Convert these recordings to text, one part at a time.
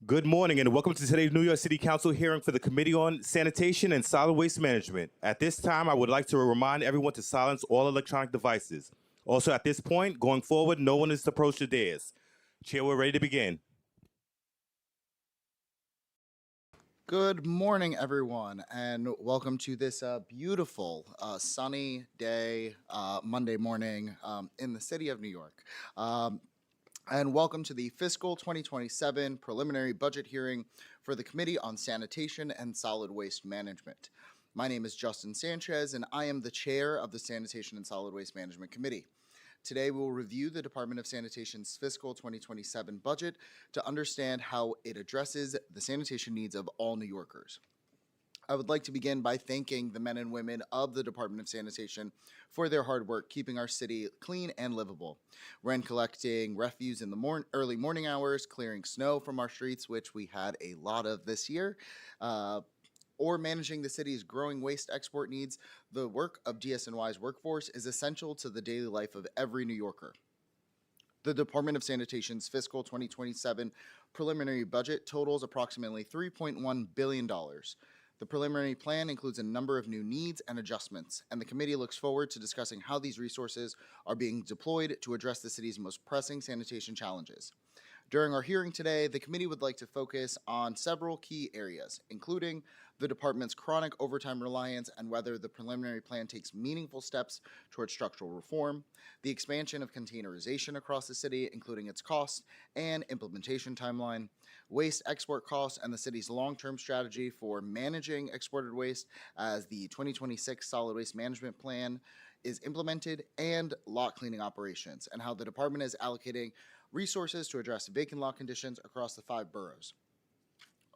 Good morning and welcome to today's New York City Council hearing for the Committee on Sanitation and Solid Waste Management. At this time, I would like to remind everyone to silence all electronic devices. Also, at this point, going forward, no one is to approach the dais. Chair, we're ready to begin. Good morning, everyone, and welcome to this beautiful sunny day, Monday morning in the city of New York. And welcome to the fiscal 2027 preliminary budget hearing for the Committee on Sanitation and Solid Waste Management. My name is Justin Sanchez, and I am the chair of the Sanitation and Solid Waste Management Committee. Today, we will review the Department of Sanitation's fiscal 2027 budget to understand how it addresses the sanitation needs of all New Yorkers. I would like to begin by thanking the men and women of the Department of Sanitation for their hard work keeping our city clean and livable. When collecting refuse in the early morning hours, clearing snow from our streets, which we had a lot of this year, or managing the city's growing waste export needs, the work of DSNY's workforce is essential to the daily life of every New Yorker. The Department of Sanitation's fiscal 2027 preliminary budget totals approximately $3.1 billion. The preliminary plan includes a number of new needs and adjustments, and the committee looks forward to discussing how these resources are being deployed to address the city's most pressing sanitation challenges. During our hearing today, the committee would like to focus on several key areas, including the department's chronic overtime reliance and whether the preliminary plan takes meaningful steps towards structural reform, the expansion of containerization across the city, including its cost and implementation timeline, waste export costs and the city's long-term strategy for managing exported waste as the 2026 Solid Waste Management Plan is implemented, and lot cleaning operations, and how the department is allocating resources to address vacant lot conditions across the 5 boroughs.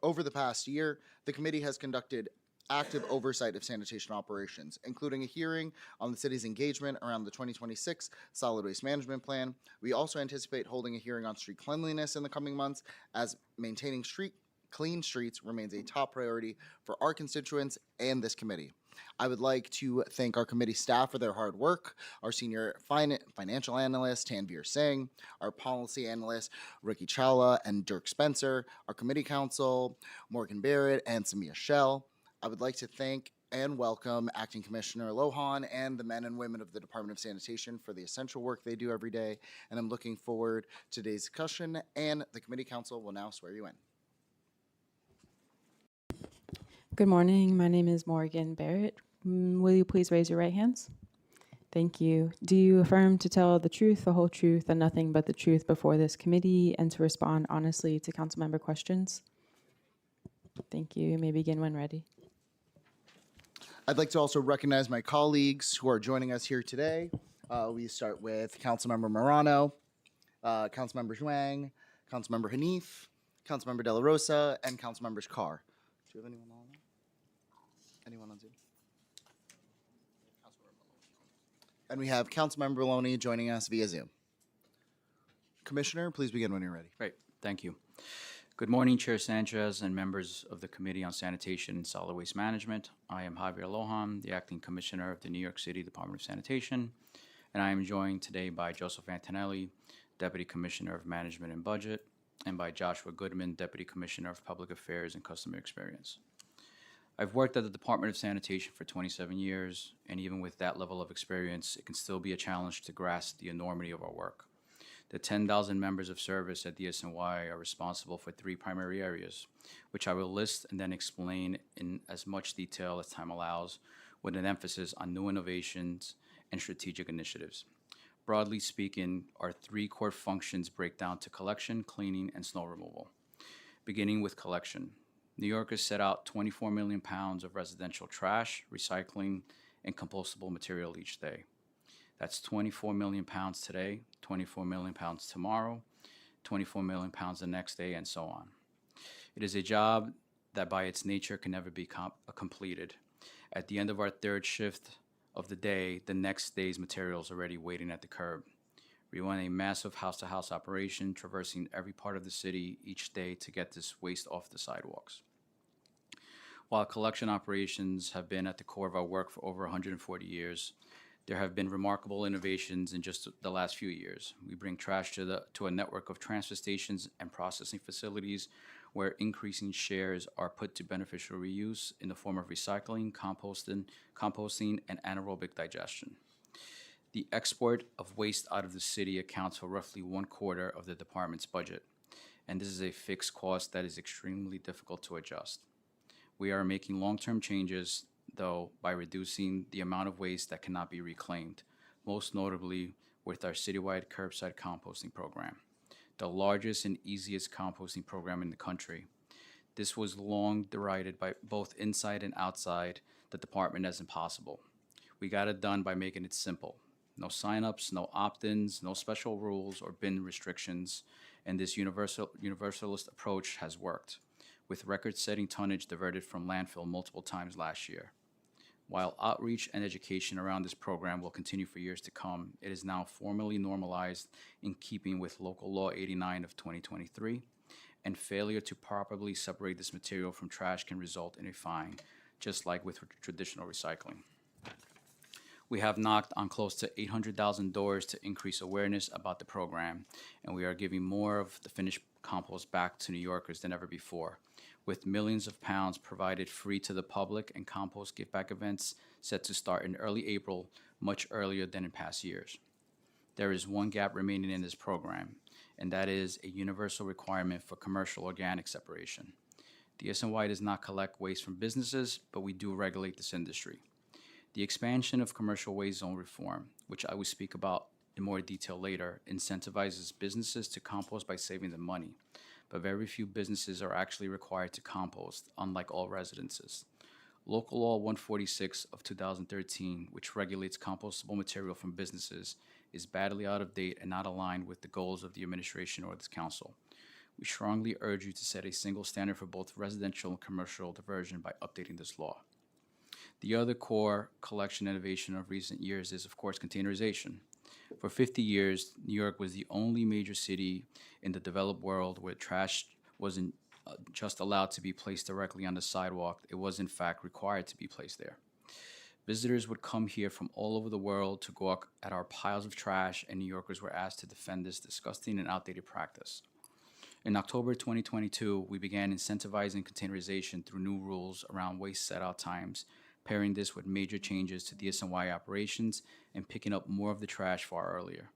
Over the past year, the committee has conducted active oversight of sanitation operations, including a hearing on the city's engagement around the 2026 Solid Waste Management Plan. We also anticipate holding a hearing on street cleanliness in the coming months, as maintaining clean streets remains a top priority for our constituents and this committee. I would like to thank our committee staff for their hard work, our senior financial analyst, Tanvir Singh, our policy analyst, Ricky Chawla and Dirk Spencer, our committee counsel, Morgan Barrett and Samia Shell. I would like to thank and welcome Acting Commissioner Lohan and the men and women of the Department of Sanitation for the essential work they do every day, and I'm looking forward to today's discussion, and the committee counsel will now swear you in. Good morning. My name is Morgan Barrett. Will you please raise your right hands? Thank you. Do you affirm to tell the truth, the whole truth, and nothing but the truth before this committee, and to respond honestly to council member questions? Thank you. You may begin when ready. I'd like to also recognize my colleagues who are joining us here today. We start with Councilmember Morano, Councilmember Zhuang, Councilmember Hanif, Councilmember De La Rosa, and Councilmembers Carr. Do you have anyone on? Anyone on Zoom? And we have Councilmember Maloney joining us via Zoom. Commissioner, please begin when you're ready. Great, thank you. Good morning, Chair Sanchez and members of the Committee on Sanitation and Solid Waste Management. I am Javier Lohan, the Acting Commissioner of the New York City Department of Sanitation, and I am joined today by Joseph Antonelli, Deputy Commissioner of Management and Budget, and by Joshua Goodman, Deputy Commissioner of Public Affairs and Customer Experience. I've worked at the Department of Sanitation for 27 years, and even with that level of experience, it can still be a challenge to grasp the enormity of our work. The 10,000 members of service at DSNY are responsible for 3 primary areas, which I will list and then explain in as much detail as time allows, with an emphasis on new innovations and strategic initiatives. Broadly speaking, our 3 core functions break down to collection, cleaning, and snow removal. Beginning with collection. New Yorkers set out 24 million pounds of residential trash, recycling, and compostable material each day. That's 24 million pounds today, 24 million pounds tomorrow, 24 million pounds the next day, and so on. It is a job that by its nature can never be completed. At the end of our 3rd shift of the day, the next day's material is already waiting at the curb. We run a massive house-to-house operation, traversing every part of the city each day to get this waste off the sidewalks. While collection operations have been at the core of our work for over 140 years, there have been remarkable innovations in just the last few years. We bring trash to a network of transfer stations and processing facilities where increasing shares are put to beneficial reuse in the form of recycling, composting, and anaerobic digestion. The export of waste out of the city accounts for roughly 1/4 of the department's budget, and this is a fixed cost that is extremely difficult to adjust. We are making long-term changes, though, by reducing the amount of waste that cannot be reclaimed, most notably with our citywide curbside composting program, the largest and easiest composting program in the country. This was long derided by both inside and outside the department as impossible. We got it done by making it simple. No signups, no opt-ins, no special rules or bin restrictions, and this universalist approach has worked, with record-setting tonnage diverted from landfill multiple times last year. While outreach and education around this program will continue for years to come, it is now formally normalized in keeping with Local Law 89 of 2023, and failure to properly separate this material from trash can result in a fine, just like with traditional recycling. We have knocked on close to 800,000 doors to increase awareness about the program, and we are giving more of the finished compost back to New Yorkers than ever before, with millions of pounds provided free to the public and compost give-back events set to start in early April, much earlier than in past years. There is one gap remaining in this program, and that is a universal requirement for commercial organic separation. The SNY does not collect waste from businesses, but we do regulate this industry. The expansion of commercial waste zone reform, which I will speak about in more detail later, incentivizes businesses to compost by saving them money, but very few businesses are actually required to compost, unlike all residences. Local Law 146 of 2013, which regulates compostable material from businesses, is badly out of date and not aligned with the goals of the administration or this council. We strongly urge you to set a single standard for both residential and commercial diversion by updating this law. The other core collection innovation of recent years is, of course, containerization. For 50 years, New York was the only major city in the developed world where trash wasn't just allowed to be placed directly on the sidewalk. It was, in fact, required to be placed there. Visitors would come here from all over the world to gawk at our piles of trash, and New Yorkers were asked to defend this disgusting and outdated practice. In October 2022, we began incentivizing containerization through new rules around waste set-out times, pairing this with major changes to DSNY operations and picking up more of the trash far earlier.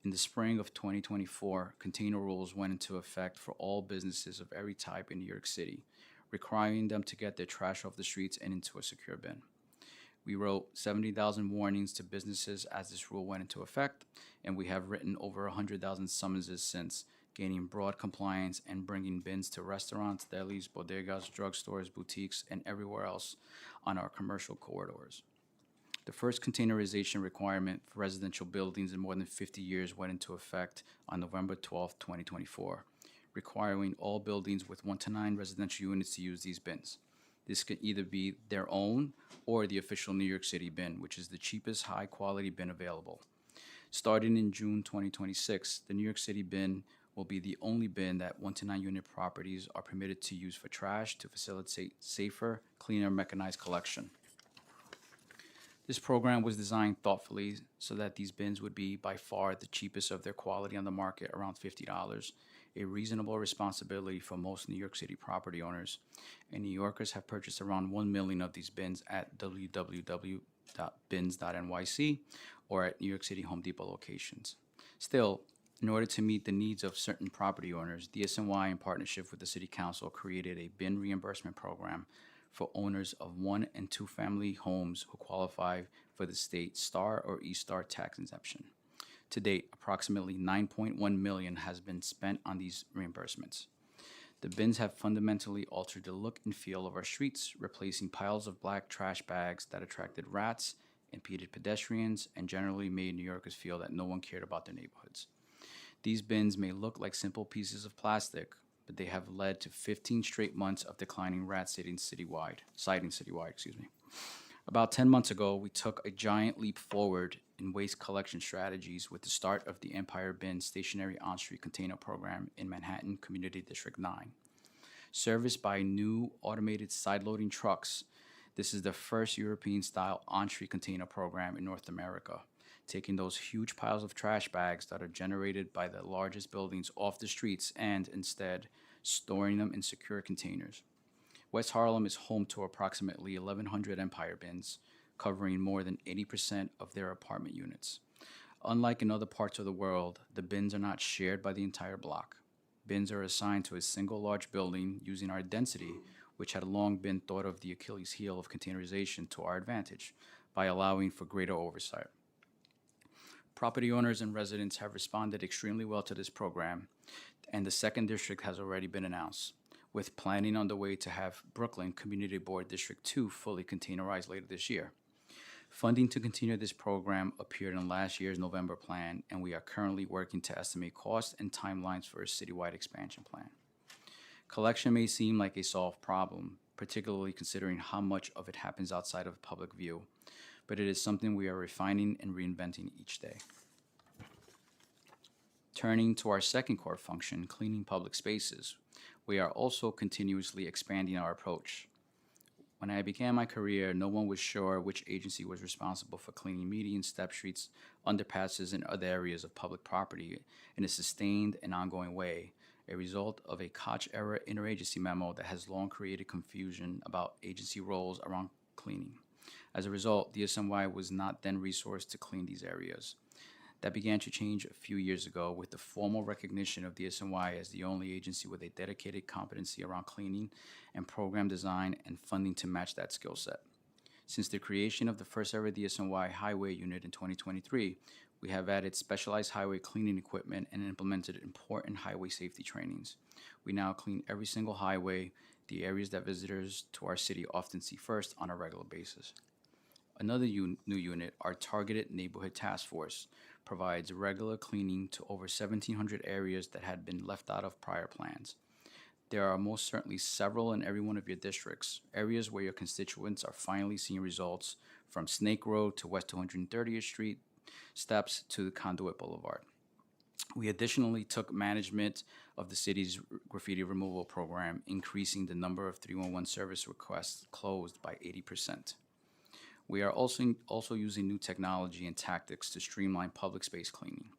In the spring of 2024, container rules went into effect for all businesses of every type in New York City, requiring them to get their trash off the streets and into a secure bin. We wrote 70,000 warnings to businesses as this rule went into effect, and we have written over 100,000 summonses since, gaining broad compliance and bringing bins to restaurants, delis, bodegas, drugstores, boutiques, and everywhere else on our commercial corridors. The first containerization requirement for residential buildings in more than 50 years went into effect on November 12, 2024, requiring all buildings with 1 to 9 residential units to use these bins. This could either be their own or the official New York City bin, which is the cheapest high-quality bin available. Starting in June 2026, the New York City bin will be the only bin that 1 to 9 unit properties are permitted to use for trash to facilitate safer, cleaner, mechanized collection. This program was designed thoughtfully so that these bins would be by far the cheapest of their quality on the market, around $50, a reasonable responsibility for most New York City property owners, and New Yorkers have purchased around 1 million of these bins at www.bins.nyc or at New York City Home Depot locations. Still, in order to meet the needs of certain property owners, DSNY, in partnership with the City Council, created a bin reimbursement program for owners of 1 and 2 family homes who qualify for the state Star or E-Star tax exemption. To date, approximately $9.1 million has been spent on these reimbursements. The bins have fundamentally altered the look and feel of our streets, replacing piles of black trash bags that attracted rats, impeded pedestrians, and generally made New Yorkers feel that no one cared about their neighborhoods. These bins may look like simple pieces of plastic, but they have led to 15 straight months of declining rat sightings citywide. About 10 months ago, we took a giant leap forward in waste collection strategies with the start of the Empire Bin stationary on-street container program in Manhattan Community District 9. Serviced by new automated side-loading trucks, this is the first European-style on-street container program in North America, taking those huge piles of trash bags that are generated by the largest buildings off the streets and, instead, storing them in secure containers. West Harlem is home to approximately 1,100 Empire bins, covering more than 80% of their apartment units. Unlike in other parts of the world, the bins are not shared by the entire block. Bins are assigned to a single large building using our density, which had long been thought of the Achilles heel of containerization, to our advantage by allowing for greater oversight. Property owners and residents have responded extremely well to this program, and the second district has already been announced, with planning underway to have Brooklyn Community Board District 2 fully containerized later this year. Funding to continue this program appeared in last year's November plan, and we are currently working to estimate costs and timelines for a citywide expansion plan. Collection may seem like a solved problem, particularly considering how much of it happens outside of public view, but it is something we are refining and reinventing each day. Turning to our second core function, cleaning public spaces, we are also continuously expanding our approach. When I began my career, no one was sure which agency was responsible for cleaning medians, step streets, underpasses, and other areas of public property in a sustained and ongoing way, a result of a Koch-era interagency memo that has long created confusion about agency roles around cleaning. As a result, DSNY was not then resourced to clean these areas. That began to change a few years ago with the formal recognition of DSNY as the only agency with a dedicated competency around cleaning and program design and funding to match that skill set. Since the creation of the first ever DSNY highway unit in 2023, we have added specialized highway cleaning equipment and implemented important highway safety trainings. We now clean every single highway, the areas that visitors to our city often see first, on a regular basis. Another new unit, our Targeted Neighborhood Task Force, provides regular cleaning to over 1,700 areas that had been left out of prior plans. There are most certainly several in every one of your districts, areas where your constituents are finally seeing results, from Snake Road to West 230th Street steps to Conduit Boulevard. We additionally took management of the city's graffiti removal program, increasing the number of 311 service requests closed by 80%. We are also using new technology and tactics to streamline public space cleaning.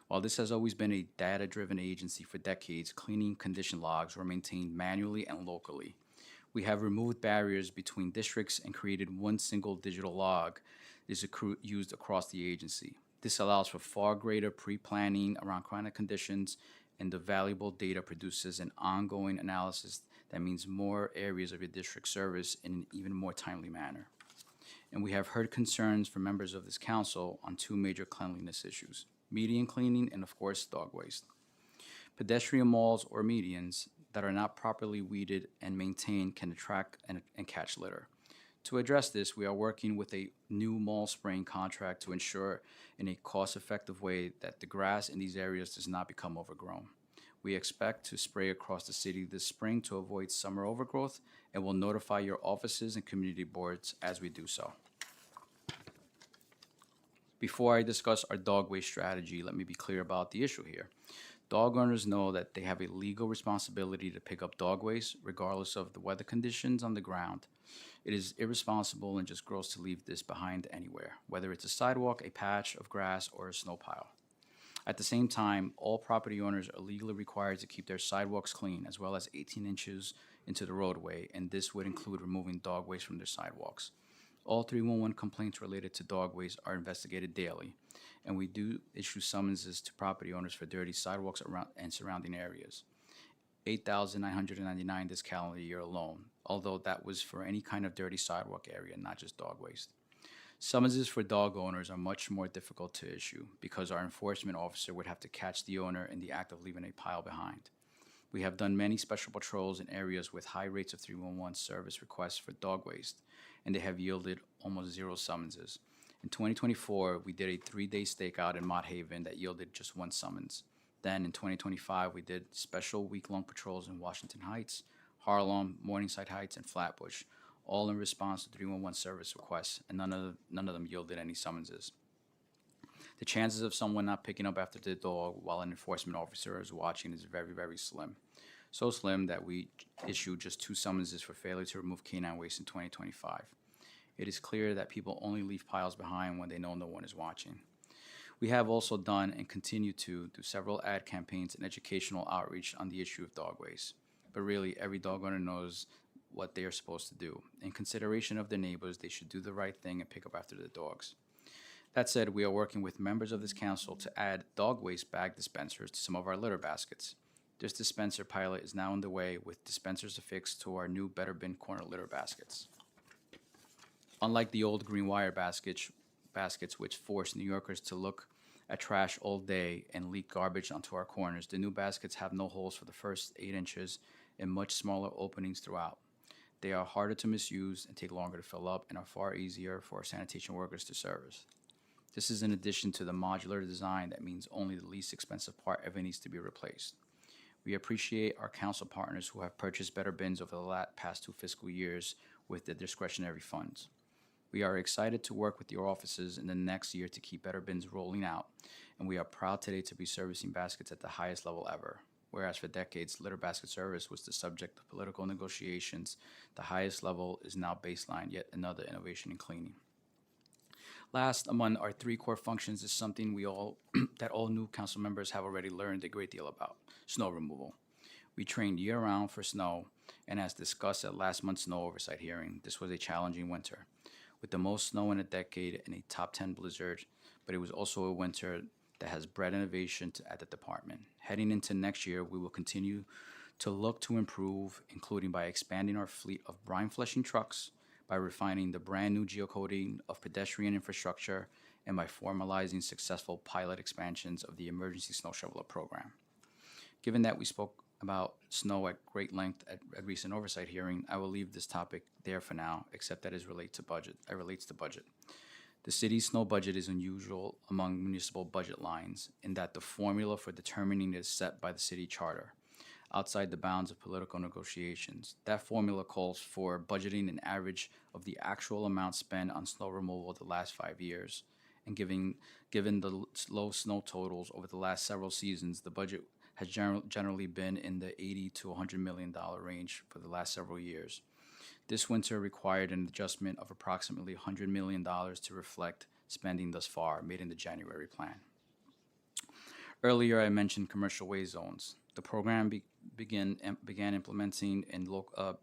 While this has always been a data-driven agency for decades, cleaning condition logs were maintained manually and locally. We have removed barriers between districts and created one single digital log that is used across the agency. This allows for far greater pre-planning around chronic conditions, and the valuable data produces an ongoing analysis that means more areas of your district service in an even more timely manner. And we have heard concerns from members of this council on two major cleanliness issues: median cleaning and, of course, dog waste. Pedestrian malls or medians that are not properly weeded and maintained can attract and catch litter. To address this, we are working with a new mall spraying contract to ensure in a cost-effective way that the grass in these areas does not become overgrown. We expect to spray across the city this spring to avoid summer overgrowth, and will notify your offices and community boards as we do so. Before I discuss our dog waste strategy, let me be clear about the issue here. Dog owners know that they have a legal responsibility to pick up dog waste, regardless of the weather conditions on the ground. It is irresponsible and just gross to leave this behind anywhere, whether it's a sidewalk, a patch of grass, or a snow pile. At the same time, all property owners are legally required to keep their sidewalks clean, as well as 18 inches into the roadway, and this would include removing dog waste from their sidewalks. All 311 complaints related to dog waste are investigated daily, and we do issue summonses to property owners for dirty sidewalks around and surrounding areas. 8,999 this calendar year alone, although that was for any kind of dirty sidewalk area, not just dog waste. Summonses for dog owners are much more difficult to issue because our enforcement officer would have to catch the owner in the act of leaving a pile behind. We have done many special patrols in areas with high rates of 311 service requests for dog waste, and they have yielded almost zero summonses. In 2024, we did a 3-day stakeout in Mott Haven that yielded just one summons. Then in 2025, we did special week-long patrols in Washington Heights, Harlem, Morningside Heights, and Flatbush, all in response to 311 service requests, and none of them yielded any summonses. The chances of someone not picking up after the dog while an enforcement officer is watching is very, very slim. So slim that we issued just 2 summonses for failure to remove canine waste in 2025. It is clear that people only leave piles behind when they know no one is watching. We have also done and continue to do several ad campaigns and educational outreach on the issue of dog waste. but really every dog owner knows what they are supposed to do. In consideration of their neighbors, they should do the right thing and pick up after the dogs. That said, we are working with members of this council to add dog waste bag dispensers to some of our litter baskets. This dispenser pilot is now underway with dispensers affixed to our new Better Bin corner litter baskets. Unlike the old green wire baskets which forced New Yorkers to look at trash all day and leak garbage onto our corners, the new baskets have no holes for the first 8 inches and much smaller openings throughout. They are harder to misuse and take longer to fill up and are far easier for our sanitation workers to service. This is in addition to the modular design that means only the least expensive part ever needs to be replaced. We appreciate our council partners who have purchased Better Bins over the past 2 fiscal years with their discretionary funds. We are excited to work with your offices in the next year to keep Better Bins rolling out, and we are proud today to be servicing baskets at the highest level ever. Whereas for decades, litter basket service was the subject of political negotiations, the highest level is now baseline, yet another innovation in cleaning. Last among our 3 core functions is something that all new council members have already learned a great deal about: snow removal. We trained year-round for snow, and as discussed at last month's snow oversight hearing, this was a challenging winter, with the most snow in a decade and a top 10 blizzard, but it was also a winter that has bred innovation at the department. Heading into next year, we will continue to look to improve, including by expanding our fleet of brine flushing trucks, by refining the brand new geocoding of pedestrian infrastructure, and by formalizing successful pilot expansions of the emergency snow shoveler program. Given that we spoke about snow at great length at a recent oversight hearing, I will leave this topic there for now, except that it relates to budget. The city's snow budget is unusual among municipal budget lines in that the formula for determining it is set by the city charter, outside the bounds of political negotiations. That formula calls for budgeting an average of the actual amount spent on snow removal the last 5 years. And given the low snow totals over the last several seasons, the budget has generally been in the $80 to $100 million range for the last several years. This winter required an adjustment of approximately $100 million to reflect spending thus far made in the January plan. Earlier, I mentioned commercial waste zones. The program began implementing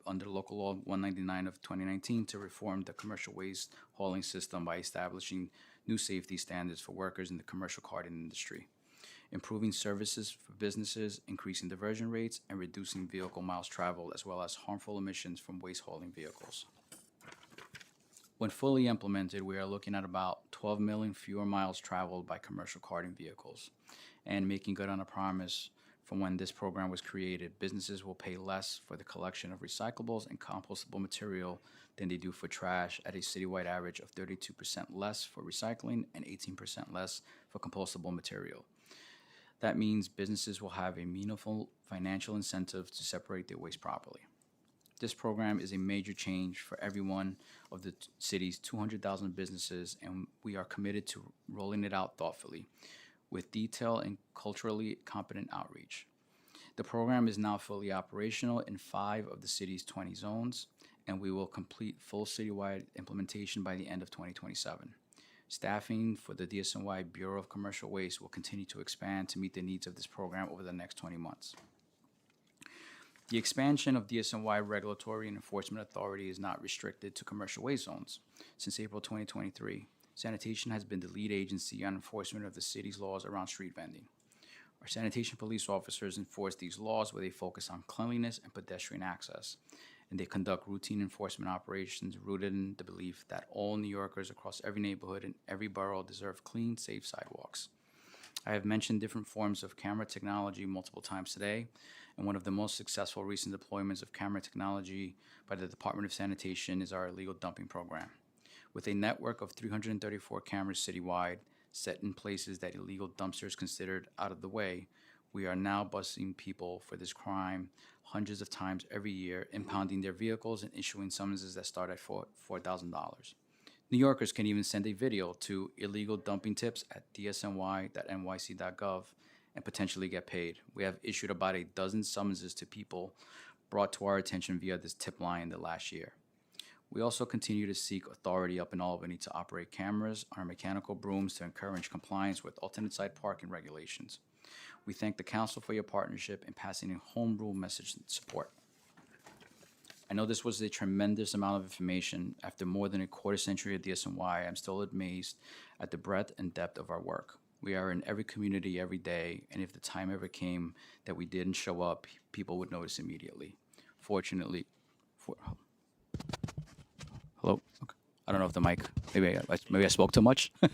under Local Law 199 of 2019 to reform the commercial waste hauling system by establishing new safety standards for workers in the commercial carting industry, improving services for businesses, increasing diversion rates, and reducing vehicle miles traveled, as well as harmful emissions from waste hauling vehicles. When fully implemented, we are looking at about 12 million fewer miles traveled by commercial carting vehicles. And making good on a promise from when this program was created, businesses will pay less for the collection of recyclables and compostable material than they do for trash, at a citywide average of 32% less for recycling and 18% less for compostable material. That means businesses will have a meaningful financial incentive to separate their waste properly. This program is a major change for every one of the city's 200,000 businesses, and we are committed to rolling it out thoughtfully, with detailed and culturally competent outreach. The program is now fully operational in 5 of the city's 20 zones, and we will complete full citywide implementation by the end of 2027. Staffing for the DSNY Bureau of Commercial Waste will continue to expand to meet the needs of this program over the next 20 months. The expansion of DSNY regulatory and enforcement authority is not restricted to commercial waste zones. Since April 2023, Sanitation has been the lead agency on enforcement of the city's laws around street vending. Our sanitation police officers enforce these laws with a focus on cleanliness and pedestrian access, and they conduct routine enforcement operations rooted in the belief that all New Yorkers across every neighborhood and every borough deserve clean, safe sidewalks. I have mentioned different forms of camera technology multiple times today, and one of the most successful recent deployments of camera technology by the Department of Sanitation is our illegal dumping program. With a network of 334 cameras citywide, set in places that illegal dumpsters considered out of the way, we are now busing people for this crime hundreds of times every year, impounding their vehicles and issuing summonses that start at $4,000. New Yorkers can even send a video to illegaldumpingtips@dsny.nyc.gov and potentially get paid. We have issued about a dozen summonses to people brought to our attention via this tip line in the last year. We also continue to seek authority up in Albany to operate cameras on our mechanical brooms to encourage compliance with alternate side parking regulations. We thank the council for your partnership in passing a home rule message support. I know this was a tremendous amount of information. After more than a quarter century of DSNY, I'm still amazed at the breadth and depth of our work. We are in every community every day, and if the time ever came that we didn't show up, people would notice immediately. Fortunately, hello? Okay. I don't know if the mic, maybe I spoke too much. Let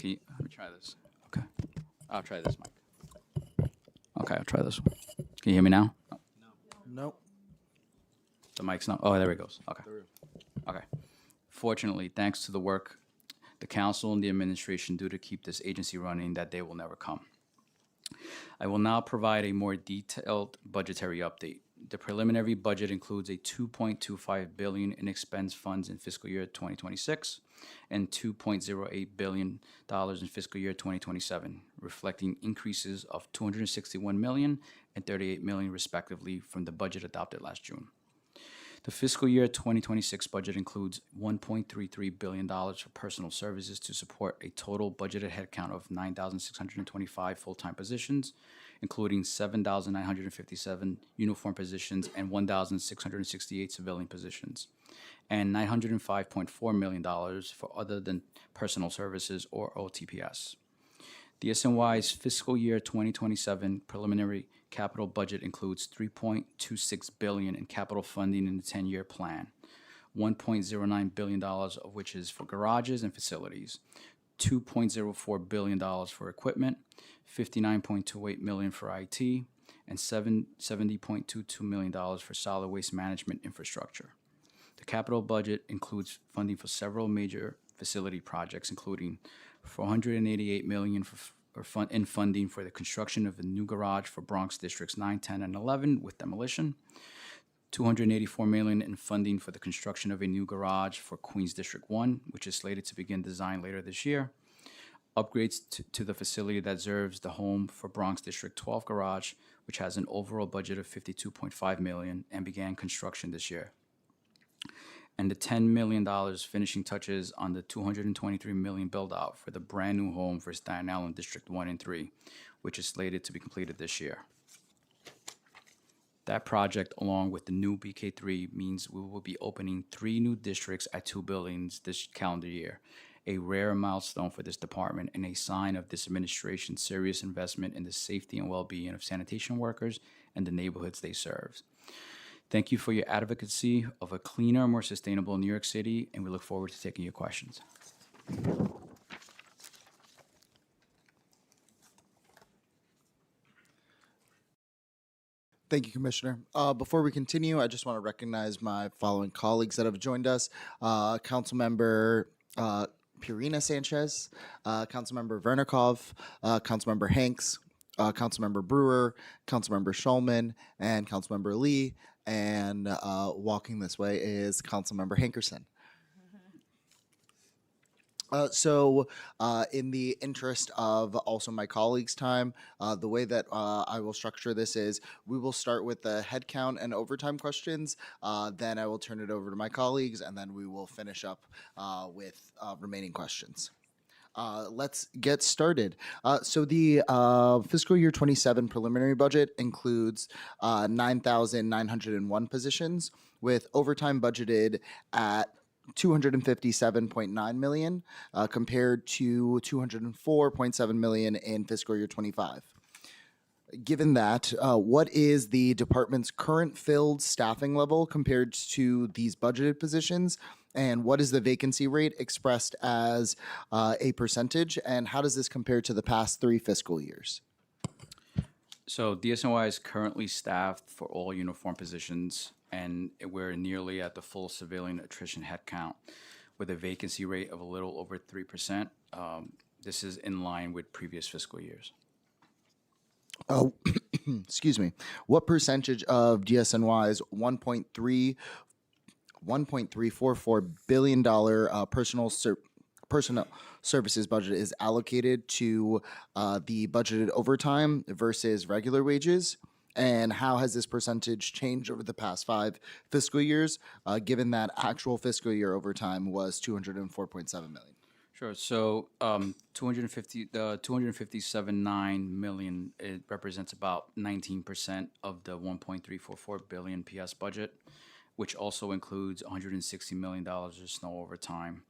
me try this. Okay. I'll try this mic. Okay, I'll try this one. Can you hear me now? Nope. The mic's not. Oh, there it goes. Okay. Okay. Fortunately, thanks to the work the council and the administration do to keep this agency running, that day will never come. I will now provide a more detailed budgetary update. The preliminary budget includes a $2.25 billion in expense funds in fiscal year 2026 and $2.08 billion in fiscal year 2027, reflecting increases of $261 million and $38 million respectively from the budget adopted last June. The fiscal year 2026 budget includes $1.33 billion for personal services to support a total budgeted headcount of 9,625 full-time positions, including 7,957 uniform positions and 1,668 civilian positions, and $905.4 million for other than personal services or OTPS. DSNY's fiscal year 2027 preliminary capital budget includes $3.26 billion in capital funding in the 10-year plan, $1.09 billion of which is for garages and facilities, $2.04 billion for equipment, $59.28 million for IT, and $70.22 million for solid waste management infrastructure. The capital budget includes funding for several major facility projects, including $488 million in funding for the construction of a new garage for Bronx Districts 9, 10, and 11 with demolition, $284 million in funding for the construction of a new garage for Queens District 1, which is slated to begin design later this year, upgrades to the facility that serves the home for Bronx District 12 garage, which has an overall budget of $52.5 million and began construction this year, and the $10 million finishing touches on the $223 million build-out for the brand-new home for Staten Island District 1 and 3, which is slated to be completed this year. That project, along with the new BK3, means we will be opening 3 new districts at 2 buildings this calendar year, a rare milestone for this department and a sign of this administration's serious investment in the safety and well-being of sanitation workers and the neighborhoods they serve. Thank you for your advocacy of a cleaner, more sustainable New York City, and we look forward to taking your questions. Thank you, Commissioner. Before we continue, I just want to recognize my following colleagues that have joined us. Councilmember Purina Sanchez, Councilmember Vernikov, Councilmember Hanks, Councilmember Brewer, Councilmember Schulman, and Councilmember Lee. And walking this way is Councilmember Hankerson. In the interest of also my colleagues' time, the way that I will structure this is we will start with the headcount and overtime questions. Then I will turn it over to my colleagues, and then we will finish up with remaining questions. Let's get started. So the fiscal year 27 preliminary budget includes 9,901 positions, with overtime budgeted at $257.9 million compared to $204.7 million in fiscal year 25. Given that, what is the department's current filled staffing level compared to these budgeted positions? And what is the vacancy rate expressed as a percentage? And how does this compare to the past 3 fiscal years? So DSNY is currently staffed for all uniform positions, and we're nearly at the full civilian attrition headcount with a vacancy rate of a little over 3%. This is in line with previous fiscal years. Excuse me. What percentage of DSNY's $1.344 billion personnel services budget is allocated to the budgeted overtime versus regular wages? And how has this percentage changed over the past 5 fiscal years, given that actual fiscal year overtime was $204.7 million? Sure. So the 257.9 million, it represents about 19% of the 1.344 billion PS budget. which also includes $160 million of snow overtime.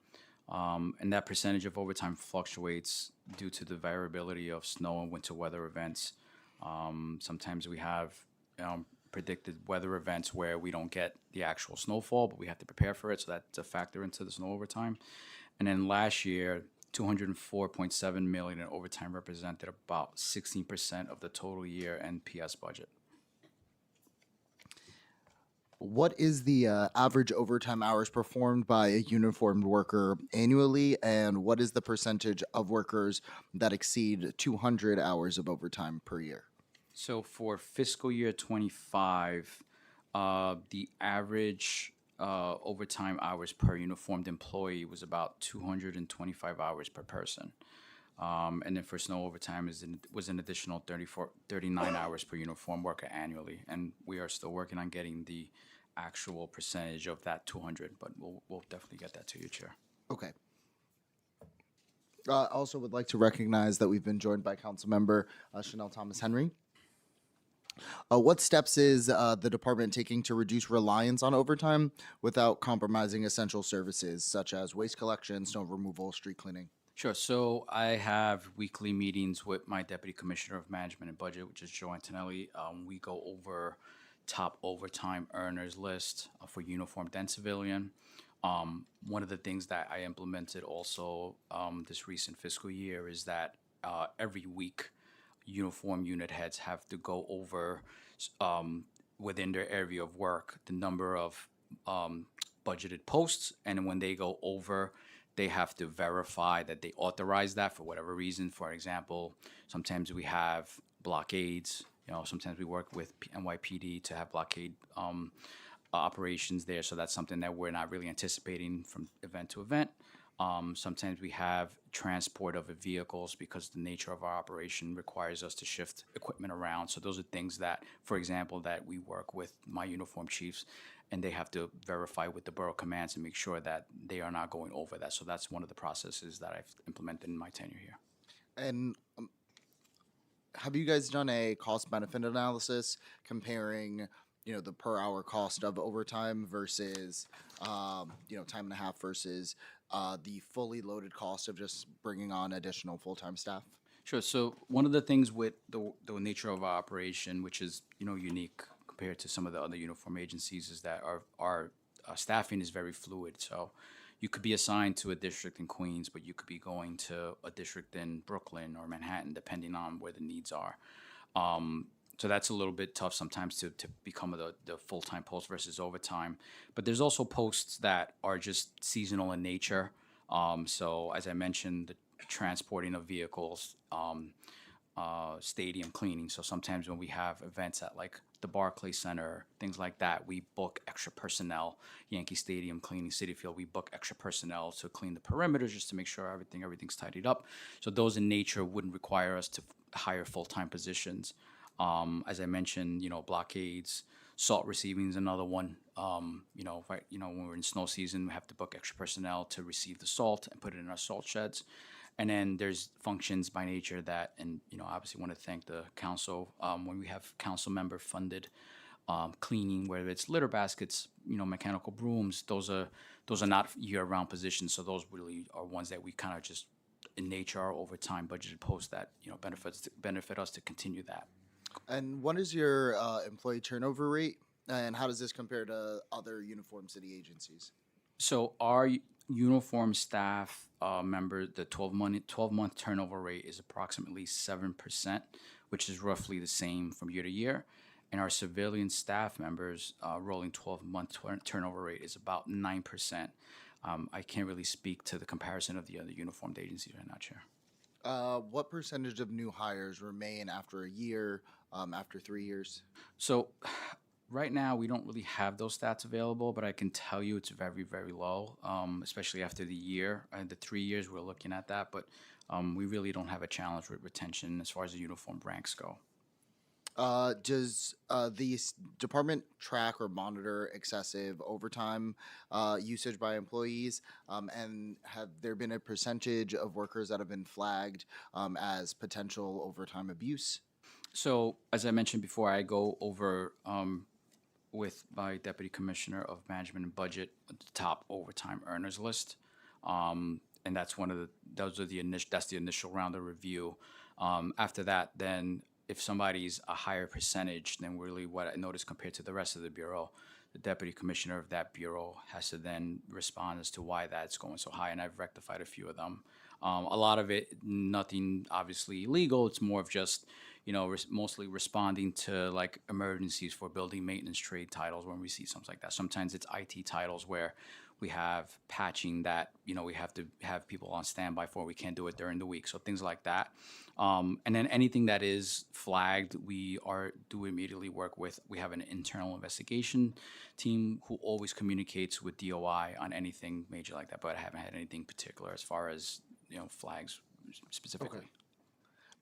And that percentage of overtime fluctuates due to the variability of snow and winter weather events. Sometimes we have predicted weather events where we don't get the actual snowfall, but we have to prepare for it, so that's a factor into the snow overtime. And then last year, 204.7 million in overtime represented about 16% of the total year NPS budget. What is the average overtime hours performed by a uniformed worker annually, and what is the percentage of workers that exceed 200 hours of overtime per year? So for fiscal year 25, the average overtime hours per uniformed employee was about 225 hours per person. And then for snow overtime was an additional 39 hours per uniform worker annually. And we are still working on getting the actual percentage of that 200, but we'll definitely get that to you, Chair. Okay. Also would like to recognize that we've been joined by Councilmember Chanel Thomas Henry. What steps is the department taking to reduce reliance on overtime without compromising essential services such as waste collection, snow removal, street cleaning? Sure. So I have weekly meetings with my Deputy Commissioner of Management and Budget, which is Joe Antonelli. We go over top overtime earners list for uniformed and civilian. One of the things that I implemented also this recent fiscal year is that every week uniform unit heads have to go over within their area of work the number of budgeted posts, and when they go over, they have to verify that they authorize that for whatever reason. For example, sometimes we have blockades. Sometimes we work with NYPD to have blockade operations there, so that's something that we're not really anticipating from event to event. Sometimes we have transport of vehicles because the nature of our operation requires us to shift equipment around. So those are things that, for example, that we work with my uniform chiefs, and they have to verify with the borough commands and make sure that they are not going over that. So that's one of the processes that I've implemented in my tenure here. And have you guys done a cost-benefit analysis comparing, the per hour cost of overtime versus, time and a half versus the fully loaded cost of just bringing on additional full-time staff? Sure. So one of the things with the nature of our operation, which is unique compared to some of the other uniform agencies, is that our staffing is very fluid. So you could be assigned to a district in Queens, but you could be going to a district in Brooklyn or Manhattan, depending on where the needs are. So that's a little bit tough sometimes to become the full-time post versus overtime. But there's also posts that are just seasonal in nature. So as I mentioned, the transporting of vehicles, stadium cleaning. So sometimes when we have events at like the Barclays Center, things like that, we book extra personnel. Yankee Stadium cleaning, Citi Field, we book extra personnel to clean the perimeters just to make sure everything's tidied up. So those in nature wouldn't require us to hire full-time positions. As I mentioned, blockades, salt receiving is another one. When we're in snow season, we have to book extra personnel to receive the salt and put it in our salt sheds. And then there's functions by nature that, and obviously want to thank the council when we have council member funded cleaning, whether it's litter baskets, mechanical brooms. Those are not year-round positions, so those really are ones that we kind of just in nature are overtime budgeted posts that benefit us to continue that. And what is your employee turnover rate, and how does this compare to other uniform city agencies? So our uniform staff member, the 12-month turnover rate is approximately 7%, which is roughly the same from year to year. And our civilian staff members rolling 12-month turnover rate is about 9%. I can't really speak to the comparison of the other uniformed agencies right now, Chair. What percentage of new hires remain after a year, after 3 years? So right now, we don't really have those stats available, but I can tell you it's very, very low, especially after the year. The 3 years, we're looking at that, but we really don't have a challenge with retention as far as the uniform ranks go. Does the department track or monitor excessive overtime usage by employees? And have there been a percentage of workers that have been flagged as potential overtime abuse? So as I mentioned before, I go over with my Deputy Commissioner of Management and Budget, the top overtime earners list. And that's that's the initial round of review. After that, then if somebody's a higher percentage than really what I noticed compared to the rest of the bureau, the Deputy Commissioner of that bureau has to then respond as to why that's going so high, and I've rectified a few of them. A lot of it, nothing obviously illegal. It's more of just, mostly responding to like emergencies for building maintenance trade titles when we see something like that. Sometimes it's IT titles where we have patching that, we have to have people on standby for. We can't do it during the week. So things like that. And then anything that is flagged, we do immediately work with. We have an internal investigation team who always communicates with DOI on anything major like that. But I haven't had anything particular as far as, flags specifically.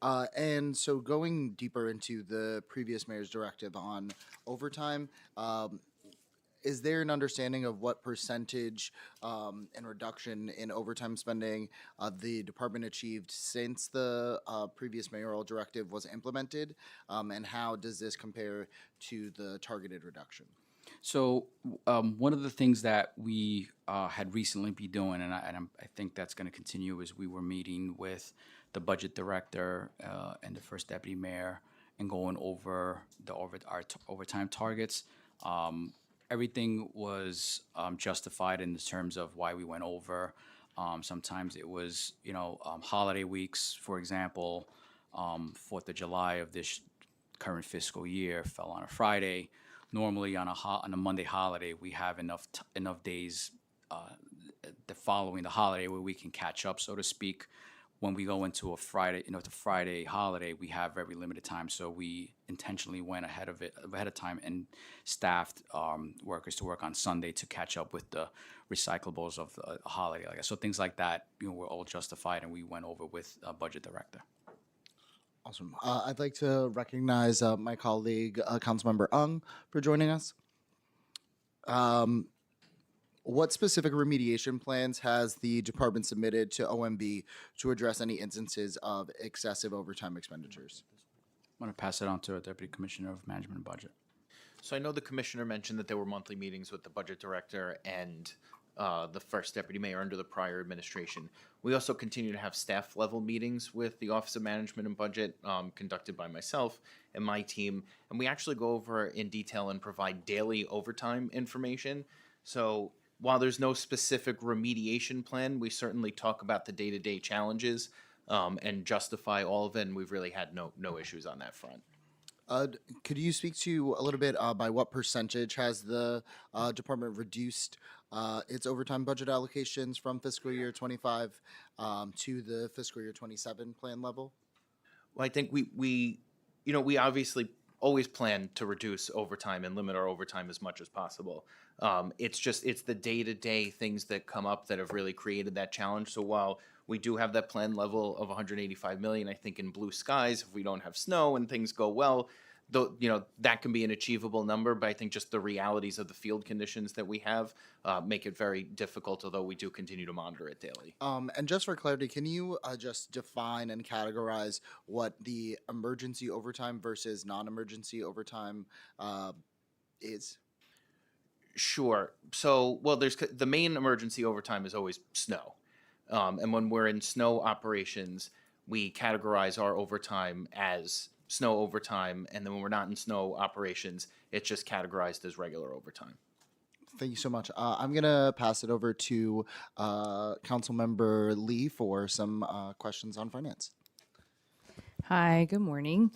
Okay. And so going deeper into the previous mayor's directive on overtime, is there an understanding of what percentage and reduction in overtime spending the department achieved since the previous mayoral directive was implemented? And how does this compare to the targeted reduction? So one of the things that we had recently been doing, and I think that's going to continue, is we were meeting with the budget director and the first deputy mayor and going over our overtime targets. Everything was justified in the terms of why we went over. Sometimes it was, holiday weeks, for example, 4th of July of this current fiscal year fell on a Friday. Normally on a Monday holiday, we have enough days the following the holiday where we can catch up, so to speak. When we go into a Friday, the Friday holiday, we have very limited time, so we intentionally went ahead of time and staffed workers to work on Sunday to catch up with the recyclables of the holiday, like that. So things like that, were all justified, and we went over with budget director. Awesome. I'd like to recognize my colleague, Councilmember Ung, for joining us. What specific remediation plans has the department submitted to OMB to address any instances of excessive overtime expenditures? I'm going to pass it on to our Deputy Commissioner of Management and Budget. So I know the commissioner mentioned that there were monthly meetings with the budget director and the first deputy mayor under the prior administration. We also continue to have staff level meetings with the Office of Management and Budget conducted by myself and my team. And we actually go over in detail and provide daily overtime information. So while there's no specific remediation plan, we certainly talk about the day-to-day challenges and justify all of it. And we've really had no issues on that front. Could you speak to a little bit by what percentage has the department reduced its overtime budget allocations from fiscal year 25 to the fiscal year 27 plan level? Well, I think we obviously always plan to reduce overtime and limit our overtime as much as possible. It's the day-to-day things that come up that have really created that challenge. So while we do have that plan level of 185 million, I think in blue skies, if we don't have snow and things go well, that can be an achievable number. But I think just the realities of the field conditions that we have make it very difficult, although we do continue to monitor it daily. And just for clarity, can you just define and categorize what the emergency overtime versus non-emergency overtime is? Sure. So, well, there's the main emergency overtime is always snow. And when we're in snow operations, we categorize our overtime as snow overtime. And then when we're not in snow operations, it's just categorized as regular overtime. Thank you so much. I'm going to pass it over to Councilmember Lee for some questions on finance. Hi, good morning.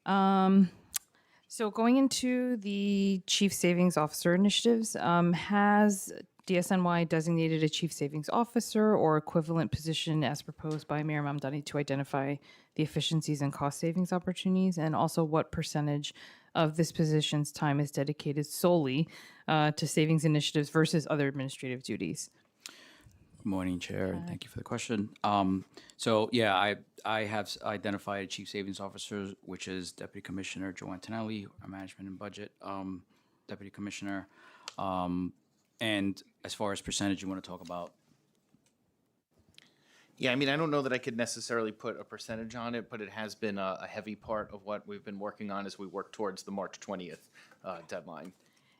So going into the Chief Savings Officer initiatives, has DSNY designated a Chief Savings Officer or equivalent position as proposed by Mayor Mamdani to identify the efficiencies and cost savings opportunities? And also what percentage of this position's time is dedicated solely to savings initiatives versus other administrative duties? Good morning, Chair. Thank you for the question. So yeah, I have identified a Chief Savings Officer, which is Deputy Commissioner Joe Antonelli, our Management and Budget Deputy Commissioner. And as far as percentage, you want to talk about? Yeah, I mean, I don't know that I could necessarily put a percentage on it, but it has been a heavy part of what we've been working on as we work towards the March 20th deadline.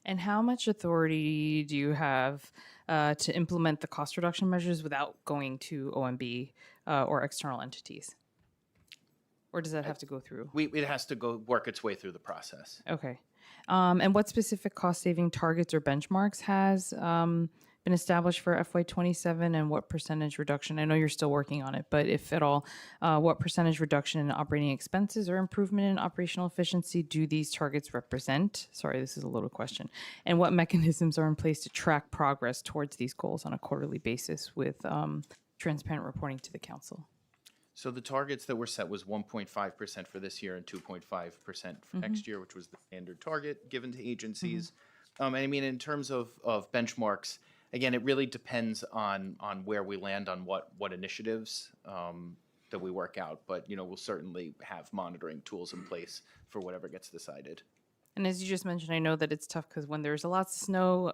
And how much authority do you have to implement the cost reduction measures without going to OMB or external entities? Or does that have to go through? It has to go work its way through the process. Okay. And what specific cost-saving targets or benchmarks has been established for FY27, and what percentage reduction? I know you're still working on it, but if at all, what percentage reduction in operating expenses or improvement in operational efficiency do these targets represent? Sorry, this is a little question. And what mechanisms are in place to track progress towards these goals on a quarterly basis with transparent reporting to the council? So the targets that were set was 1.5% for this year and 2.5% for next year, which was the standard target given to agencies. And I mean, in terms of benchmarks, again, it really depends on where we land on what initiatives that we work out. But, you know, we'll certainly have monitoring tools in place for whatever gets decided. And as you just mentioned, I know that it's tough because when there's a lot of snow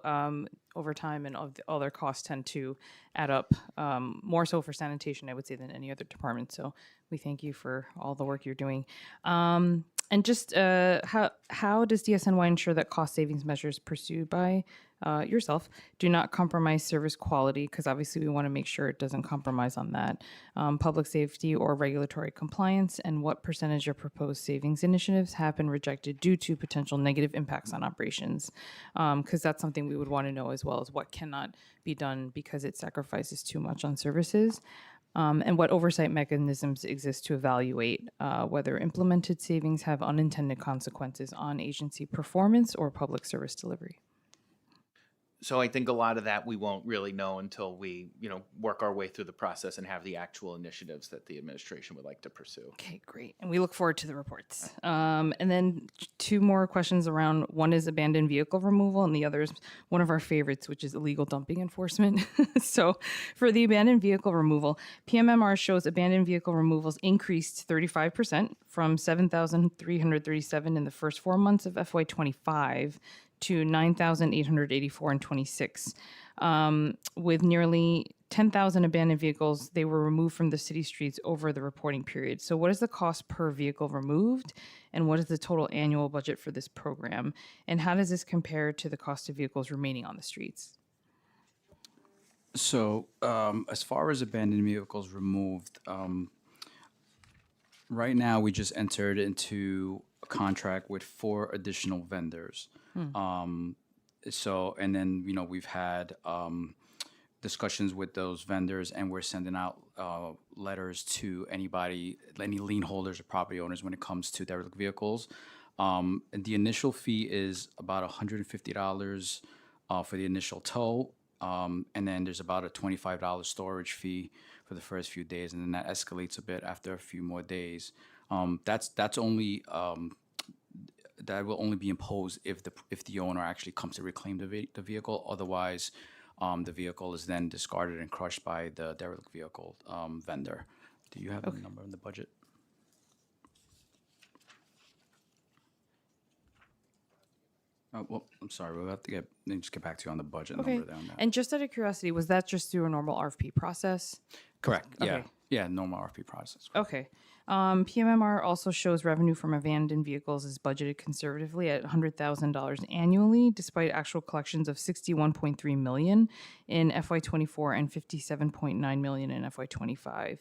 over time, and all their costs tend to add up, more so for sanitation, I would say, than any other department. So we thank you for all the work you're doing. And just how does DSNY ensure that cost savings measures pursued by yourself do not compromise service quality? Because obviously we want to make sure it doesn't compromise on that. Public safety or regulatory compliance, and what percentage of proposed savings initiatives have been rejected due to potential negative impacts on operations? Because that's something we would want to know, as well as what cannot be done because it sacrifices too much on services. And what oversight mechanisms exist to evaluate whether implemented savings have unintended consequences on agency performance or public service delivery. So I think a lot of that we won't really know until we, you know, work our way through the process and have the actual initiatives that the administration would like to pursue. Okay, great. And we look forward to the reports. And then two more questions around, one is abandoned vehicle removal, and the other is one of our favorites, which is illegal dumping enforcement. So for the abandoned vehicle removal, PMMR shows abandoned vehicle removals increased 35% from 7,337 in the first 4 months of FY25 to 9,884 in 26. With nearly 10,000 abandoned vehicles, they were removed from the city streets over the reporting period. So what is the cost per vehicle removed? And what is the total annual budget for this program? And how does this compare to the cost of vehicles remaining on the streets? So as far as abandoned vehicles removed, right now we just entered into a contract with 4 additional vendors. So, and then, you know, we've had discussions with those vendors, and we're sending out letters to anybody, any lien holders or property owners when it comes to derelict vehicles. And the initial fee is about $150 for the initial tow. And then there's about a $25 storage fee for the first few days, and then that escalates a bit after a few more days. That's only that will only be imposed if the owner actually comes to reclaim the vehicle. Otherwise, the vehicle is then discarded and crushed by the derelict vehicle vendor. Do you have a number in the budget? Well, I'm sorry. We'll have to just get back to you on the budget Okay. number there on that. And just out of curiosity, was that just through a normal RFP process? Correct. Yeah. Okay. Yeah. Normal RFP process. Okay. PMMR also shows revenue from abandoned vehicles is budgeted conservatively at $100,000 annually, despite actual collections of $61.3 million in FY24 and $57.9 million in FY25.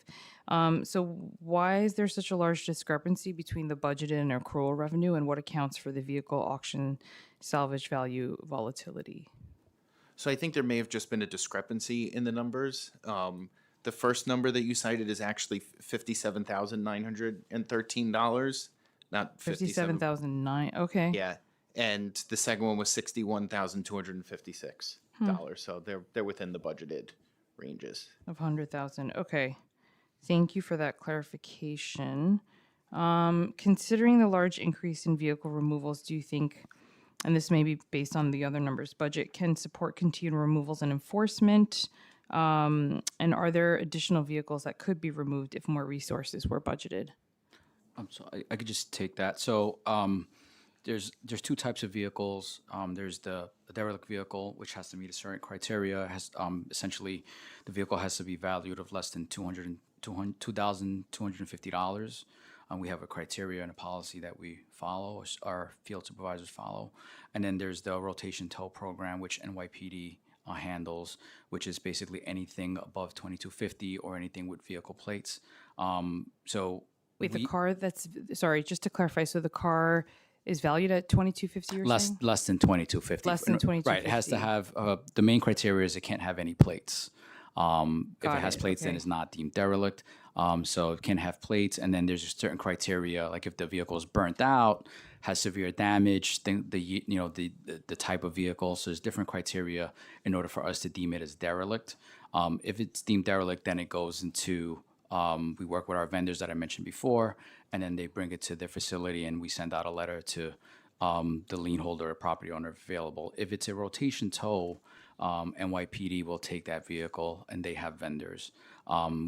So why is there such a large discrepancy between the budgeted and accrual revenue, and what accounts for the vehicle auction salvage value volatility? So I think there may have just been a discrepancy in the numbers. The first number that you cited is actually $57,913, not $57,009. Okay. Yeah, and the second one was $61,256. So they're within the budgeted ranges. Of 100,000. Okay. Thank you for that clarification. Considering the large increase in vehicle removals, do you think, and this may be based on the other numbers, budget can support continued removals and enforcement? And are there additional vehicles that could be removed if more resources were budgeted? So I could just take that. So there's 2 types of vehicles. There's the derelict vehicle, which has to meet a certain criteria. Has essentially the vehicle has to be valued of less than $2,250. We have a criteria and a policy that we follow, our field supervisors follow. And then there's the rotation tow program, which NYPD handles, which is basically anything above 2250 or anything with vehicle plates. So Wait, the we- car that's, sorry, just to clarify, so the car is valued at 2250, you're saying? less than 2250. Less than Right. It has to 2250. have the main criteria is it can't have any plates. If Got it has it, plates, then okay. it's not deemed derelict. So it can have plates, and then there's a certain criteria, like if the vehicle is burnt out, has severe damage, the type of vehicle. So there's different criteria in order for us to deem it as derelict. If it's deemed derelict, then it goes into we work with our vendors that I mentioned before, and then they bring it to their facility, and we send out a letter to the lien holder or property owner if available. If it's a rotation tow, NYPD will take that vehicle, and they have vendors.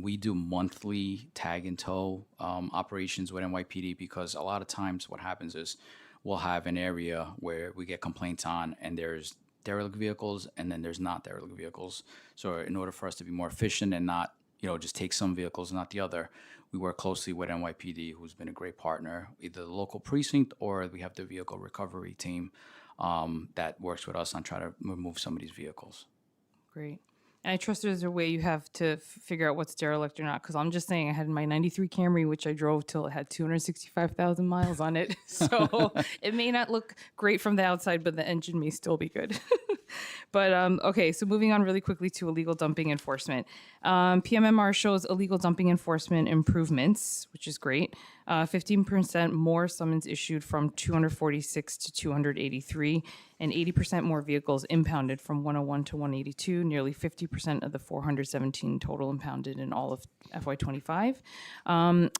We do monthly tag and tow operations with NYPD because a lot of times what happens is we'll have an area where we get complaints on, and there's derelict vehicles, and then there's not derelict vehicles. So in order for us to be more efficient and not just take some vehicles and not the other, we work closely with NYPD, who's been a great partner, either the local precinct or we have the vehicle recovery team that works with us on trying to remove some of these vehicles. Great. And I trust there's a way you have to figure out what's derelict or not, because I'm just saying I had my 93 Camry, which I drove till it had 265,000 miles on it. So it may not look great from the outside, but the engine may still be good. But okay, so moving on really quickly to illegal dumping enforcement. PMMR shows illegal dumping enforcement improvements, which is great. 15% more summons issued from 246 to 283, and 80% more vehicles impounded from 101 to 182, nearly 50% of the 417 total impounded in all of FY25.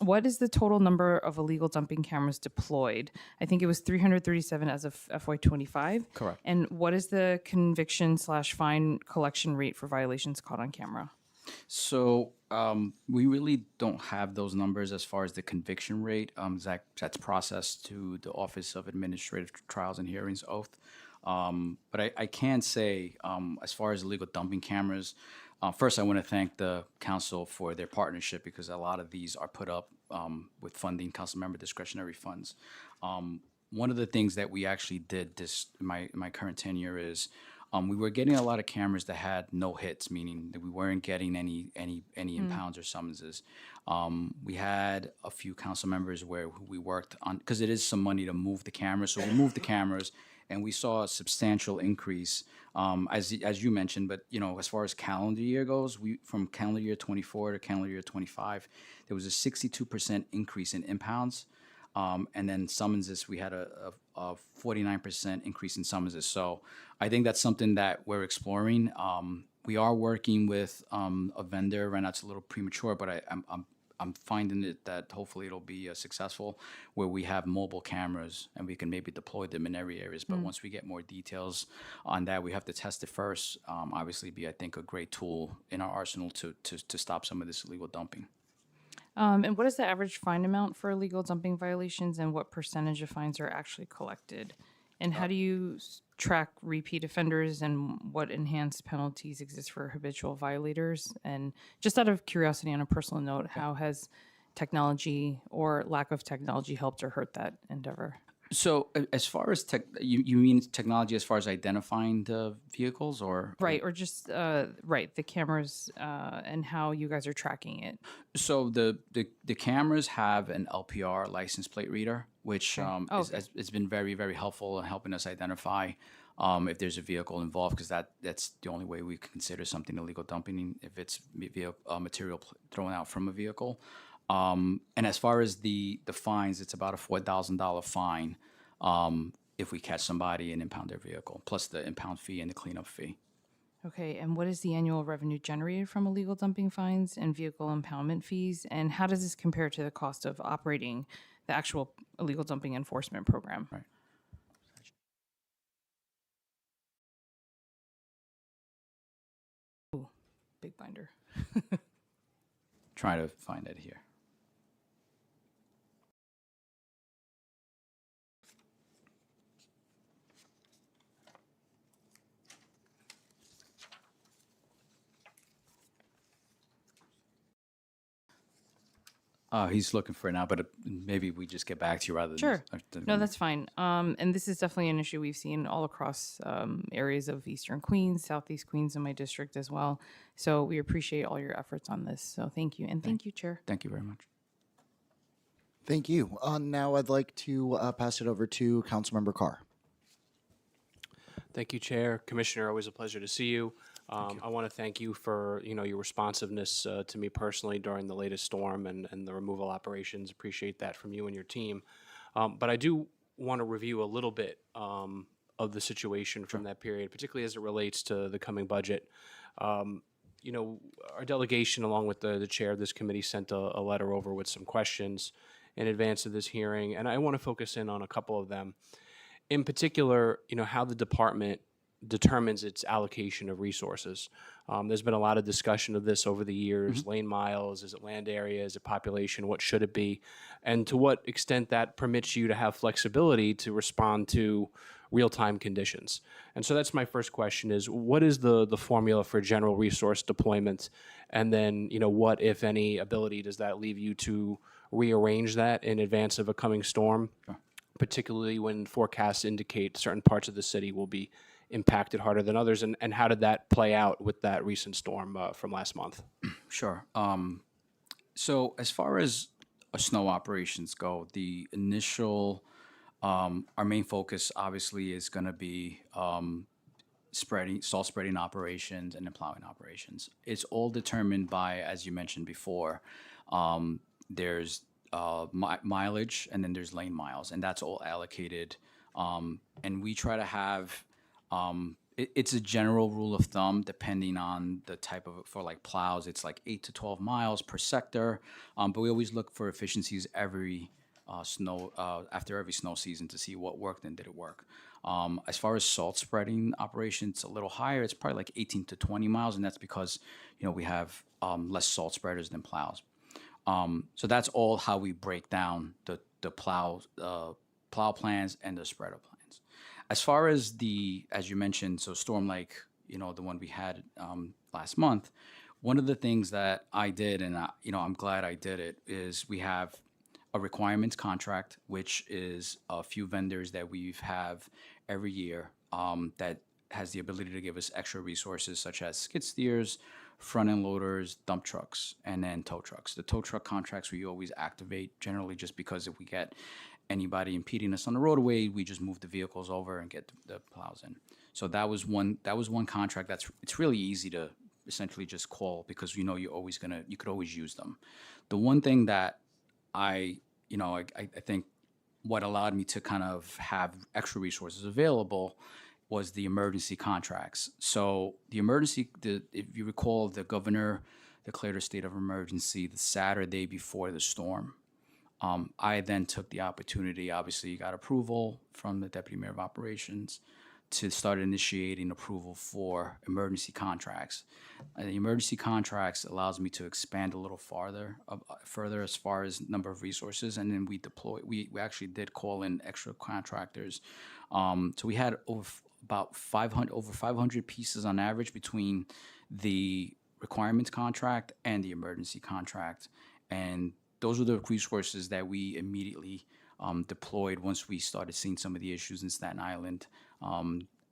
What is the total number of illegal dumping cameras deployed? I think it was 337 as of FY25. Correct. And what is the conviction/fine collection rate for violations caught on camera? So we really don't have those numbers as far as the conviction rate. That's processed to the Office of Administrative Trials and Hearings oath. But I can say, as far as illegal dumping cameras, first I want to thank the council for their partnership because a lot of these are put up with funding, council member discretionary funds. One of the things that we actually did in my current tenure is we were getting a lot of cameras that had no hits, meaning that we weren't getting any impounds or summonses. We had a few council members where we worked on, because it is some money to move the cameras, so we moved the cameras, and we saw a substantial increase, as you mentioned. But as far as calendar year goes, from calendar year 24 to calendar year 25, there was a 62% increase in impounds. And then summonses, we had a 49% increase in summonses. So I think that's something that we're exploring. We are working with a vendor. Right now it's a little premature, but I'm finding it that hopefully it'll be successful, where we have mobile cameras and we can maybe deploy them in every areas. But once we get more details on that, we have to test it first. Obviously, be I think a great tool in our arsenal to stop some of this illegal dumping. And what is the average fine amount for illegal dumping violations, and what percentage of fines are actually collected? And how do you track repeat offenders, and what enhanced penalties exist for habitual violators? And just out of curiosity, on a personal note, how has technology or lack of technology helped or hurt that endeavor? So as far as you mean technology as far as identifying the vehicles, or Right, or just the cameras and how you guys are tracking it. So the cameras have an LPR license plate reader, which it's been very, very helpful in helping us identify if there's a vehicle involved, because that's the only way we consider something illegal dumping, if it's material thrown out from a vehicle. And as far as the fines, it's about a $4,000 fine if we catch somebody and impound their vehicle, plus the impound fee and the cleanup fee. Okay, and what is the annual revenue generated from illegal dumping fines and vehicle impoundment fees? And how does this compare to the cost of operating the actual illegal dumping enforcement program? Right. Ooh, big binder. Try to find it here. He's looking for it now, but maybe we just get back to you rather than. Sure. No, that's fine. And this is definitely an issue we've seen all across areas of Eastern Queens, Southeast Queens in my district as well. So we appreciate all your efforts on this. So thank you. And thank you, Chair. Thank you very much. Thank you. Now I'd like to pass it over to Councilmember Carr. Thank you, Chair. Commissioner, always a pleasure to see you. I want to thank you for your responsiveness to me personally during the latest storm and the removal operations. Appreciate that from you and your team. But I do want to review a little bit of the situation from that period, particularly as it relates to the coming budget. Our delegation, along with the chair of this committee, sent a letter over with some questions in advance of this hearing, and I want to focus in on a couple of them. In particular, how the department determines its allocation of resources. There's been a lot of discussion of this over the years. Lane miles, is it land area, is it population, what should it be? And to what extent that permits you to have flexibility to respond to real-time conditions. And so that's my first question is, what is the formula for general resource deployment? And then, what, if any, ability does that leave you to rearrange that in advance of a coming storm? Sure. Particularly when forecasts indicate certain parts of the city will be impacted harder than others, and how did that play out with that recent storm from last month? Sure. So as far as snow operations go, the initial, our main focus obviously is going to be salt spreading operations and then plowing operations. It's all determined by, as you mentioned before, there's mileage and then there's lane miles, and that's all allocated. And we try to have, it's a general rule of thumb depending on the type of, for like plows, it's like 8 to 12 miles per sector. But we always look for efficiencies after every snow season to see what worked and did it work. As far as salt spreading operations, it's a little higher. It's probably like 18 to 20 miles, and that's because, we have less salt spreaders than plows. So that's all how we break down the plow plans and the spreader plans. As far as as you mentioned, so storm like, the one we had last month, one of the things that I did, and I'm glad I did it, is we have a requirements contract, which is a few vendors that we have every year that has the ability to give us extra resources such as skid steers, front end loaders, dump trucks, and then tow trucks. The tow truck contracts we always activate generally just because if we get anybody impeding us on the roadway, we just move the vehicles over and get the plows in. So that was one contract it's really easy to essentially just call because you could always use them. The one thing that I think what allowed me to kind of have extra resources available was the emergency contracts. So if you recall, the governor declared a state of emergency the Saturday before the storm. I then took the opportunity, obviously got approval from the Deputy Mayor of Operations to start initiating approval for emergency contracts. And the emergency contracts allows me to expand a little further as far as number of resources, and then we actually did call in extra contractors. So we had over 500 pieces on average between the requirements contract and the emergency contract, and those were the resources that we immediately deployed once we started seeing some of the issues in Staten Island,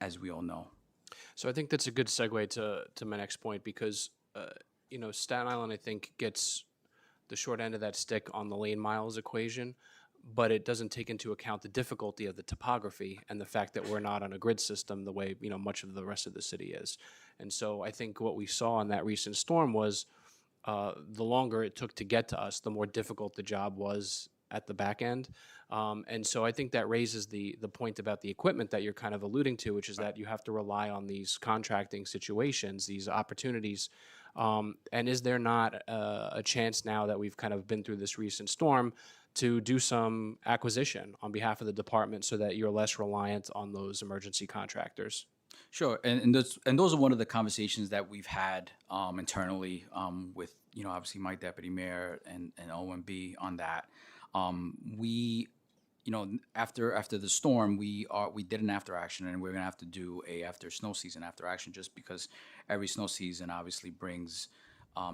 as we all know. So I think that's a good segue to my next point because, Staten Island, I think, gets the short end of that stick on the lane miles equation, but it doesn't take into account the difficulty of the topography and the fact that we're not on a grid system the way, much of the rest of the city is. And so I think what we saw in that recent storm was the longer it took to get to us, the more difficult the job was at the back end. And so I think that raises the point about the equipment that you're kind of alluding to, which is that you have to rely on these contracting situations, these opportunities. And is there not a chance now that we've kind of been through this recent storm to do some acquisition on behalf of the department so that you're less reliant on those emergency contractors? Sure, and those are one of the conversations that we've had internally with obviously my deputy mayor and OMB on that. We after the storm we did an after action, and we're gonna have to do a after snow season after action just because every snow season obviously brings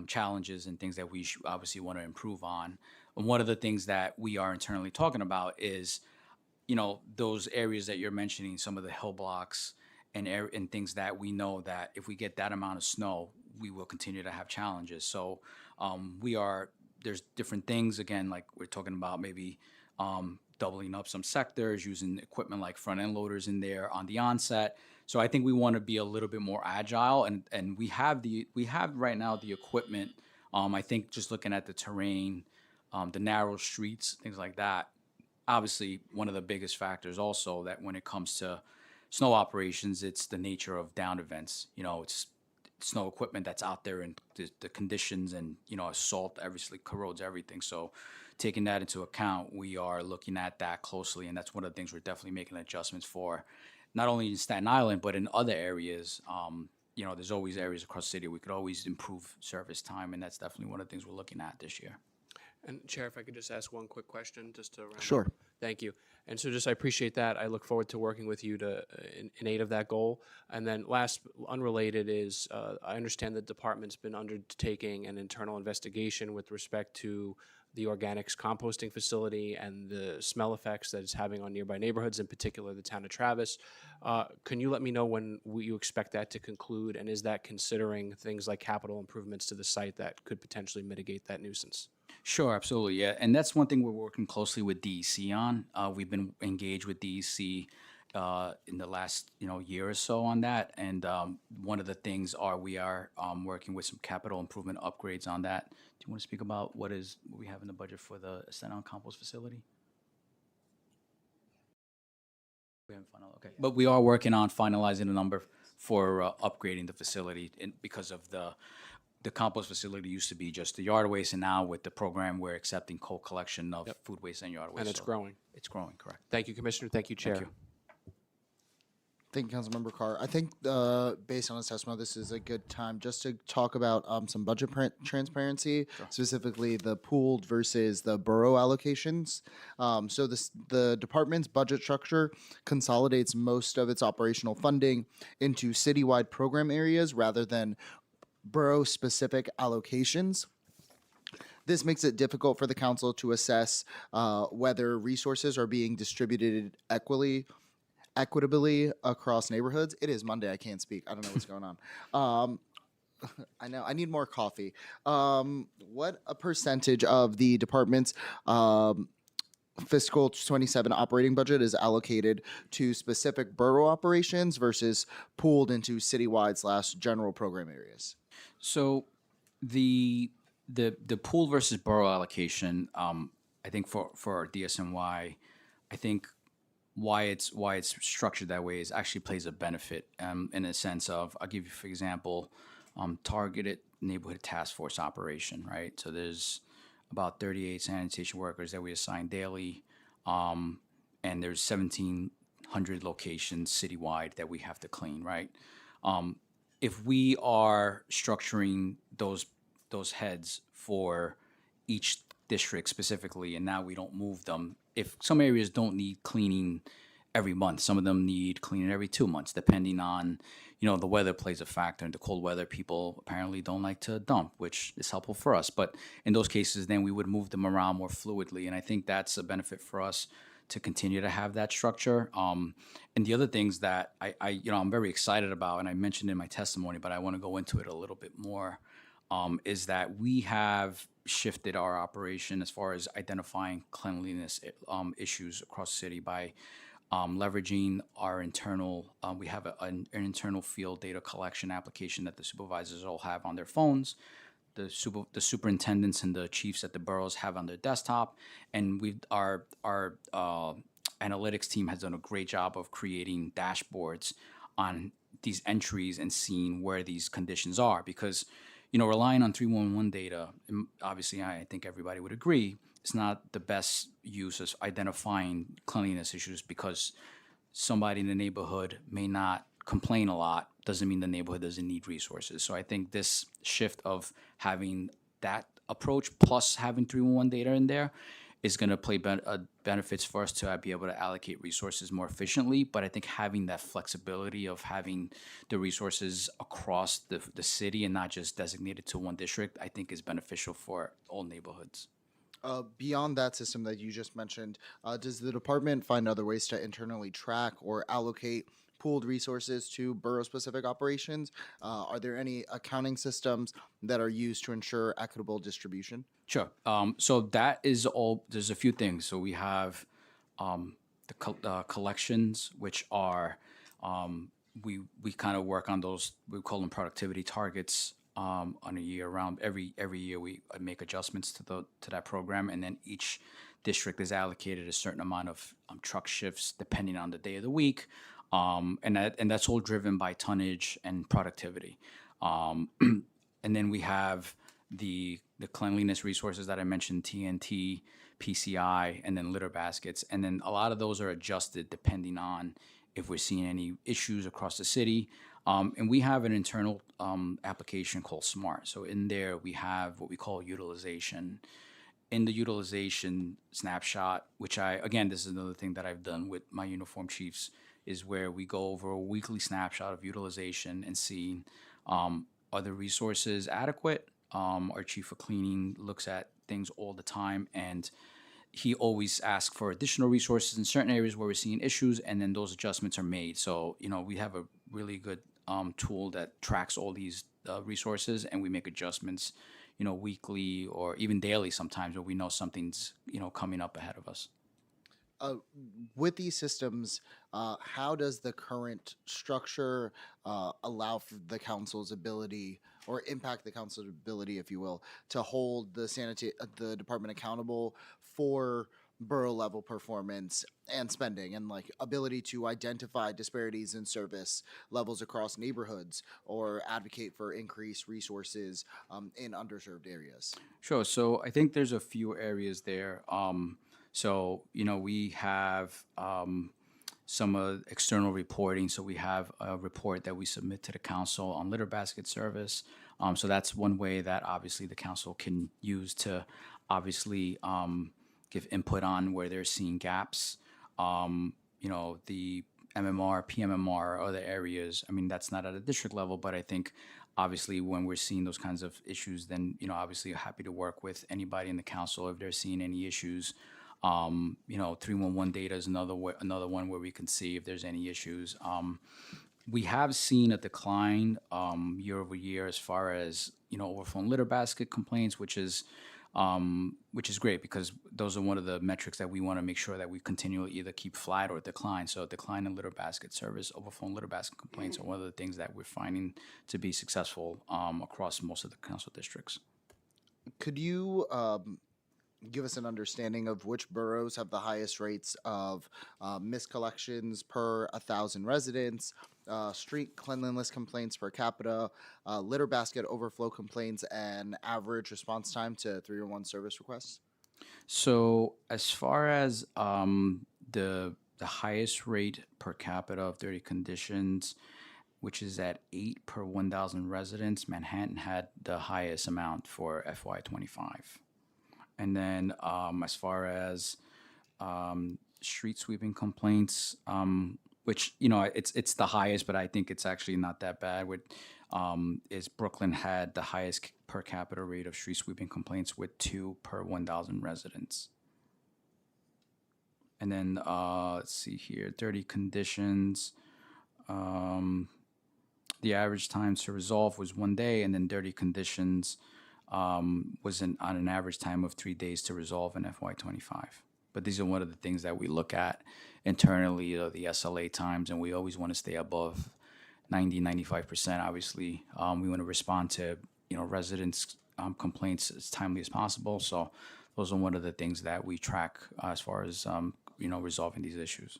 challenges and things that we obviously want to improve on. And one of the things that we are internally talking about is, those areas that you're mentioning, some of the hill blocks and things that we know that if we get that amount of snow, we will continue to have challenges. So there's different things, again, like we're talking about maybe doubling up some sectors, using equipment like front end loaders in there on the onset. So I think we want to be a little bit more agile, and we have right now the equipment. I think just looking at the terrain, the narrow streets, things like that. Obviously, one of the biggest factors also that when it comes to snow operations, it's the nature of down events. It's snow equipment that's out there and the conditions, and salt obviously corrodes everything. So taking that into account, we are looking at that closely, and that's one of the things we're definitely making adjustments for, not only in Staten Island but in other areas. There's always areas across the city we could always improve service time, and that's definitely one of the things we're looking at this year. And Chair, if I could just ask one quick question, just to round Sure. up. Thank you. And so I appreciate that. I look forward to working with you in aid of that goal. And then last, unrelated, is I understand the department's been undertaking an internal investigation with respect to the organics composting facility and the smell effects that it's having on nearby neighborhoods, in particular the town of Travis. Can you let me know when you expect that to conclude? And is that considering things like capital improvements to the site that could potentially mitigate that nuisance? Sure, absolutely, yeah, and that's one thing we're working closely with DEC on. We've been engaged with DEC in the last year or so on that, and one of the things we are working with some capital improvement upgrades on that. Do you want to speak about what we have in the budget for the Staten Island compost facility? We haven't finalized, okay, but we are working on finalizing a number for upgrading the facility, because of the compost facility used to be just the yard waste, and now with the program, we're accepting cold collection of food waste and yard waste. And it's growing. It's growing, correct. Thank you, Commissioner. Thank you, Chair. Thank you. Thank you, Councilmember Carr. I think based on his testimony, this is a good time just to talk about some budget transparency, specifically the pooled versus the borough allocations. So the department's budget structure consolidates most of its operational funding into citywide program areas rather than borough-specific allocations. This makes it difficult for the council to assess whether resources are being distributed equitably across neighborhoods. It is Monday. I can't speak. I don't know what's going on. I know. I need more coffee. What a percentage of the department's fiscal 27 operating budget is allocated to specific borough operations versus pooled into citywide / general program areas? So the pool versus borough allocation, I think for our DSNY, I think why it's structured that way is actually plays a benefit in a sense of, I'll give you, for example, targeted neighborhood task force operation, right? So there's about 38 sanitation workers that we assign daily, and there's 1,700 locations citywide that we have to clean, right? If we are structuring those heads for each district specifically, and now we don't move them, if some areas don't need cleaning every month, some of them need cleaning every 2 months, depending on, the weather plays a factor. And the cold weather, people apparently don't like to dump, which is helpful for us. But in those cases, then we would move them around more fluidly. And I think that's a benefit for us to continue to have that structure. And the other things that I'm very excited about, and I mentioned in my testimony, but I want to go into it a little bit more, is that we have shifted our operation as far as identifying cleanliness issues across the city by leveraging our internal, we have an internal field data collection application that the supervisors all have on their phones. The superintendents and the chiefs at the boroughs have on their desktop, and our analytics team has done a great job of creating dashboards on these entries and seeing where these conditions are. Because relying on 311 data, obviously I think everybody would agree, it's not the best use of identifying cleanliness issues, because somebody in the neighborhood may not complain a lot, doesn't mean the neighborhood doesn't need resources. So I think this shift of having that approach plus having 311 data in there is going to play benefits for us to be able to allocate resources more efficiently. But I think having that flexibility of having the resources across the city and not just designated to one district, I think is beneficial for all neighborhoods. Beyond that system that you just mentioned, does the department find other ways to internally track or allocate pooled resources to borough-specific operations? Are there any accounting systems that are used to ensure equitable distribution? Sure. So that is all. There's a few things. So we have the collections, which are we kind of work on those. We call them productivity targets on a year round. Every year we make adjustments to that program, and then each district is allocated a certain amount of truck shifts depending on the day of the week, and that's all driven by tonnage and productivity. And then we have the cleanliness resources that I mentioned, TNT, PCI, and then litter baskets. And then a lot of those are adjusted depending on if we're seeing any issues across the city. And we have an internal application called SMART. So in there, we have what we call utilization. In the utilization snapshot, which this is another thing that I've done with my uniform chiefs, is where we go over a weekly snapshot of utilization and see are the resources adequate? Our chief of cleaning looks at things all the time, and he always asks for additional resources in certain areas where we're seeing issues, and then those adjustments are made. So, we have a really good tool that tracks all these resources, and we make adjustments, weekly or even daily sometimes where we know something's, coming up ahead of us. With these systems, how does the current structure allow for the council's ability or impact the council's ability, if you will, to hold the department accountable for borough level performance and spending, and like ability to identify disparities in service levels across neighborhoods or advocate for increased resources in underserved areas? Sure. So I think there's a few areas there. So, we have some external reporting. So we have a report that we submit to the council on litter basket service. So that's one way that obviously the council can use to obviously give input on where they're seeing gaps. The MMR, PMMR, other areas. I mean, that's not at a district level, but I think obviously when we're seeing those kinds of issues, then, obviously happy to work with anybody in the council if they're seeing any issues. 311 data is another one where we can see if there's any issues. We have seen a decline year over year as far as overflow litter basket complaints, which is great because those are one of the metrics that we want to make sure that we continually either keep flat or decline. So decline in litter basket service, overflow litter basket complaints are one of the things that we're finding to be successful across most of the council districts. Could you give us an understanding of which boroughs have the highest rates of miscollections per 1,000 residents, street cleanliness complaints per capita, litter basket overflow complaints, and average response time to 311 service requests? So as far as the highest rate per capita of dirty conditions, which is at 8 per 1,000 residents, Manhattan had the highest amount for FY25. And then as far as street sweeping complaints, which, it's the highest, but I think it's actually not that bad. Is Brooklyn had the highest per capita rate of street sweeping complaints with 2 per 1,000 residents. And then let's see here, dirty conditions. The average time to resolve was 1 day, and then dirty conditions was on an average time of 3 days to resolve in FY25. But these are one of the things that we look at internally, the SLA times, and we always want to stay above 95%. Obviously, we want to respond to residents' complaints as timely as possible. So those are one of the things that we track as far as resolving these issues.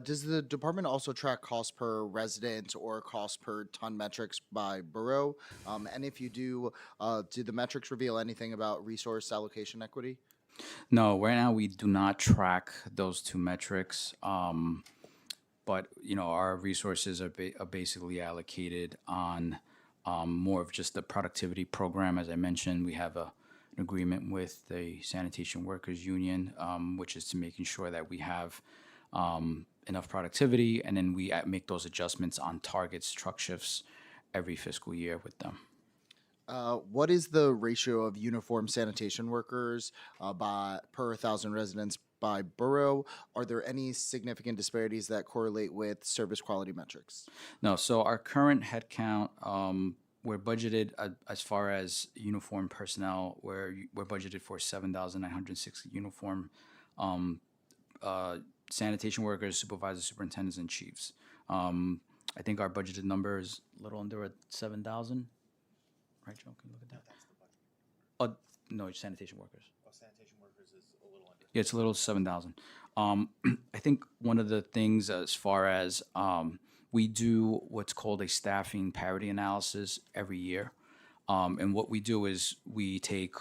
Does the department also track cost per resident or cost per ton metrics by borough? And if you do the metrics reveal anything about resource allocation equity? No, right now we do not track those two metrics. But our resources are basically allocated on more of just the productivity program. As I mentioned, we have a an agreement with the Sanitation Workers Union, which is to making sure that we have enough productivity, and then we make those adjustments on targets, truck shifts every fiscal year with them. What is the ratio of uniform sanitation workers per 1,000 residents by borough? Are there any significant disparities that correlate with service quality metrics? No, so our current headcount, we're budgeted as far as uniform personnel, we're budgeted for 7,960 uniform sanitation workers, supervisors, superintendents, and chiefs. I think our budgeted number is a little under 7,000. Right, Joe? Can you look at that? That's the budget. No, it's sanitation workers. Sanitation workers is a little under. Yeah, it's a little 7,000. I think one of the things as far as we do what's called a staffing parity analysis every year. And what we do is we take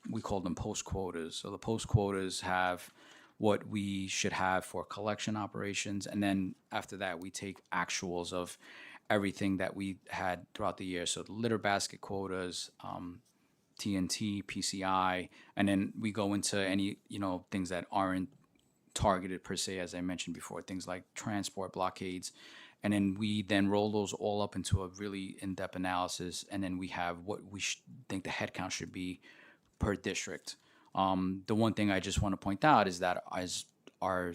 we call them post quotas. So the post quotas have what we should have for collection operations. And then after that, we take actuals of everything that we had throughout the year. So the litter basket quotas, TNT, PCI, and then we go into any, things that aren't targeted per se, as I mentioned before, things like transport blockades. And then we then roll those all up into a really in-depth analysis. And then we have what we think the headcount should be per district. The one thing I just want to point out is that as our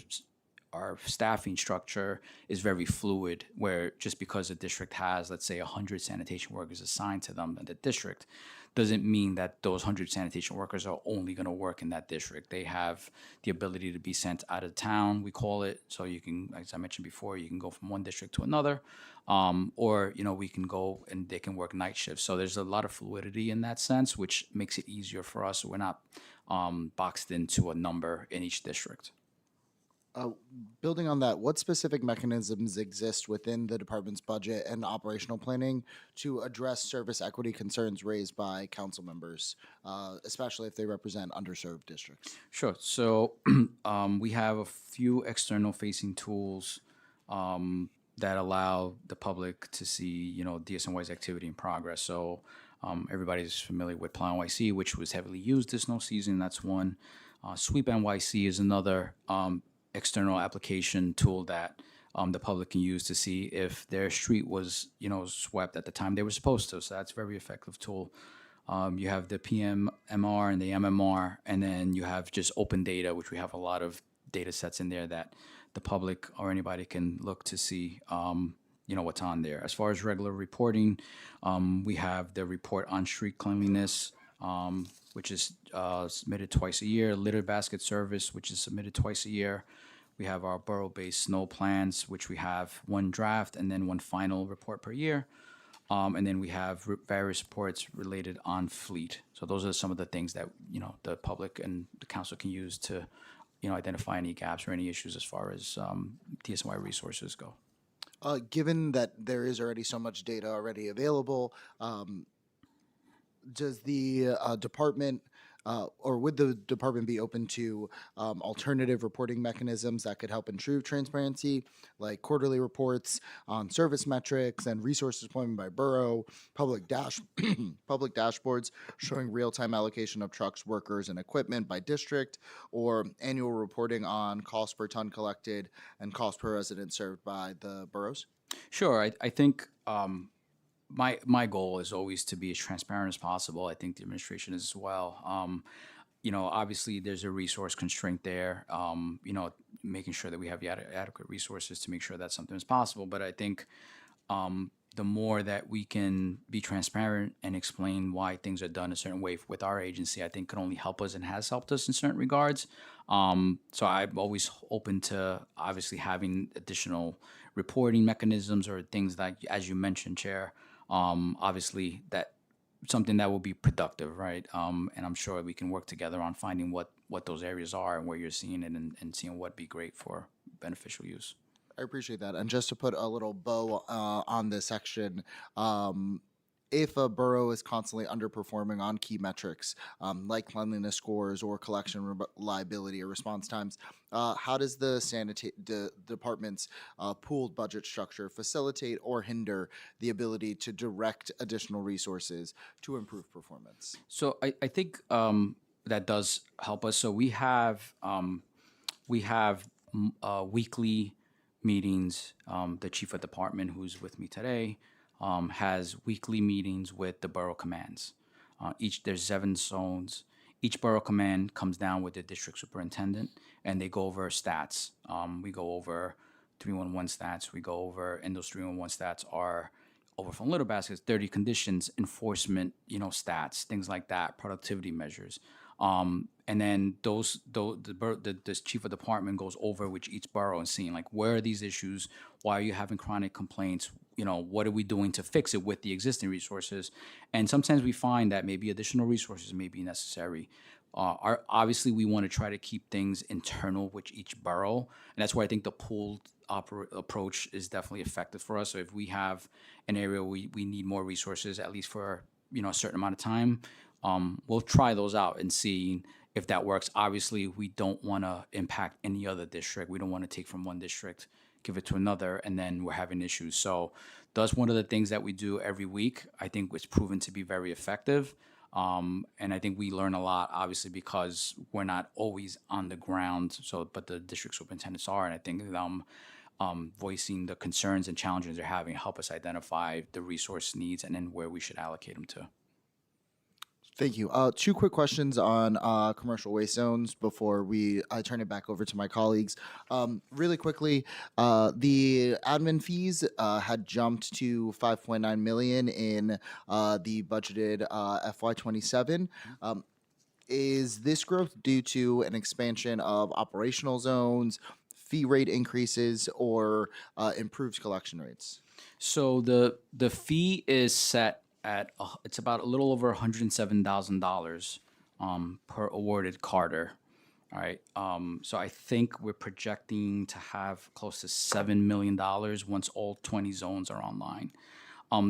staffing structure is very fluid, where just because a district has, let's say, 100 sanitation workers assigned to them in the district, doesn't mean that those 100 sanitation workers are only going to work in that district. They have the ability to be sent out of town, we call it. So you can, as I mentioned before, you can go from one district to another, or, we can go and they can work night shifts. So there's a lot of fluidity in that sense, which makes it easier for us. So we're not boxed into a number in each district. Building on that, what specific mechanisms exist within the department's budget and operational planning to address service equity concerns raised by council members, especially if they represent underserved districts? Sure. So we have a few external facing tools that allow the public to see, DSNY's activity and progress. So everybody's familiar with Plan NYC, which was heavily used this snow season. That's one. Sweep NYC is another external application tool that the public can use to see if their street was, swept at the time they were supposed to. So that's a very effective tool. You have the PMMR and the MMR, and then you have just open data, which we have a lot of data sets in there that the public or anybody can look to see, what's on there. As far as regular reporting, we have the report on street cleanliness, which is submitted twice a year, litter basket service, which is submitted twice a year. We have our borough-based snow plans, which we have one draft and then one final report per year. And then we have various reports related on fleet. So those are some of the things that, the public and the council can use to, identify any gaps or any issues as far as DSNY resources go. Given that there is already so much data already available, does the department or would the department be open to alternative reporting mechanisms that could help improve transparency, like quarterly reports on service metrics and resources deployment by borough, public dashboards showing real-time allocation of trucks, workers, and equipment by district, or annual reporting on cost per ton collected and cost per resident served by the boroughs? Sure. I think my goal is always to be as transparent as possible. I think the administration is as well. Obviously there's a resource constraint there. Making sure that we have the adequate resources to make sure that something is possible. But I think the more that we can be transparent and explain why things are done a certain way with our agency, I think can only help us and has helped us in certain regards. So I'm always open to obviously having additional reporting mechanisms or things like, as you mentioned, Chair. Obviously that something that will be productive, right? And I'm sure we can work together on finding what those areas are and where you're seeing it and seeing what'd be great for beneficial use. I appreciate that. And just to put a little bow on this section, if a borough is constantly underperforming on key metrics like cleanliness scores or collection reliability or response times, how does the department's pooled budget structure facilitate or hinder the ability to direct additional resources to improve performance? So I think that does help us. So we have weekly meetings. The chief of department, who's with me today, has weekly meetings with the borough commands. There's 7 zones. Each borough command comes down with the district superintendent, and they go over stats. We go over 311 stats. We go over, and those 311 stats are over from Little Baskets, 30 conditions, enforcement, stats, things like that, productivity measures. And then the chief of department goes over with each borough and seeing like, where are these issues? Why are you having chronic complaints? What are we doing to fix it with the existing resources? And sometimes we find that maybe additional resources may be necessary. Obviously, we want to try to keep things internal with each borough, and that's why I think the pooled approach is definitely effective for us. So if we have an area we need more resources, at least for a certain amount of time, we'll try those out and see if that works. Obviously, we don't want to impact any other district. We don't want to take from one district, give it to another, and then we're having issues. So that's one of the things that we do every week. I think it's proven to be very effective. And I think we learn a lot, obviously, because we're not always on the ground. But the district superintendents are, and I think voicing the concerns and challenges they're having help us identify the resource needs and then where we should allocate them to. Thank you. 2 quick questions on commercial waste zones before I turn it back over to my colleagues. Really quickly, the admin fees had jumped to 5.9 million in the budgeted FY27. Is this growth due to an expansion of operational zones, fee rate increases, or improved collection rates? So the fee is set at it's about a little over $107,000 per awarded Carter. All right. So I think we're projecting to have close to $7 million once all 20 zones are online.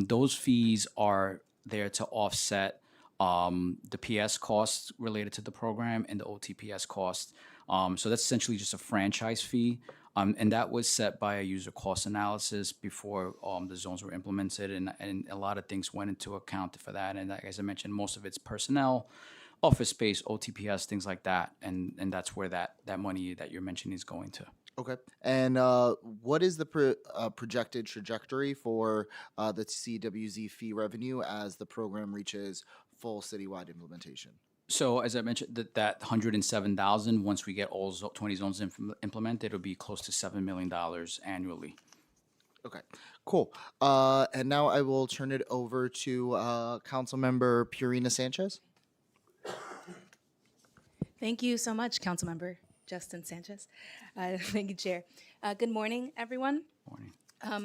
Those fees are there to offset the PS costs related to the program and the OTPS costs. So that's essentially just a franchise fee. And that was set by a user cost analysis before the zones were implemented, and a lot of things went into account for that. And as I mentioned, most of it's personnel, office space, OTPS, things like that. And that's where that money that you're mentioning is going to. Okay. And what is the projected trajectory for the CWZ fee revenue as the program reaches full citywide implementation? So as I mentioned, that 107,000, once we get all 20 zones implemented, it'll be close to $7 million annually. Okay, cool. And now I will turn it over to Councilmember Purina Sanchez. Thank you so much, Councilmember Justin Sanchez. Thank you, Chair. Good morning, everyone. Morning.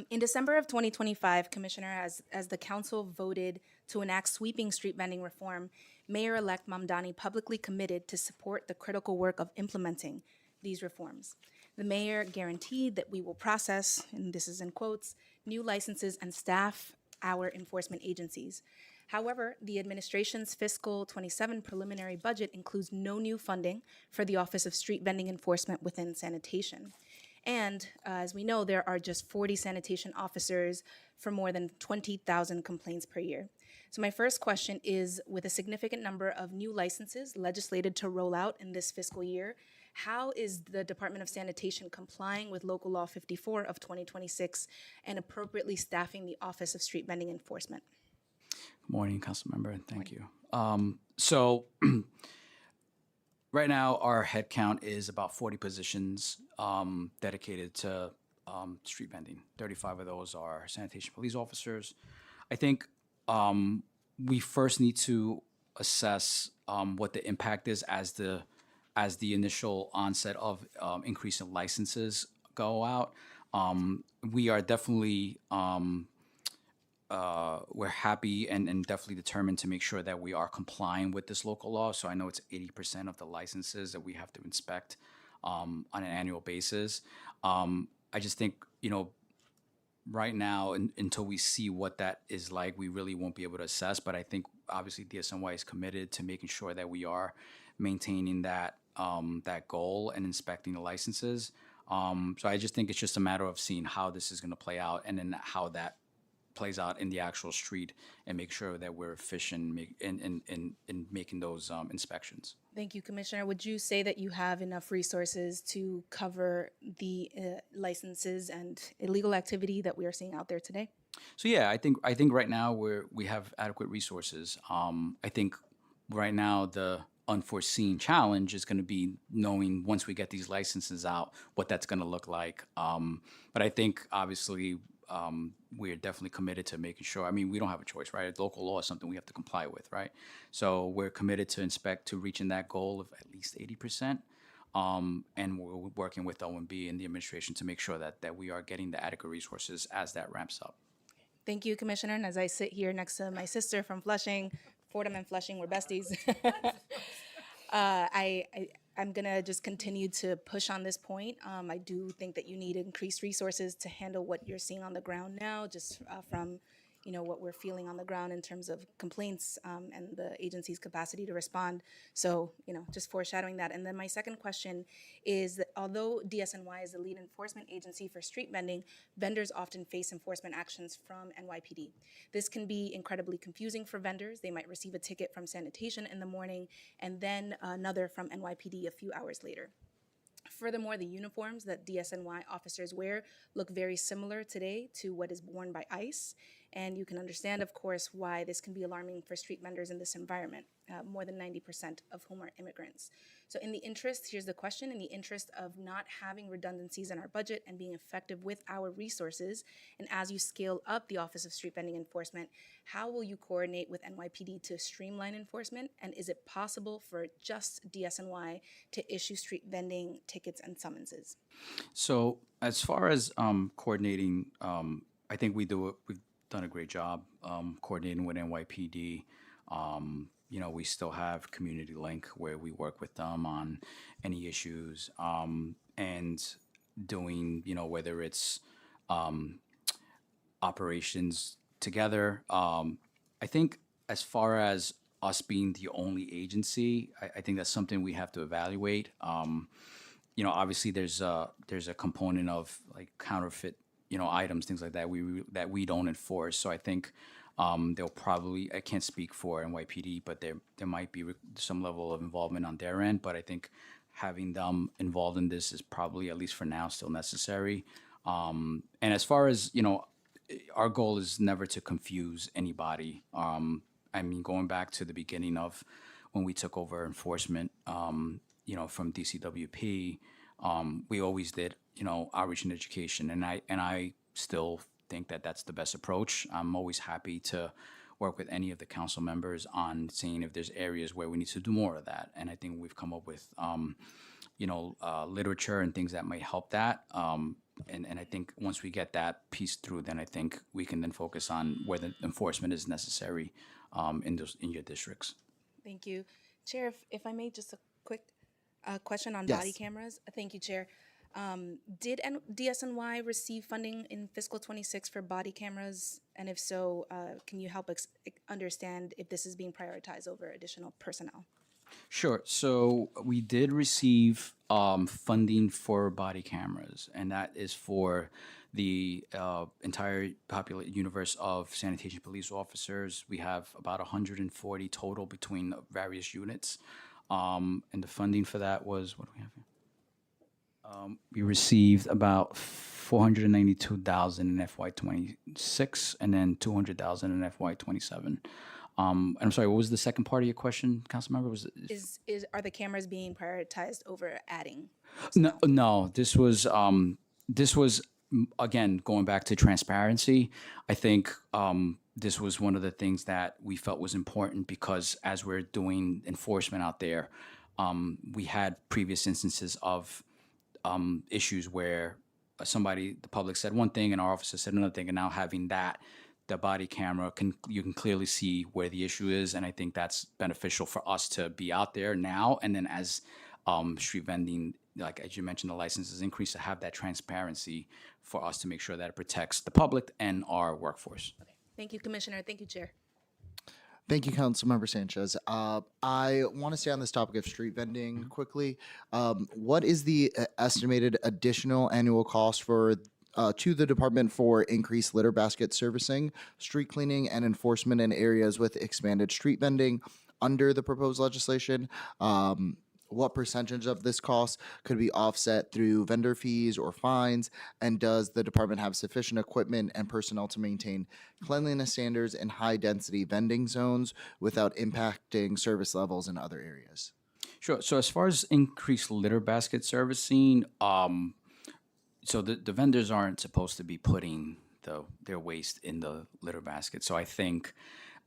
In December of 2025, Commissioner, as the Council voted to enact sweeping street vending reform, Mayor-elect Mamdani publicly committed to support the critical work of implementing these reforms. The mayor guaranteed that we will process, and this is in quotes, new licenses and staff our enforcement agencies. However, the administration's fiscal 27 preliminary budget includes no new funding for the Office of Street Vending Enforcement within sanitation. And as we know, there are just 40 sanitation officers for more than 20,000 complaints per year. So my first question is, with a significant number of new licenses legislated to roll out in this fiscal year, how is the Department of Sanitation complying with Local Law 54 of 2026 and appropriately staffing the Office of Street Vending Enforcement? Good morning, Councilmember, and thank you. So right now, our head count is about 40 positions dedicated to street vending. 35 of those are sanitation police officers. I think we first need to assess what the impact is as the initial onset of increase in licenses go out. We are definitely we're happy and definitely determined to make sure that we are complying with this local law. So I know it's 80% of the licenses that we have to inspect on an annual basis. I just think, right now, until we see what that is like, we really won't be able to assess. But I think obviously DSNY is committed to making sure that we are maintaining that goal and inspecting the licenses. So I just think it's just a matter of seeing how this is going to play out, and then how that plays out in the actual street, and make sure that we're efficient in making those inspections. Thank you, Commissioner. Would you say that you have enough resources to cover the licenses and illegal activity that we are seeing out there today? So yeah, I think right now we have adequate resources. I think right now the unforeseen challenge is going to be knowing, once we get these licenses out, what that's going to look like. But I think obviously we are definitely committed to making sure. I mean, we don't have a choice, right? Local law is something we have to comply with, right? So we're committed to reaching that goal of at least 80%. And we're working with OMB and the administration to make sure that we are getting the adequate resources as that ramps up. Thank you, Commissioner. And as I sit here next to my sister from Flushing, Fordham and Flushing, we're besties. I'm gonna just continue to push on this point. I do think that you need increased resources to handle what you're seeing on the ground now, just from what we're feeling on the ground in terms of complaints and the agency's capacity to respond. So just foreshadowing that. And then my second question is that although DSNY is the lead enforcement agency for street vending, vendors often face enforcement actions from NYPD. This can be incredibly confusing for vendors. They might receive a ticket from Sanitation in the morning and then another from NYPD a few hours later. Furthermore, the uniforms that DSNY officers wear look very similar today to what is worn by ICE. And you can understand, of course, why this can be alarming for street vendors in this environment, more than 90% of whom are immigrants. So here's the question, in the interest of not having redundancies in our budget and being effective with our resources, and as you scale up the Office of Street Vending Enforcement, how will you coordinate with NYPD to streamline enforcement? And is it possible for just DSNY to issue street vending tickets and summonses? So as far as coordinating, I think we've done a great job coordinating with NYPD. We still have Community Link, where we work with them on any issues, and doing, whether it's operations together. I think as far as us being the only agency, I think that's something we have to evaluate. Obviously there's a component of like counterfeit, items, things like that we don't enforce. So I think they'll probably, I can't speak for NYPD, but there might be some level of involvement on their end. But I think having them involved in this is probably, at least for now, still necessary. And as far as, our goal is never to confuse anybody. I mean, going back to the beginning of when we took over enforcement, from DCWP, we always did, outreach and education, and I still think that that's the best approach. I'm always happy to work with any of the council members on seeing if there's areas where we need to do more of that. And I think we've come up with, literature and things that might help that. And I think once we get that piece through, then I think we can then focus on whether enforcement is necessary in your districts. Thank you. Chair, if I may, just a quick question on body Yes. cameras. Thank you, Chair. Did DSNY receive funding in fiscal 26 for body cameras? And if so, can you help understand if this is being prioritized over additional personnel? Sure. So we did receive funding for body cameras, and that is for the entire universe of sanitation police officers. We have about 140 total between various units. And the funding for that was, what do we have here? We received about 492,000 in FY26, and then 200,000 in FY27. I'm sorry, what was the second part of your question, Councilmember? Are the cameras being prioritized over adding? No. This was again, going back to transparency. I think this was one of the things that we felt was important, because as we're doing enforcement out there, we had previous instances of issues where the public said one thing and our officer said another thing, and now having the body camera, you can clearly see where the issue is, and I think that's beneficial for us to be out there now. And then as street vending, like as you mentioned, the licenses increase, to have that transparency for us to make sure that it protects the public and our workforce. Thank you, Commissioner. Thank you, Chair. Thank you, Councilmember Sanchez. I want to stay on this topic of street vending quickly. What is the estimated additional annual cost for to the department for increased litter basket servicing, street cleaning, and enforcement in areas with expanded street vending under the proposed legislation? What percentage of this cost could be offset through vendor fees or fines? And does the department have sufficient equipment and personnel to maintain cleanliness standards in high-density vending zones without impacting service levels in other areas? Sure. So as far as increased litter basket servicing, so the vendors aren't supposed to be putting their waste in the litter basket. So I think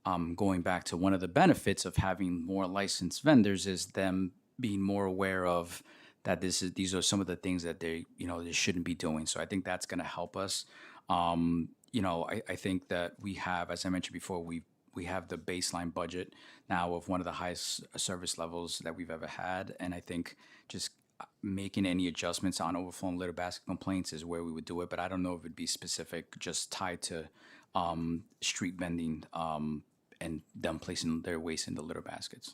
going back to one of the benefits of having more licensed vendors is them being more aware of that these are some of the things that they shouldn't be doing. So I think that's going to help us. I think that we have, as I mentioned before, we have the baseline budget now of one of the highest service levels that we've ever had, and I think just making any adjustments on overflowing litter basket complaints is where we would do it. But I don't know if it'd be specific, just tied to street vending and them placing their waste in the litter baskets.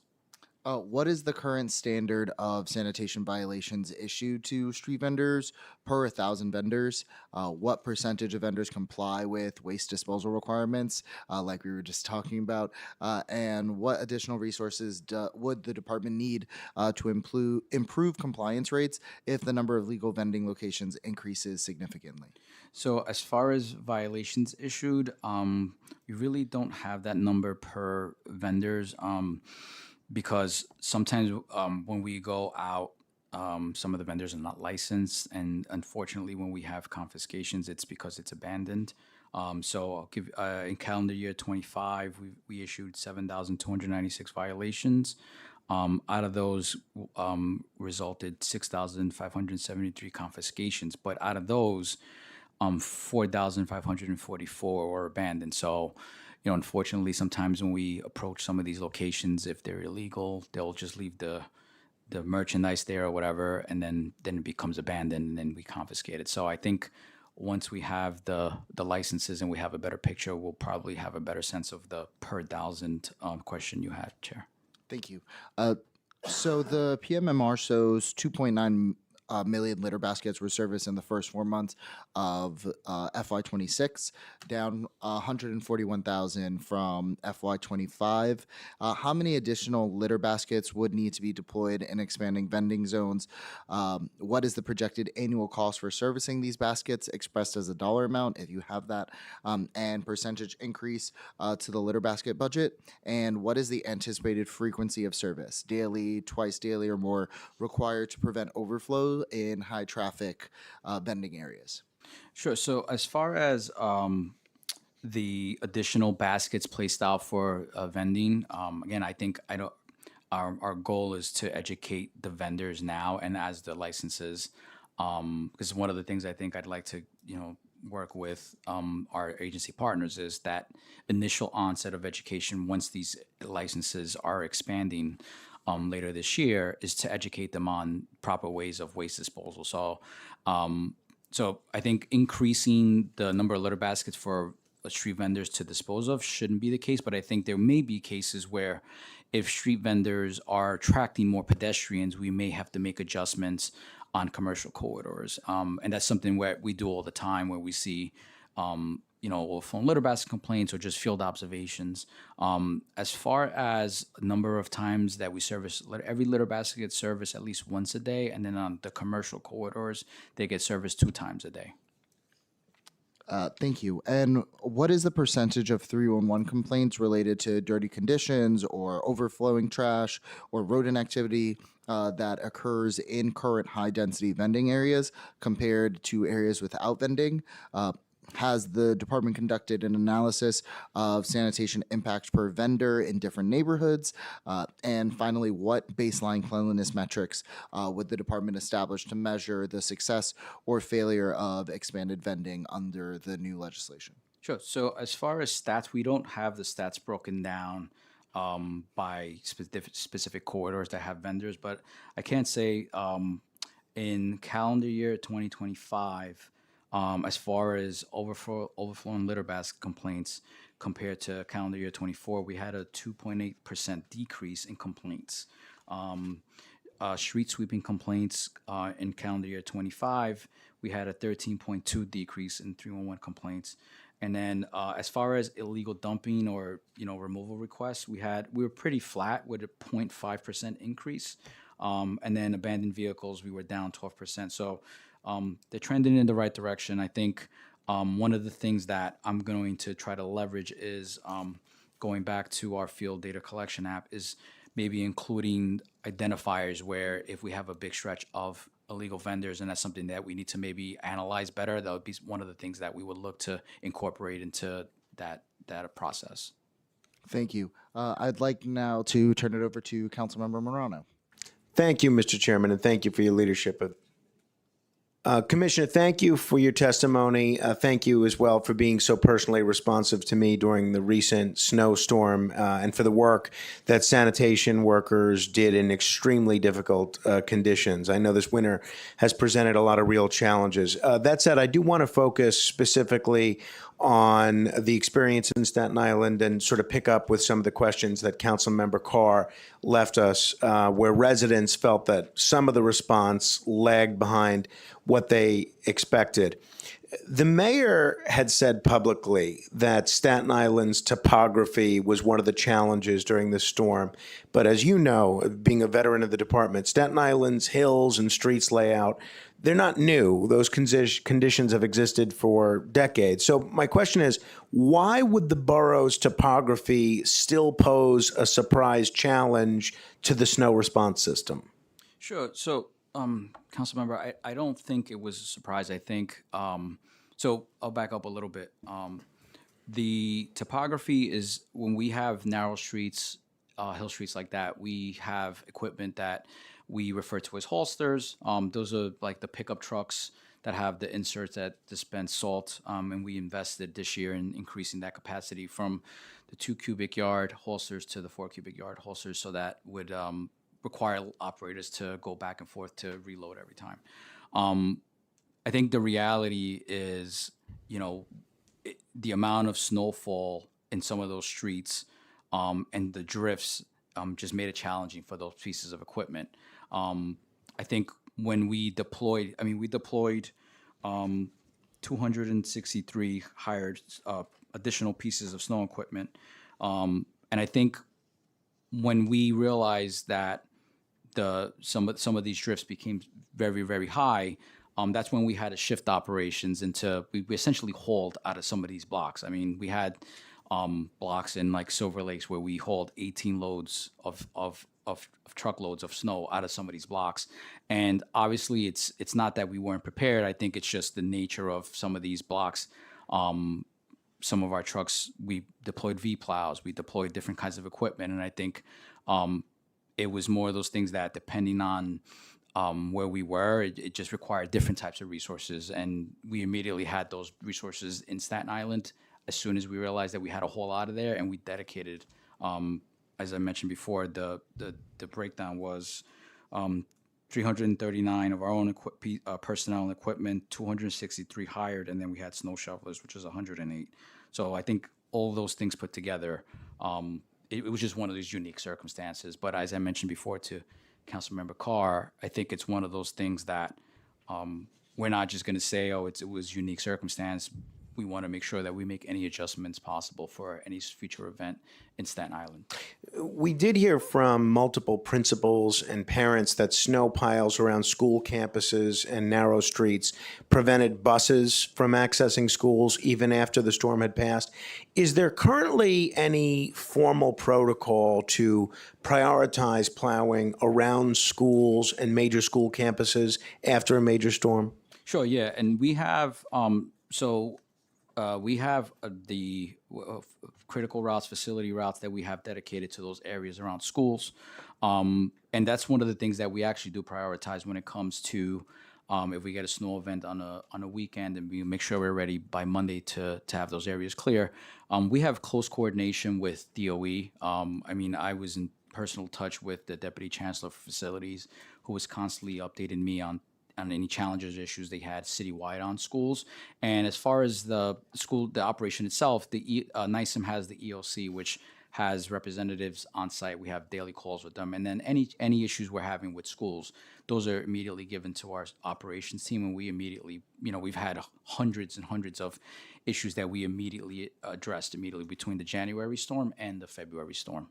What is the current standard of sanitation violations issued to street vendors per 1,000 vendors? What percentage of vendors comply with waste disposal requirements, like we were just talking about? And what additional resources would the department need to improve compliance rates if the number of legal vending locations increases significantly? So as far as violations issued, we really don't have that number per vendors. Because sometimes when we go out, some of the vendors are not licensed, and unfortunately, when we have confiscations, it's because it's abandoned. So I'll give in calendar year 25, we issued 7,296 violations. Out of those, resulted 6,573 confiscations, but out of those, 4,544 were abandoned. So unfortunately, sometimes when we approach some of these locations, if they're illegal, they'll just leave the merchandise there or whatever, and then it becomes abandoned, and then we confiscate it. So I think once we have the licenses and we have a better picture, we'll probably have a better sense of the per thousand question you had, Chair. Thank you. So the PMMR shows 2.9 million litter baskets were serviced in the first 4 months of FY26, down 141,000 from FY25. How many additional litter baskets would need to be deployed in expanding vending zones? What is the projected annual cost for servicing these baskets, expressed as a dollar amount, if you have that, and percentage increase to the litter basket budget? And what is the anticipated frequency of service, daily, twice daily, or more, required to prevent overflow in high traffic vending areas? Sure. So as far as the additional baskets placed out for vending, again, I think our goal is to educate the vendors now and as the licenses, because one of the things I think I'd like to work with our agency partners is that initial onset of education once these licenses are expanding later this year, is to educate them on proper ways of waste disposal. So I think increasing the number of litter baskets for street vendors to dispose of shouldn't be the case, but I think there may be cases where if street vendors are attracting more pedestrians, we may have to make adjustments on commercial corridors. And that's something where we do all the time, where we see overflowing litter basket complaints or just field observations. As far as number of times that we service, every litter basket gets serviced at least once a day, and then on the commercial corridors, they get serviced 2 times a day. Thank you. And what is the percentage of 311 complaints related to dirty conditions or overflowing trash or rodent activity that occurs in current high-density vending areas compared to areas without vending? Has the department conducted an analysis of sanitation impacts per vendor in different neighborhoods? And finally, what baseline cleanliness metrics would the department establish to measure the success or failure of expanded vending under the new legislation? Sure. So as far as stats, we don't have the stats broken down by specific corridors that have vendors, but I can say in calendar year 2025, As far as overflowing litter basket complaints compared to calendar year 24, we had a 2.8% decrease in complaints. Street sweeping complaints in calendar year 25, we had a 13.2 decrease in 311 complaints. And then as far as illegal dumping or removal requests, we were pretty flat with a 0.5% increase. And then abandoned vehicles, we were down 12%. So they're trending in the right direction. I think one of the things that I'm going to try to leverage is going back to our field data collection app is maybe including identifiers where if we have a big stretch of illegal vendors and that's something that we need to maybe analyze better, that would be one of the things that we would look to incorporate into that process. Thank you. I'd like now to turn it over to Councilmember Morano. Thank you, Mr. Chairman, and thank you for your leadership. Commissioner, thank you for your testimony. Thank you as well for being so personally responsive to me during the recent snowstorm and for the work that sanitation workers did in extremely difficult conditions. I know this winter has presented a lot of real challenges. That said, I do want to focus specifically on the experience in Staten Island and sort of pick up with some of the questions that Councilmember Carr left us, where residents felt that some of the response lagged behind what they expected. The mayor had said publicly that Staten Island's topography was one of the challenges during this storm. But as you know, being a veteran of the department, Staten Island's hills and streets layout, they're not new. Those conditions have existed for decades. So my question is, why would the borough's topography still pose a surprise challenge to the snow response system? Sure. So, Councilmember, I don't think it was a surprise. I think, so I'll back up a little bit. The topography is when we have narrow streets, hill streets like that, we have equipment that we refer to as holsters. Those are like the pickup trucks that have the inserts that dispense salt. And we invested this year in increasing that capacity from the 2 cubic yard holsters to the 4 cubic yard holsters. So that would require operators to go back and forth to reload every time. I think the reality is, the amount of snowfall in some of those streets and the drifts just made it challenging for those pieces of equipment. I think when we deployed 263 hired additional pieces of snow equipment. And I think when we realized that some of these drifts became very, very high, that's when we had to shift operations we essentially hauled out of some of these blocks. I mean, we had blocks in like Silver Lakes where we hauled 18 loads of truckloads of snow out of some of these blocks. And obviously it's not that we weren't prepared. I think it's just the nature of some of these blocks. Some of our trucks, we deployed V-plows, we deployed different kinds of equipment. And I think it was more of those things that depending on where we were, it just required different types of resources. And we immediately had those resources in Staten Island as soon as we realized that we had a whole lot of there, and we dedicated, as I mentioned before, the breakdown was 339 of our own personnel and equipment, 263 hired, and then we had snow shovelers, which was 108. So I think all of those things put together, it was just one of these unique circumstances. But as I mentioned before to Councilmember Carr, I think it's one of those things that we're not just going to say, oh, it was unique circumstance. We want to make sure that we make any adjustments possible for any future event in Staten Island. We did hear from multiple principals and parents that snow piles around school campuses and narrow streets prevented buses from accessing schools even after the storm had passed. Is there currently any formal protocol to prioritize plowing around schools and major school campuses after a major storm? Sure, yeah, and we have we have the critical routes, facility routes that we have dedicated to those areas around schools. And that's one of the things that we actually do prioritize when it comes to if we get a snow event on a weekend, and we make sure we're ready by Monday to have those areas clear. We have close coordination with DOE. I was in personal touch with the Deputy Chancellor for Facilities, who was constantly updating me on on any challenges or issues they had citywide on schools. And as far as the operation itself, NYSEM has the EOC, which has representatives on site. We have daily calls with them, and then any issues we're having with schools, those are immediately given to our operations team, and we immediately, we've had hundreds and hundreds of issues that we immediately addressed immediately between the January storm and the February storm.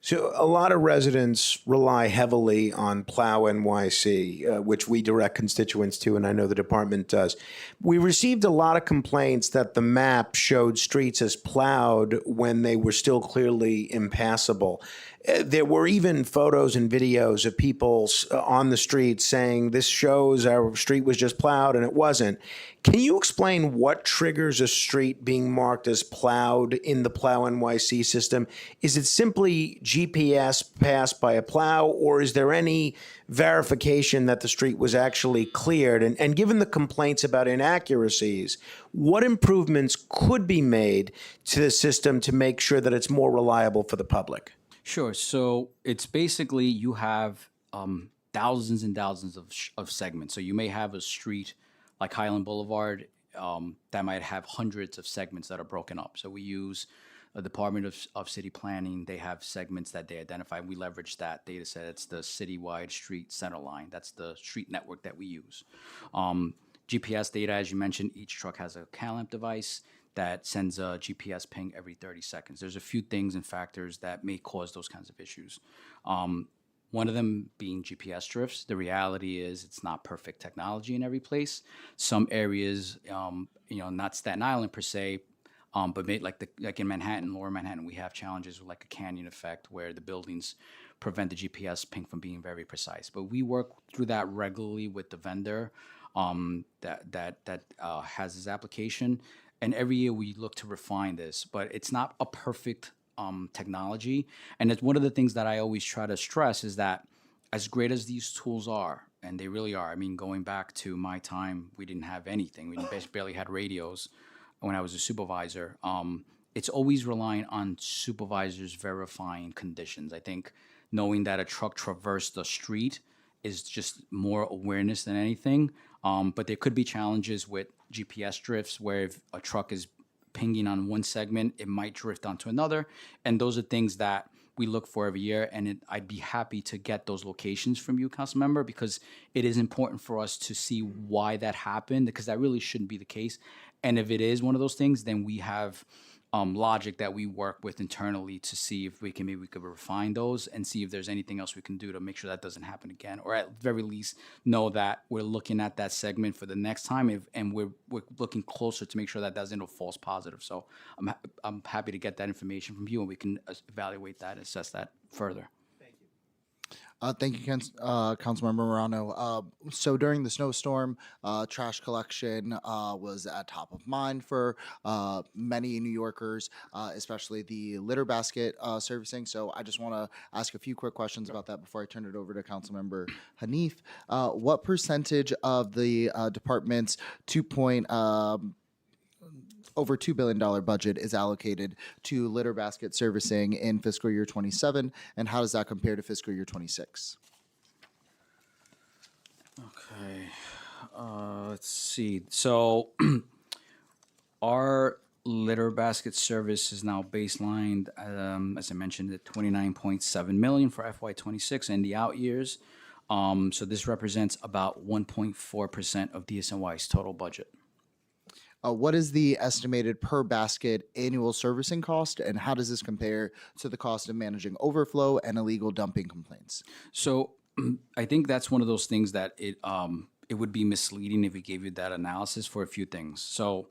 So a lot of residents rely heavily on Plow NYC, which we direct constituents to, and I know the department does. We received a lot of complaints that the map showed streets as plowed when they were still clearly impassable. There were even photos and videos of people on the street saying this shows our street was just plowed and it wasn't. Can you explain what triggers a street being marked as plowed in the Plow NYC system? Is it simply GPS passed by a plow, or is there any verification that the street was actually cleared? And given the complaints about inaccuracies, what improvements could be made to the system to make sure that it's more reliable for the public? Sure. So it's basically you have thousands and thousands of segments. So you may have a street like Highland Boulevard that might have hundreds of segments that are broken up. So we use the Department of City Planning. They have segments that they identify. We leverage that data set. It's the citywide street center line. That's the street network that we use. GPS data, as you mentioned, each truck has a CalAmp device that sends a GPS ping every 30 seconds. There's a few things and factors that may cause those kinds of issues. One of them being GPS drifts. The reality is it's not perfect technology in every place. Some areas, not Staten Island per se, but like in Manhattan, Lower Manhattan, we have challenges with like a canyon effect where the buildings prevent the GPS ping from being very precise. But we work through that regularly with the vendor that has this application. And every year we look to refine this, but it's not a perfect technology. And it's one of the things that I always try to stress is that as great as these tools are, and they really are, I mean, going back to my time, we didn't have anything. We barely had radios when I was a supervisor. It's always relying on supervisors verifying conditions. I think knowing that a truck traversed the street is just more awareness than anything. But there could be challenges with GPS drifts where if a truck is pinging on one segment, it might drift onto another. And those are things that we look for every year. And I'd be happy to get those locations from you, council member, because it is important for us to see why that happened, because that really shouldn't be the case. And if it is one of those things, then we have logic that we work with internally to see if we could refine those and see if there's anything else we can do to make sure that doesn't happen again, or at very least know that we're looking at that segment for the next time and we're looking closer to make sure that doesn't a false positive. So I'm happy to get that information from you and we can evaluate that and assess that further. Thank you, Councilmember Morano. So during the snowstorm, trash collection was at top of mind for many New Yorkers, especially the litter basket servicing. So I just want to ask a few quick questions about that before I turn it over to Councilmember Hanif. What percentage of the department's over $2 billion budget is allocated to litter basket servicing in fiscal year 27, and how does that compare to fiscal year 26? Okay, let's see. So our litter basket service is now baselined, as I mentioned, at $29.7 million for FY26 and the out years. So this represents about 1.4% of DSNY's total budget. What is the estimated per basket annual servicing cost, and how does this compare to the cost of managing overflow and illegal dumping complaints? So I think that's one of those things that it would be misleading if we gave you that analysis for a few things. So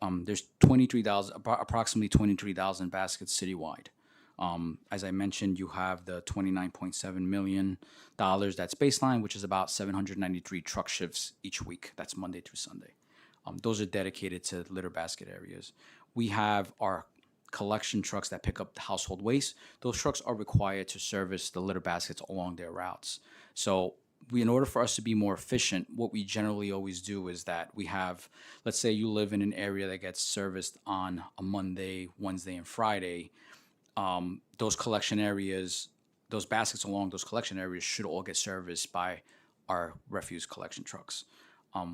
there's approximately 23,000 baskets citywide. As I mentioned, you have the $29.7 million that's baseline, which is about 793 truck shifts each week. That's Monday through Sunday. Those are dedicated to litter basket areas. We have our collection trucks that pick up the household waste. Those trucks are required to service the litter baskets along their routes. So in order for us to be more efficient, what we generally always do is that we have, let's say you live in an area that gets serviced on a Monday, Wednesday, and Friday. Those collection areas, those baskets along those collection areas should all get serviced by our refuse collection trucks.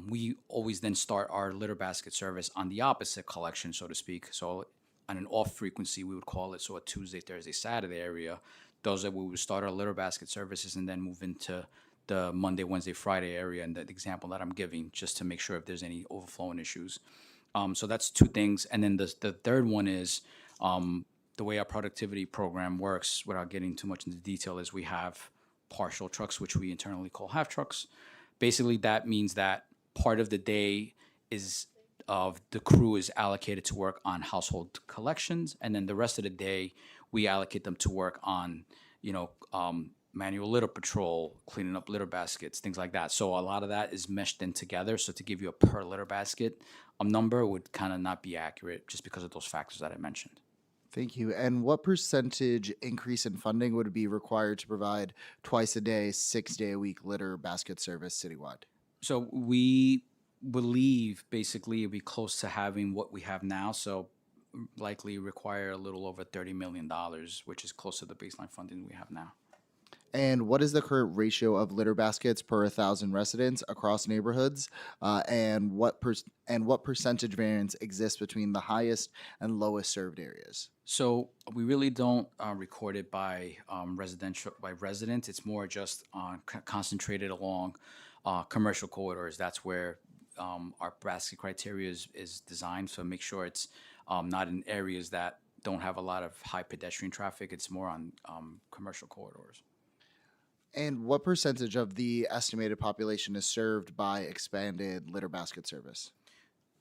We always then start our litter basket service on the opposite collection, so to speak. So on an off frequency, we would call it, so a Tuesday, Thursday, Saturday area. Those that we would start our litter basket services and then move into the Monday, Wednesday, Friday area, and the example that I'm giving, just to make sure if there's any overflowing issues. So that's two things. And then the third one is the way our productivity program works, without getting too much into detail, is we have partial trucks, which we internally call half trucks. Basically, that means that part of the day is of the crew is allocated to work on household collections, and then the rest of the day we allocate them to work on, manual litter patrol, cleaning up litter baskets, things like that. So a lot of that is meshed in together. So to give you a per litter basket number would kind of not be accurate, just because of those factors that I mentioned. Thank you. And what percentage increase in funding would be required to provide twice a day, 6-day a week litter basket service citywide? So we believe basically it'd be close to having what we have now. So likely require a little over $30 million, which is close to the baseline funding we have now. And what is the current ratio of litter baskets per 1,000 residents across neighborhoods? And what percentage variance exists between the highest and lowest served areas? So we really don't record it by residents. It's more just concentrated along commercial corridors. That's where our basket criteria is designed. So make sure it's not in areas that don't have a lot of high pedestrian traffic. It's more on commercial corridors. And what percentage of the estimated population is served by expanded litter basket service?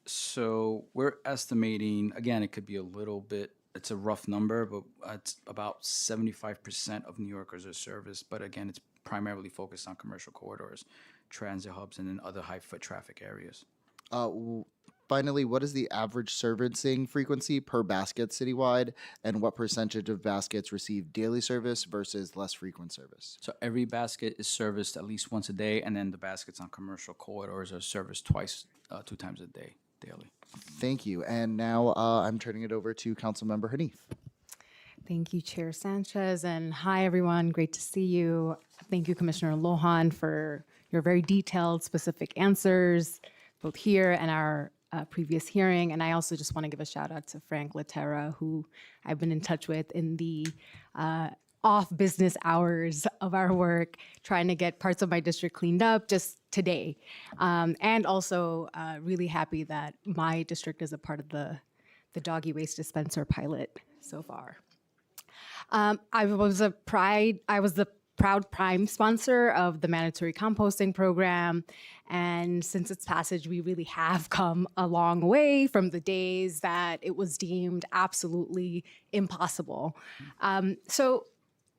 So we're estimating, again, it could be a little bit, it's a rough number, but it's about 75% of New Yorkers are serviced. But again, it's primarily focused on commercial corridors, transit hubs, and then other high foot traffic areas. Finally, what is the average servicing frequency per basket citywide, and what percentage of baskets receive daily service versus less frequent service? So every basket is serviced at least once a day, and then the baskets on commercial corridors are serviced two times a day, daily. Thank you. And now I'm turning it over to Councilmember Hanif. Thank you, Chair Sanchez, and hi, everyone. Great to see you. Thank you, Commissioner Lohan, for your very detailed, specific answers, both here and our previous hearing. And I also just want to give a shout out to Frank Laterra, who I've been in touch with in the off business hours of our work, trying to get parts of my district cleaned up just today. And also really happy that my district is a part of the doggy waste dispenser pilot so far. I was the proud prime sponsor of the mandatory composting program. And since its passage, we really have come a long way from the days that it was deemed absolutely impossible. So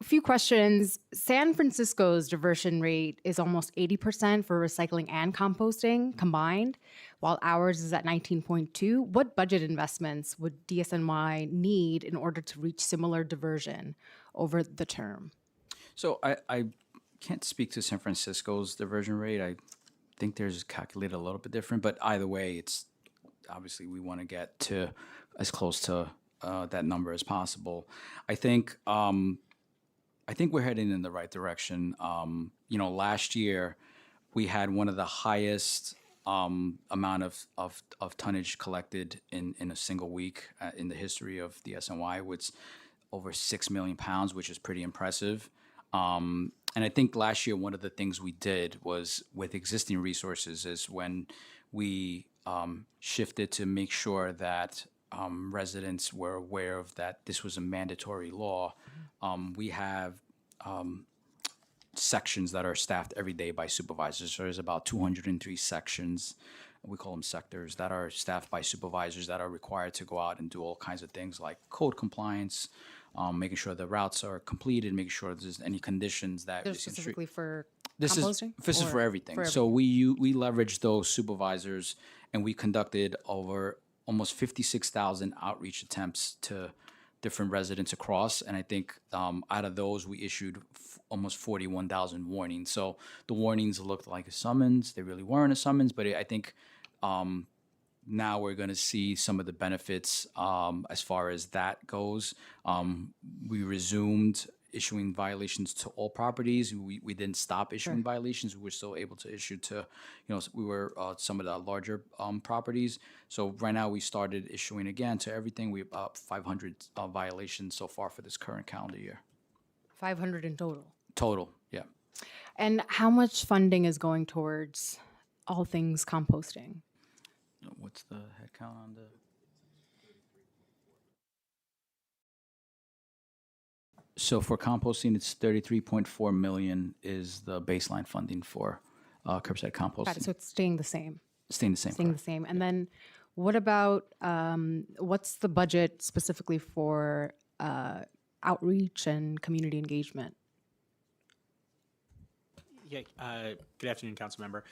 a few questions. San Francisco's diversion rate is almost 80% for recycling and composting combined, while ours is at 19.2. What budget investments would DSNY need in order to reach similar diversion over the term? So I can't speak to San Francisco's diversion rate. I think theirs is calculated a little bit different, but either way, it's obviously we want to get to as close to that number as possible. I think we're heading in the right direction. Last year we had one of the highest amount of tonnage collected in a single week in the history of the SNY, which over 6 million pounds, which is pretty impressive. And I think last year, one of the things we did was with existing resources is when we shifted to make sure that residents were aware of that this was a mandatory law. We have sections that are staffed every day by supervisors. So there's about 203 sections, we call them sectors, that are staffed by supervisors that are required to go out and do all kinds of things like code compliance, making sure the routes are completed, making sure there's any conditions that They're specifically for this composting? is for everything. So we leveraged those supervisors, and we conducted over almost 56,000 outreach attempts to different residents across. And I think out of those, we issued almost 41,000 warnings. So the warnings looked like a summons. They really weren't a summons, but I think now we're going to see some of the benefits as far as that goes. We resumed issuing violations to all properties. We didn't stop issuing violations. We were still able to issue to, we were some of the larger properties. So right now we started issuing again to everything. We have about 500 violations so far for this current calendar year. 500 in total. Total, yeah. And how much funding is going towards all things composting? What's the head count on the? So for composting, it's 33.4 million is the baseline funding for curbside composting. Got it. So it's staying the same. Staying the same. Staying the correct. same. And then what about what's the budget specifically for outreach and community engagement? Yeah, good afternoon, council member.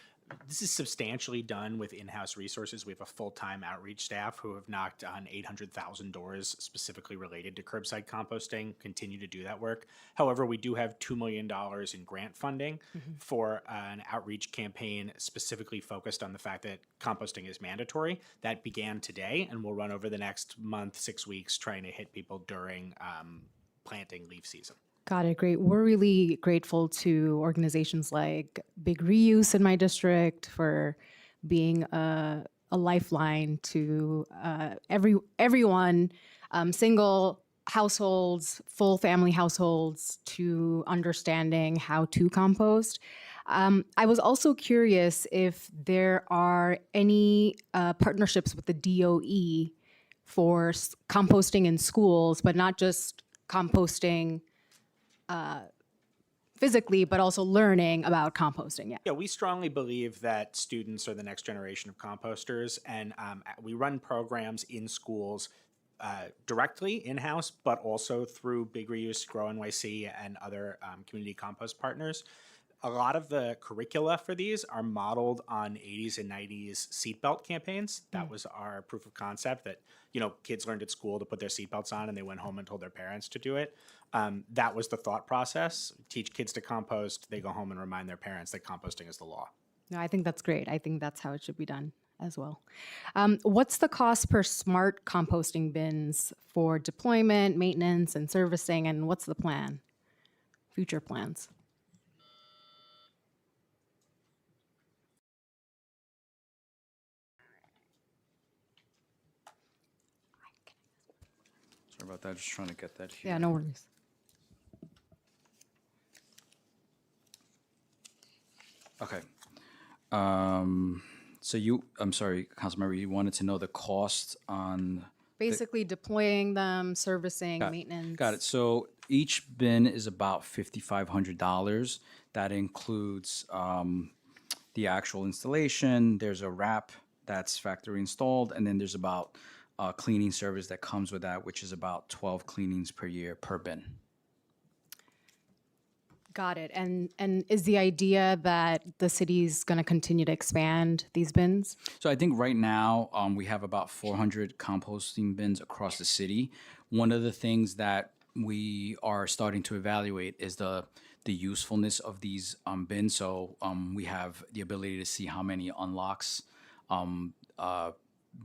This is substantially done with in-house resources. We have a full-time outreach staff who have knocked on 800,000 doors specifically related to curbside composting, continue to do that work. However, we do have $2 million in grant funding for an outreach campaign specifically focused on the fact that composting is mandatory. That began today and will run over the next month, 6 weeks, trying to hit people during planting leaf season. Got it. Great. We're really grateful to organizations like Big Reuse in my district for being a lifeline to everyone, single households, full family households, to understanding how to compost. I was also curious if there are any partnerships with the DOE for composting in schools, but not just composting physically, but also learning about composting. Yeah. Yeah, we strongly believe that students are the next generation of composters, and we run programs in schools directly in-house, but also through Big Reuse, Grow NYC, and other community compost partners. A lot of the curricula for these are modeled on 80s and 90s seatbelt campaigns. That was our proof of concept that, kids learned at school to put their seatbelts on and they went home and told their parents to do it. That was the thought process. Teach kids to compost, they go home and remind their parents that composting is the law. No, I think that's great. I think that's how it should be done as well. What's the cost per smart composting bins for deployment, maintenance, and servicing, and what's the plan? Future plans? Sorry about that. Just trying to get that here. Yeah, no worries. Okay. So I'm sorry, Councilmember, you wanted to know the cost on. Basically deploying them, servicing, maintenance. Got it. So each bin is about $5,500. That includes the actual installation. There's a wrap that's factory installed, and then there's about cleaning service that comes with that, which is about 12 cleanings per year per bin. Got it. And is the idea that the city's going to continue to expand these bins? So I think right now we have about 400 composting bins across the city. One of the things that we are starting to evaluate is the usefulness of these bins. So we have the ability to see how many unlocks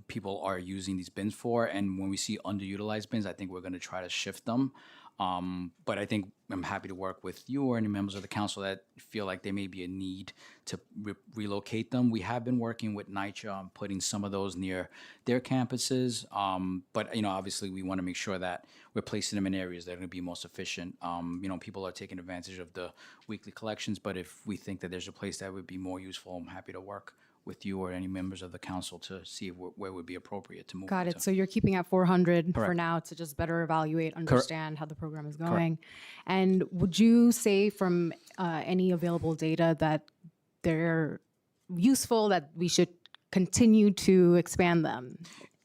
people are using these bins for. And when we see underutilized bins, I think we're going to try to shift them. But I think I'm happy to work with you or any members of the council that feel like there may be a need to relocate them. We have been working with NYCHA on putting some of those near their campuses. But, obviously we want to make sure that we're placing them in areas that are going to be most efficient. People are taking advantage of the weekly collections, but if we think that there's a place that would be more useful, I'm happy to work with you or any members of the council to see where would be appropriate to move. Got them it. to. So you're keeping at 400 for Correct. now to just better evaluate, understand how the program is going. And would you say from any available data that they're useful, that we should continue to expand them?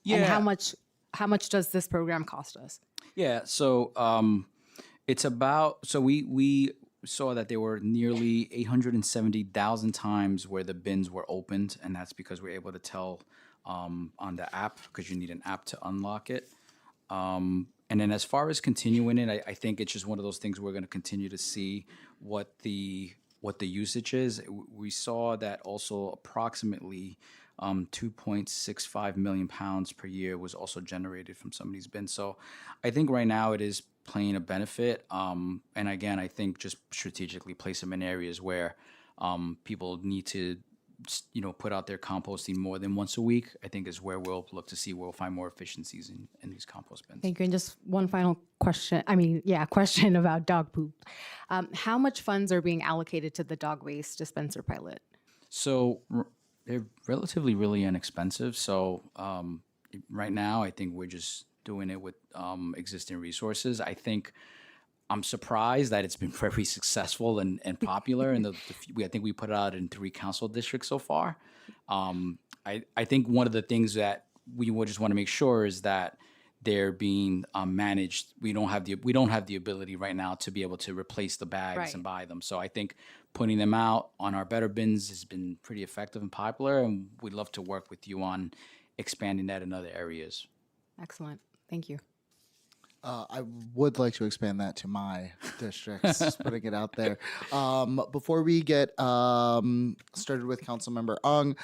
Yeah. And how much does this program cost us? Yeah, so it's about, so we saw that there were nearly 870,000 times where the bins were opened, and that's because we're able to tell on the app, because you need an app to unlock it. And then as far as continuing it, I think it's just one of those things we're going to continue to see what the usage is. We saw that also approximately 2.65 million pounds per year was also generated from some of these bins. So I think right now it is playing a benefit. And again, I think just strategically place them in areas where people need to, put out their composting more than once a week, I think is where we'll look to see where we'll find more efficiencies in these compost bins. Thank you. And just one final question. Question about dog poop. How much funds are being allocated to the dog waste dispenser pilot? So they're relatively really inexpensive. So right now, I think we're just doing it with existing resources. I think I'm surprised that it's been very successful and popular. And I think we put it out in 3 council districts so far. I think one of the things that we would just want to make sure is that they're being managed. We don't have the ability right now to be able to replace the bags Right. and buy them. So I think putting them out on our better bins has been pretty effective and popular, and we'd love to work with you on expanding that in other areas. Excellent. Thank you. I would like to expand that to my districts, just putting it out there. Before we get started with Councilmember Ung,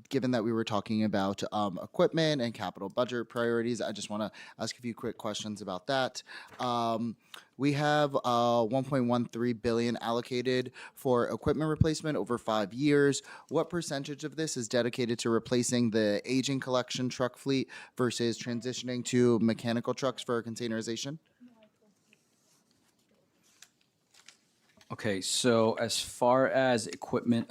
given that we were talking about equipment and capital budget priorities, I just want to ask a few quick questions about that. We have 1.13 billion allocated for equipment replacement over 5 years. What percentage of this is dedicated to replacing the aging collection truck fleet versus transitioning to mechanical trucks for containerization? Okay, so as far as equipment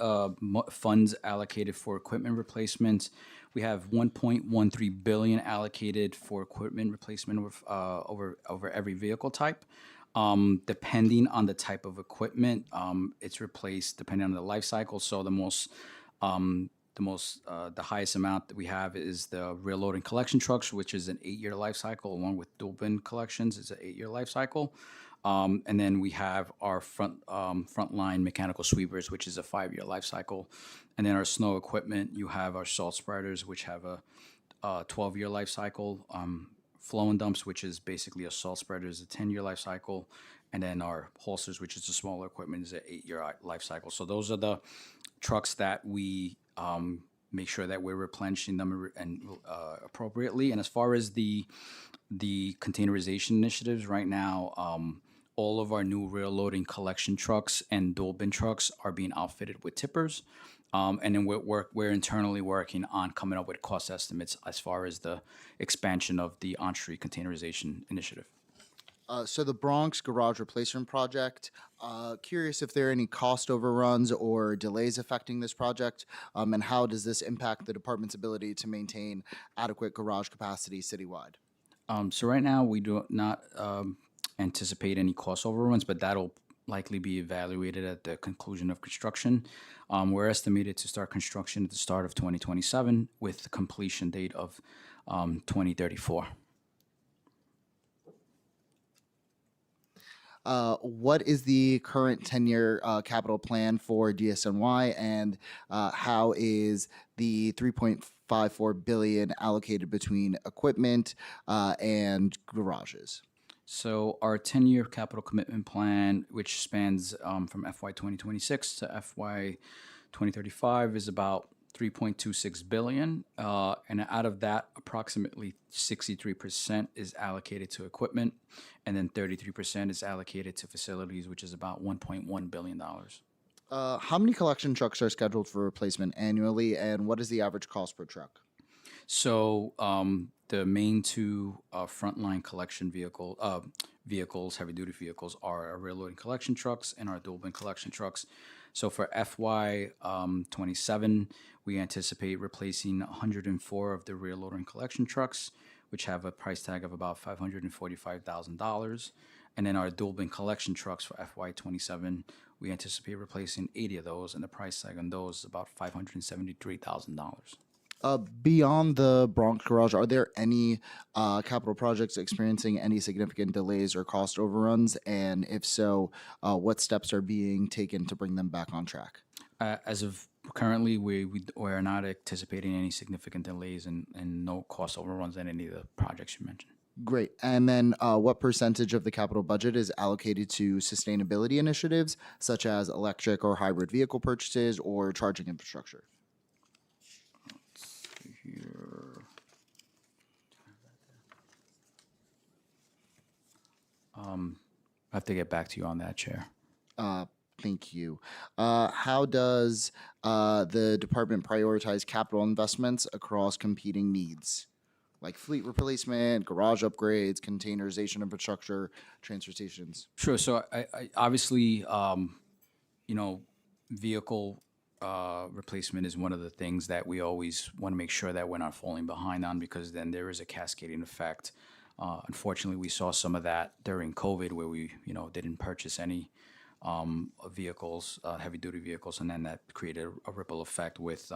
funds allocated for equipment replacement, we have 1.13 billion allocated for equipment replacement over every vehicle type. Depending on the type of equipment, it's replaced depending on the life cycle. So the highest amount that we have is the rear loading collection trucks, which is an 8-year life cycle, along with dual bin collections. It's an 8-year life cycle. And then we have our frontline mechanical sweepers, which is a 5-year life cycle. And then our snow equipment, you have our salt spreaders, which have a 12-year life cycle. Flow and dumps, which is basically a salt spreader, is a 10-year life cycle. And then our holsters, which is the smaller equipment, is an 8-year life cycle. So those are the trucks that we make sure that we're replenishing them and appropriately. And as far as the containerization initiatives, right now, all of our new rear loading collection trucks and dual bin trucks are being outfitted with tippers. And then we're internally working on coming up with cost estimates as far as the expansion of the on-street containerization initiative. So the Bronx Garage Replacement Project, curious if there are any cost overruns or delays affecting this project, and how does this impact the department's ability to maintain adequate garage capacity citywide? So right now, we do not anticipate any cost overruns, but that'll likely be evaluated at the conclusion of construction. We're estimated to start construction at the start of 2027 with the completion date of 2034. What is the current 10-year capital plan for DSNY, and how is the 3.54 billion allocated between equipment and garages? So our 10-year capital commitment plan, which spans from FY 2026 to FY 2035, is about 3.26 billion, and out of that, approximately 63% is allocated to equipment, and then 33% is allocated to facilities, which is about $1.1 billion. How many collection trucks are scheduled for replacement annually, and what is the average cost per truck? So the main 2 frontline collection vehicles, heavy-duty vehicles, are our rear loading collection trucks and our dual bin collection trucks. So for FY 27, we anticipate replacing 104 of the rear loading collection trucks, which have a price tag of about $545,000. And then our dual bin collection trucks for FY 27, we anticipate replacing 80 of those, and the price tag on those is about $573,000. Beyond the Bronx Garage, are there any capital projects experiencing any significant delays or cost overruns? And if so, what steps are being taken to bring them back on track? As of currently, we are not anticipating any significant delays and no cost overruns in any of the projects you mentioned. Great. And then what percentage of the capital budget is allocated to sustainability initiatives, such as electric or hybrid vehicle purchases or charging infrastructure? here. I have to get back to you on that, Chair. Thank you. How does the department prioritize capital investments across competing needs, like fleet replacement, garage upgrades, containerization infrastructure, transfer stations? Sure. So I obviously, vehicle replacement is one of the things that we always want to make sure that we're not falling behind on, because then there is a cascading effect. Unfortunately, we saw some of that during COVID, where we, didn't purchase any vehicles, heavy duty vehicles, and then that created a ripple effect with,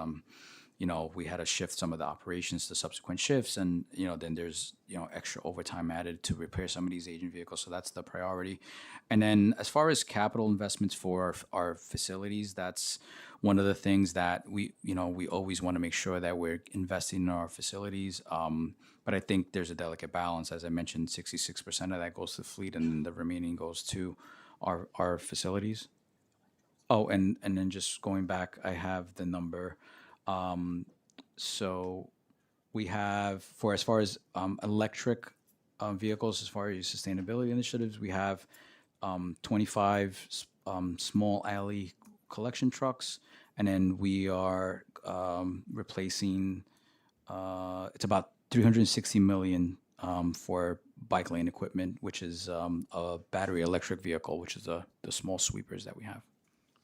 we had to shift some of the operations to subsequent shifts, and then there's extra overtime added to repair some of these aging vehicles. So that's the priority. And then as far as capital investments for our facilities, that's one of the things that we always want to make sure that we're investing in our facilities. But I think there's a delicate balance. As I mentioned, 66% of that goes to fleet, and then the remaining goes to our facilities. Oh, and then just going back, I have the number. So we have, for as far as electric vehicles, as far as sustainability initiatives, we have 25 small alley collection trucks, and then we are replacing, it's about 360 million for bike lane equipment, which is a battery electric vehicle, which is the small sweepers that we have.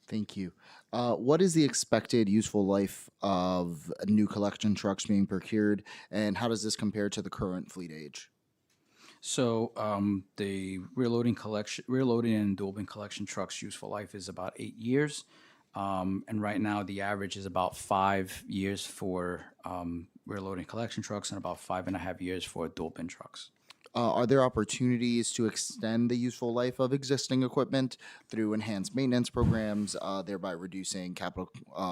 Thank you. What is the expected useful life of new collection trucks being procured, and how does this compare to the current fleet age? So the rear loading and dual bin collection trucks' useful life is about 8 years, and right now the average is about 5 years for rear loading collection trucks and about 5.5 years for dual bin trucks. Are there opportunities to extend the useful life of existing equipment through enhanced maintenance programs, thereby reducing capital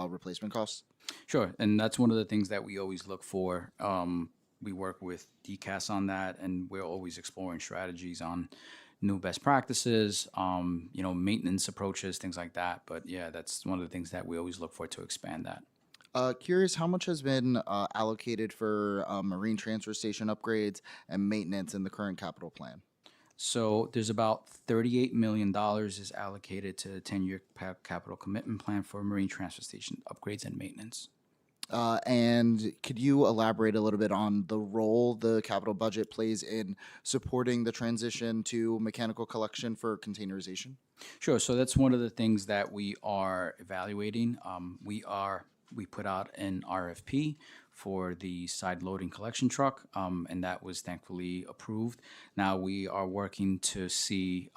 replacement costs? Sure, and that's one of the things that we always look for. We work with DCAS on that, and we're always exploring strategies on new best practices, maintenance approaches, things like that. But yeah, that's one of the things that we always look for to expand that. Curious how much has been allocated for marine transfer station upgrades and maintenance in the current capital plan? So there's about $38 million is allocated to the 10-year capital commitment plan for marine transfer station upgrades and maintenance. And could you elaborate a little bit on the role the capital budget plays in supporting the transition to mechanical collection for containerization? Sure. So that's one of the things that we are evaluating. We put out an RFP for the side loading collection truck, and that was thankfully approved. Now we are working to see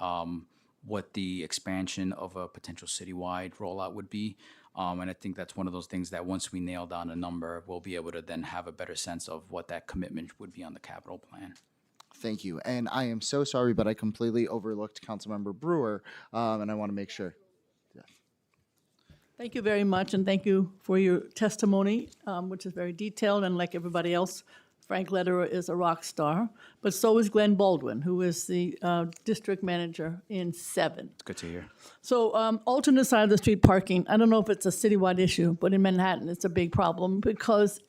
what the expansion of a potential citywide rollout would be. And I think that's one of those things that once we nail down a number, we'll be able to then have a better sense of what that commitment would be on the capital plan. Thank you. And I am so sorry, but I completely overlooked Councilmember Brewer, and I want to make sure. Thank you very much, and thank you for your testimony, which is very detailed, and like everybody else, Frank Lederer is a rock star, but so is Glenn Baldwin, who is the district manager in 7. It's good to hear. So alternate side of the street parking, I don't know if it's a citywide issue, but in Manhattan, it's a big problem because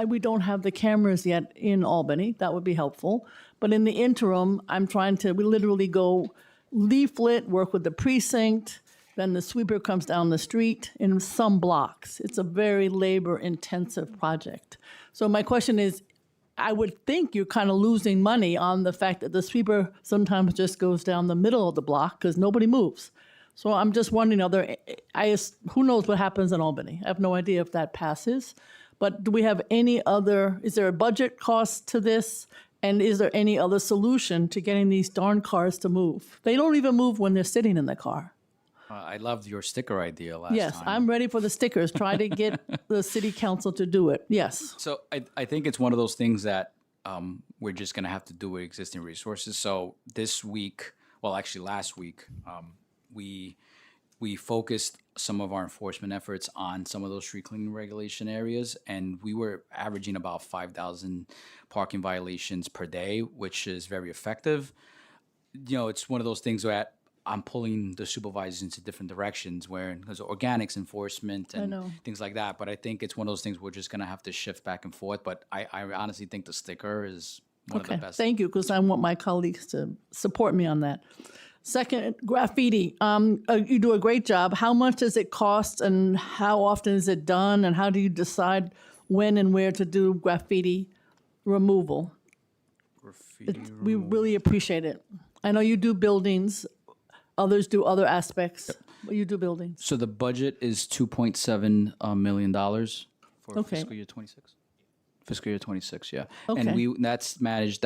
we don't have the cameras yet in Albany. That would be helpful. But in the interim, we literally go leaflet, work with the precinct, then the sweeper comes down the street in some blocks. It's a very labor-intensive project. So my question is, I would think you're kind of losing money on the fact that the sweeper sometimes just goes down the middle of the block because nobody moves. So I'm just wondering, who knows what happens in Albany? I have no idea if that passes. But do we have is there a budget cost to this? And is there any other solution to getting these darn cars to move? They don't even move when they're sitting in the car. I loved your sticker idea last time. Yes, I'm ready for the stickers. Try to get the city council to do it. Yes. So I think it's one of those things that we're just going to have to do with existing resources. So this week, well, actually last week, we focused some of our enforcement efforts on some of those street cleaning regulation areas, and we were averaging about 5,000 parking violations per day, which is very effective. It's one of those things that I'm pulling the supervisors into different directions where there's organics enforcement and know. things like that. But I think it's one of those things we're just going to have to shift back and forth. But I honestly think the sticker is one of the best. Thank you, because I want my colleagues to support me on that. Second, graffiti. You do a great job. How much does it cost, and how often is it done, and how do you decide when and where to do graffiti removal? We really appreciate it. I know you do buildings. Others do other aspects. But you do buildings. So the budget is $2.7 million for Okay. fiscal year 26. Fiscal year 26, yeah. Okay. And that's managed,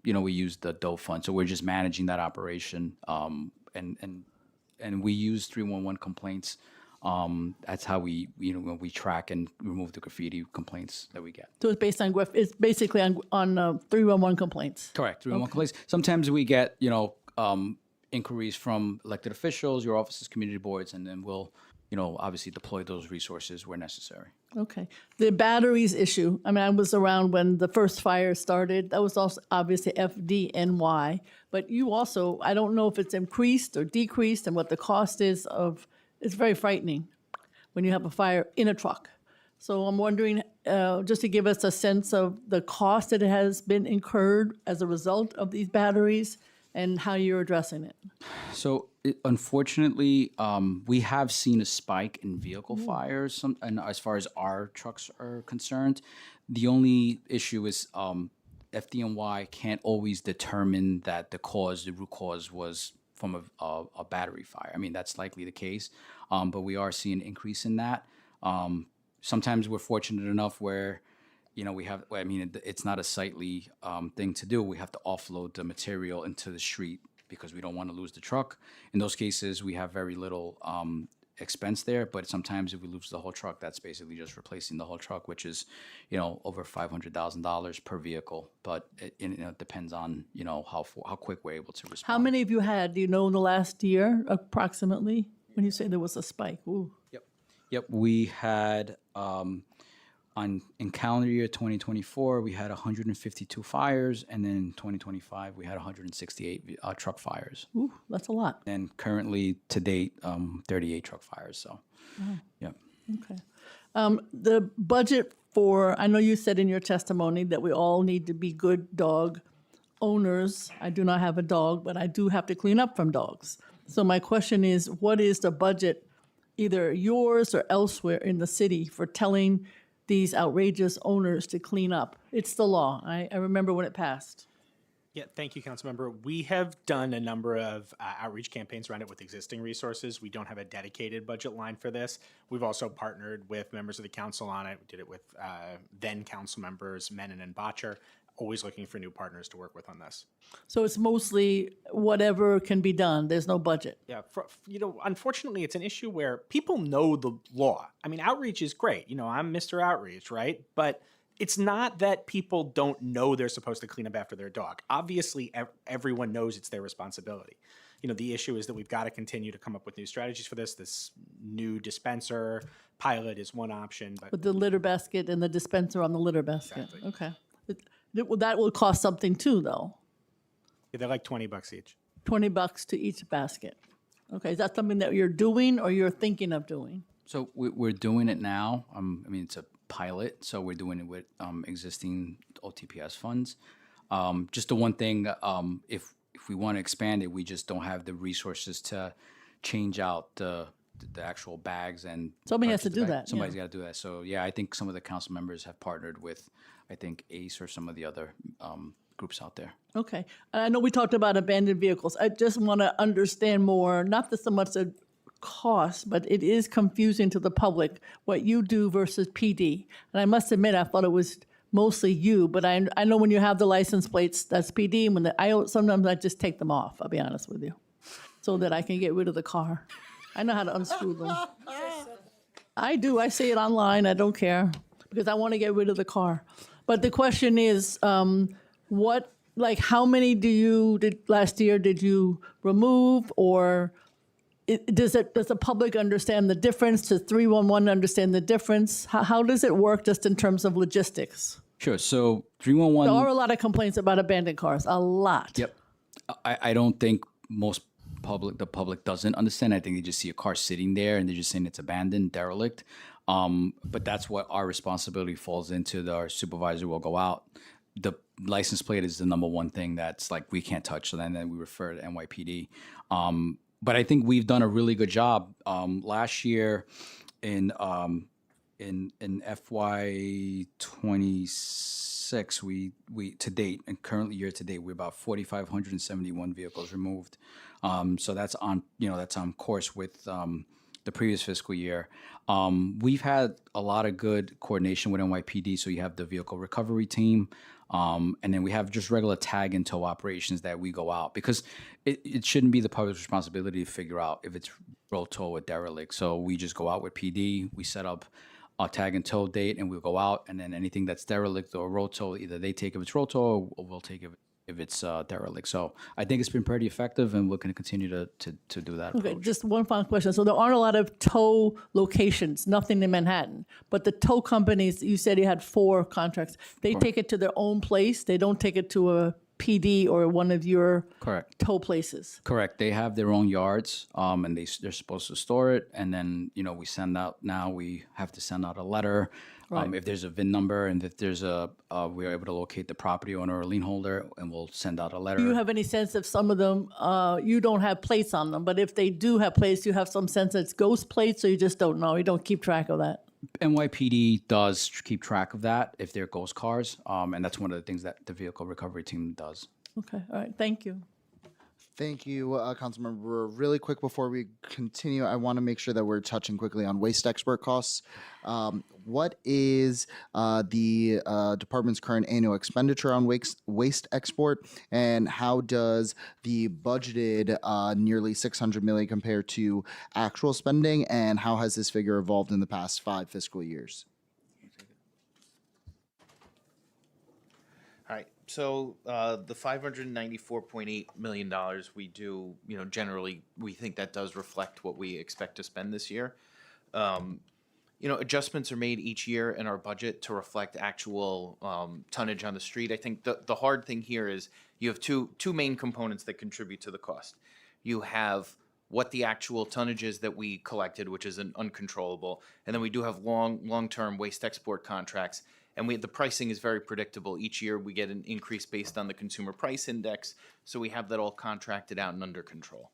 we use the DOE fund, so we're just managing that operation. And we use 311 complaints. That's how we track and remove the graffiti complaints that we get. So it's based on it's basically on 311 complaints. Correct, 311 complaints. Sometimes we get, inquiries from elected officials, your offices, community boards, and then we'll, obviously deploy those resources where necessary. Okay. The batteries issue. I mean, I was around when the first fire started. That was also obviously FDNY. But you also, I don't know if it's increased or decreased and what the cost is of, it's very frightening when you have a fire in a truck. So I'm wondering, just to give us a sense of the cost that has been incurred as a result of these batteries and how you're addressing it. So unfortunately, we have seen a spike in vehicle fires, and as far as our trucks are concerned, the only issue is FDNY can't always determine that the root cause was from a battery fire. I mean, that's likely the case, but we are seeing an increase in that. Sometimes we're fortunate enough where it's not a sightly thing to do. We have to offload the material into the street because we don't want to lose the truck. In those cases, we have very little expense there, but sometimes if we lose the whole truck, that's basically just replacing the whole truck, which is, over $500,000 per vehicle. But it depends on, how quick we're able to respond. How many have you had, do you know, in the last year, approximately, when you say there was a spike? Ooh. Yep, we had in calendar year 2024, we had 152 fires, and then in 2025, we had 168 truck fires. Ooh, that's a lot. And currently, to date, 38 truck fires. So, yeah. Okay. The budget for, I know you said in your testimony that we all need to be good dog owners. I do not have a dog, but I do have to clean up from dogs. So my question is, what is the budget, either yours or elsewhere in the city, for telling these outrageous owners to clean up? It's the law. I remember when it passed. Yeah, thank you, Councilmember. We have done a number of outreach campaigns around it with existing resources. We don't have a dedicated budget line for this. We've also partnered with members of the council on it. We did it with then council members Menon and Botcher, always looking for new partners to work with on this. So it's mostly whatever can be done. There's no budget. Yeah, unfortunately, it's an issue where people know the law. I mean, outreach is great. I'm Mr. Outreach, right? But it's not that people don't know they're supposed to clean up after their dog. Obviously, everyone knows it's their responsibility. The issue is that we've got to continue to come up with new strategies for this. This new dispenser pilot is one option. But With the litter basket and the dispenser on the litter basket. Exactly. Okay. That will cost something too, though. yeah, they're like $20 each. $20 to each basket. Okay, is that something that you're doing or you're thinking of doing? So we're doing it now. It's a pilot, so we're doing it with existing OTPS funds. Just the one thing, if we want to expand it, we just don't have the resources to change out the actual bags and Somebody has purchase to the do bag. that, Somebody's yeah. got to do that. So yeah, I think some of the council members have partnered with, I think, ACE or some of the other groups out there. Okay. And I know we talked about abandoned vehicles. I just want to understand more, not so much the cost, but it is confusing to the public what you do versus PD. And I must admit, I thought it was mostly you, but I know when you have the license plates, that's PD. And sometimes I just take them off, I'll be honest with you, so that I can get rid of the car. I know how to unscrew them. I do. I say it online. I don't care because I want to get rid of the car. But the question is, how many last year did you remove, or does the public understand the difference? Does 311 understand the difference? How does it work just in terms of logistics? Sure. So 311. There are a lot of complaints about abandoned cars. A lot. Yep. I don't think most the public doesn't understand. I think they just see a car sitting there and they're just saying it's abandoned, derelict. But that's what our responsibility falls into. Our supervisor will go out. The license plate is the number one thing that's like we can't touch. So then we refer to NYPD. But I think we've done a really good job. Last year in FY 26, we to date and currently year to date, we're about 4,571 vehicles removed. So that's on course with the previous fiscal year. We've had a lot of good coordination with NYPD. So you have the vehicle recovery team. And then we have just regular tag and tow operations that we go out because it shouldn't be the public's responsibility to figure out if it's roll tow or derelict. So we just go out with PD, we set up a tag and tow date, and we'll go out, and then anything that's derelict or roll tow, either they take if it's roll tow or we'll take if it's derelict. So I think it's been pretty effective, and we're going to continue to do that Okay, approach. just one final question. So there aren't a lot of tow locations, nothing in Manhattan, but the tow companies, you said you had 4 contracts. They take it to their own place. They don't take it to a PD or one of your Correct. tow places. Correct. They have their own yards, and they're supposed to store it. And then we send out. Now we have to send out a letter. If there's a VIN number and if there's we're able to locate the property owner or lien holder, and we'll send out a letter. Do you have any sense if some of them, you don't have plates on them, but if they do have plates, you have some sense that it's ghost plates, or you just don't know? You don't keep track of that? NYPD does keep track of that if they're ghost cars, and that's one of the things that the vehicle recovery team does. Okay, all right, thank you. Thank you, Councilmember. Really quick before we continue, I want to make sure that we're touching quickly on waste export costs. What is the department's current annual expenditure on waste export, and how does the budgeted nearly $600 million compare to actual spending, and how has this figure evolved in the past 5 fiscal years? All right. So the $594.8 million we do, generally we think that does reflect what we expect to spend this year. Adjustments are made each year in our budget to reflect actual tonnage on the street. I think the hard thing here is you have two main components that contribute to the cost. You have what the actual tonnage is that we collected, which is an uncontrollable, and then we do have long-term waste export contracts. And the pricing is very predictable. Each year we get an increase based on the consumer price index. So we have that all contracted out and under control.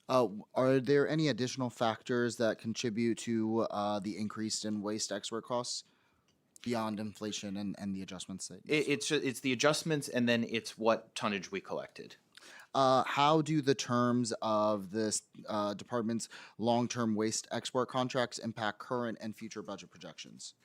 Are there any additional factors that contribute to the increase in waste export costs beyond inflation and the adjustments that It's the adjustments, and then it's what tonnage we collected. How do the terms of this department's long-term waste export contracts impact current and future budget projections?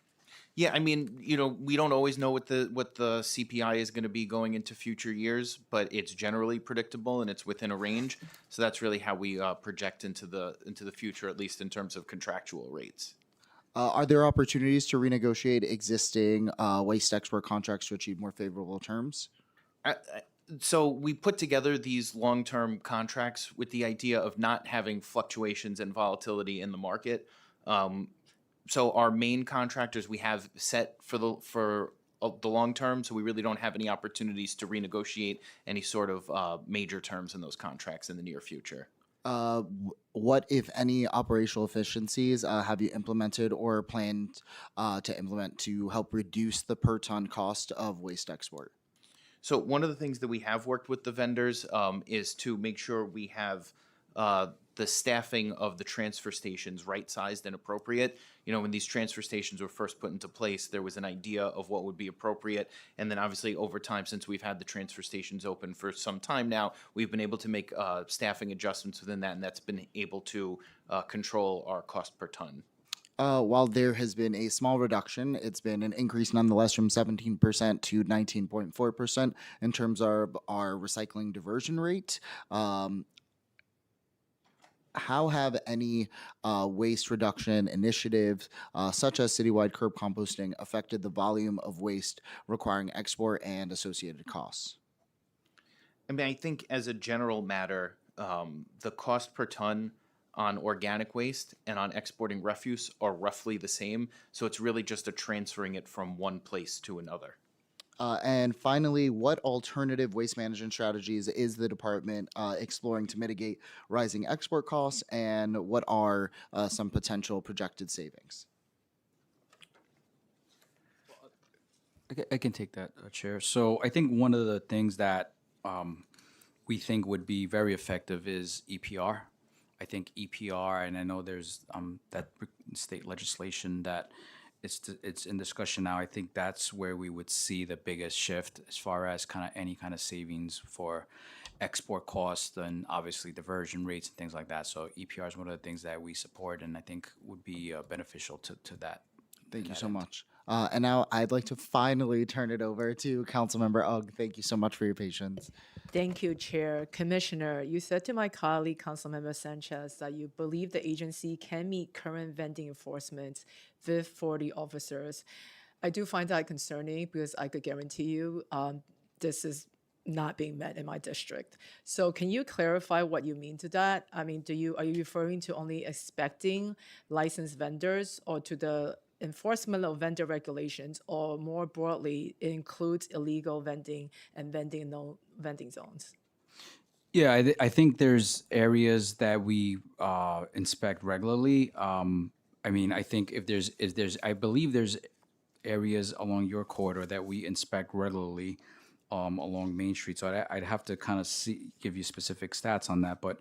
Yeah, I mean, we don't always know what the CPI is going to be going into future years, but it's generally predictable and it's within a range. So that's really how we project into the future, at least in terms of contractual rates. Are there opportunities to renegotiate existing waste export contracts to achieve more favorable terms? So we put together these long-term contracts with the idea of not having fluctuations and volatility in the market. So our main contractors we have set for the long term, so we really don't have any opportunities to renegotiate any sort of major terms in those contracts in the near future. What, if any, operational efficiencies have you implemented or planned to implement to help reduce the per ton cost of waste export? So one of the things that we have worked with the vendors is to make sure we have the staffing of the transfer stations right-sized and appropriate. When these transfer stations were first put into place, there was an idea of what would be appropriate. And then obviously over time, since we've had the transfer stations open for some time now, we've been able to make staffing adjustments within that, and that's been able to control our cost per ton. While there has been a small reduction, it's been an increase nonetheless from 17% to 19.4% in terms of our recycling diversion rate. How have any waste reduction initiatives, such as citywide curb composting, affected the volume of waste requiring export and associated costs? I mean, I think as a general matter, the cost per ton on organic waste and on exporting refuse are roughly the same. So it's really just transferring it from one place to another. And finally, what alternative waste management strategies is the department exploring to mitigate rising export costs, and what are some potential projected savings? I can take that, Chair. So I think one of the things that we think would be very effective is EPR. I think EPR, and I know there's state legislation that it's in discussion now. I think that's where we would see the biggest shift as far as kind of any kind of savings for export costs and obviously diversion rates and things like that. So EPR is one of the things that we support, and I think would be beneficial to that. Thank you so much. And now I'd like to finally turn it over to Councilmember Ugg. Thank you so much for your patience. Thank you, Chair. Commissioner, you said to my colleague, Councilmember Sanchez, that you believe the agency can meet current vending enforcement with 40 officers. I do find that concerning because I could guarantee you this is not being met in my district. So can you clarify what you mean to that? I mean, are you referring to only expecting licensed vendors, or to the enforcement of vendor regulations, or more broadly, it includes illegal vending and vending in no vending zones? Yeah, I think there's areas that we inspect regularly. I mean, I think if there's, I believe there's areas along your corridor that we inspect regularly along Main Street. So I'd have to kind of give you specific stats on that, but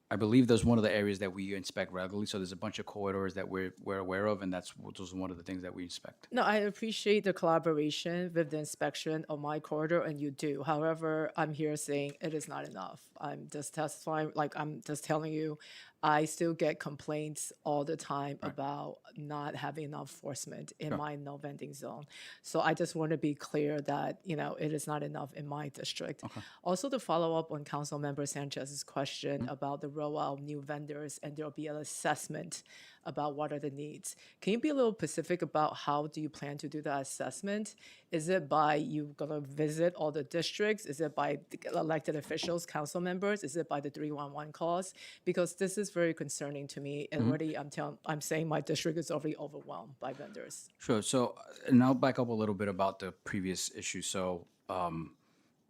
I believe there's one of the areas that we inspect regularly. So there's a bunch of corridors that we're aware of, and those are one of the things that we inspect. No, I appreciate the collaboration with the inspection of my corridor, and you do. However, I'm here saying it is not enough. I'm just testifying, like I'm just telling you, I still get complaints all the time about not having enough enforcement in my no vending zone. So I just want to be clear that, it is not enough in my district. Also, to follow up on Councilmember Sanchez's question about the rollout of new vendors, and there'll be an assessment about what are the needs. Can you be a little specific about how do you plan to do that assessment? Is it by you gonna visit all the districts? Is it by the elected officials, council members? Is it by the 311 calls? Because this is very concerning to me. And already I'm saying my district is already overwhelmed by vendors. Sure. So, and I'll back up a little bit about the previous issue. So,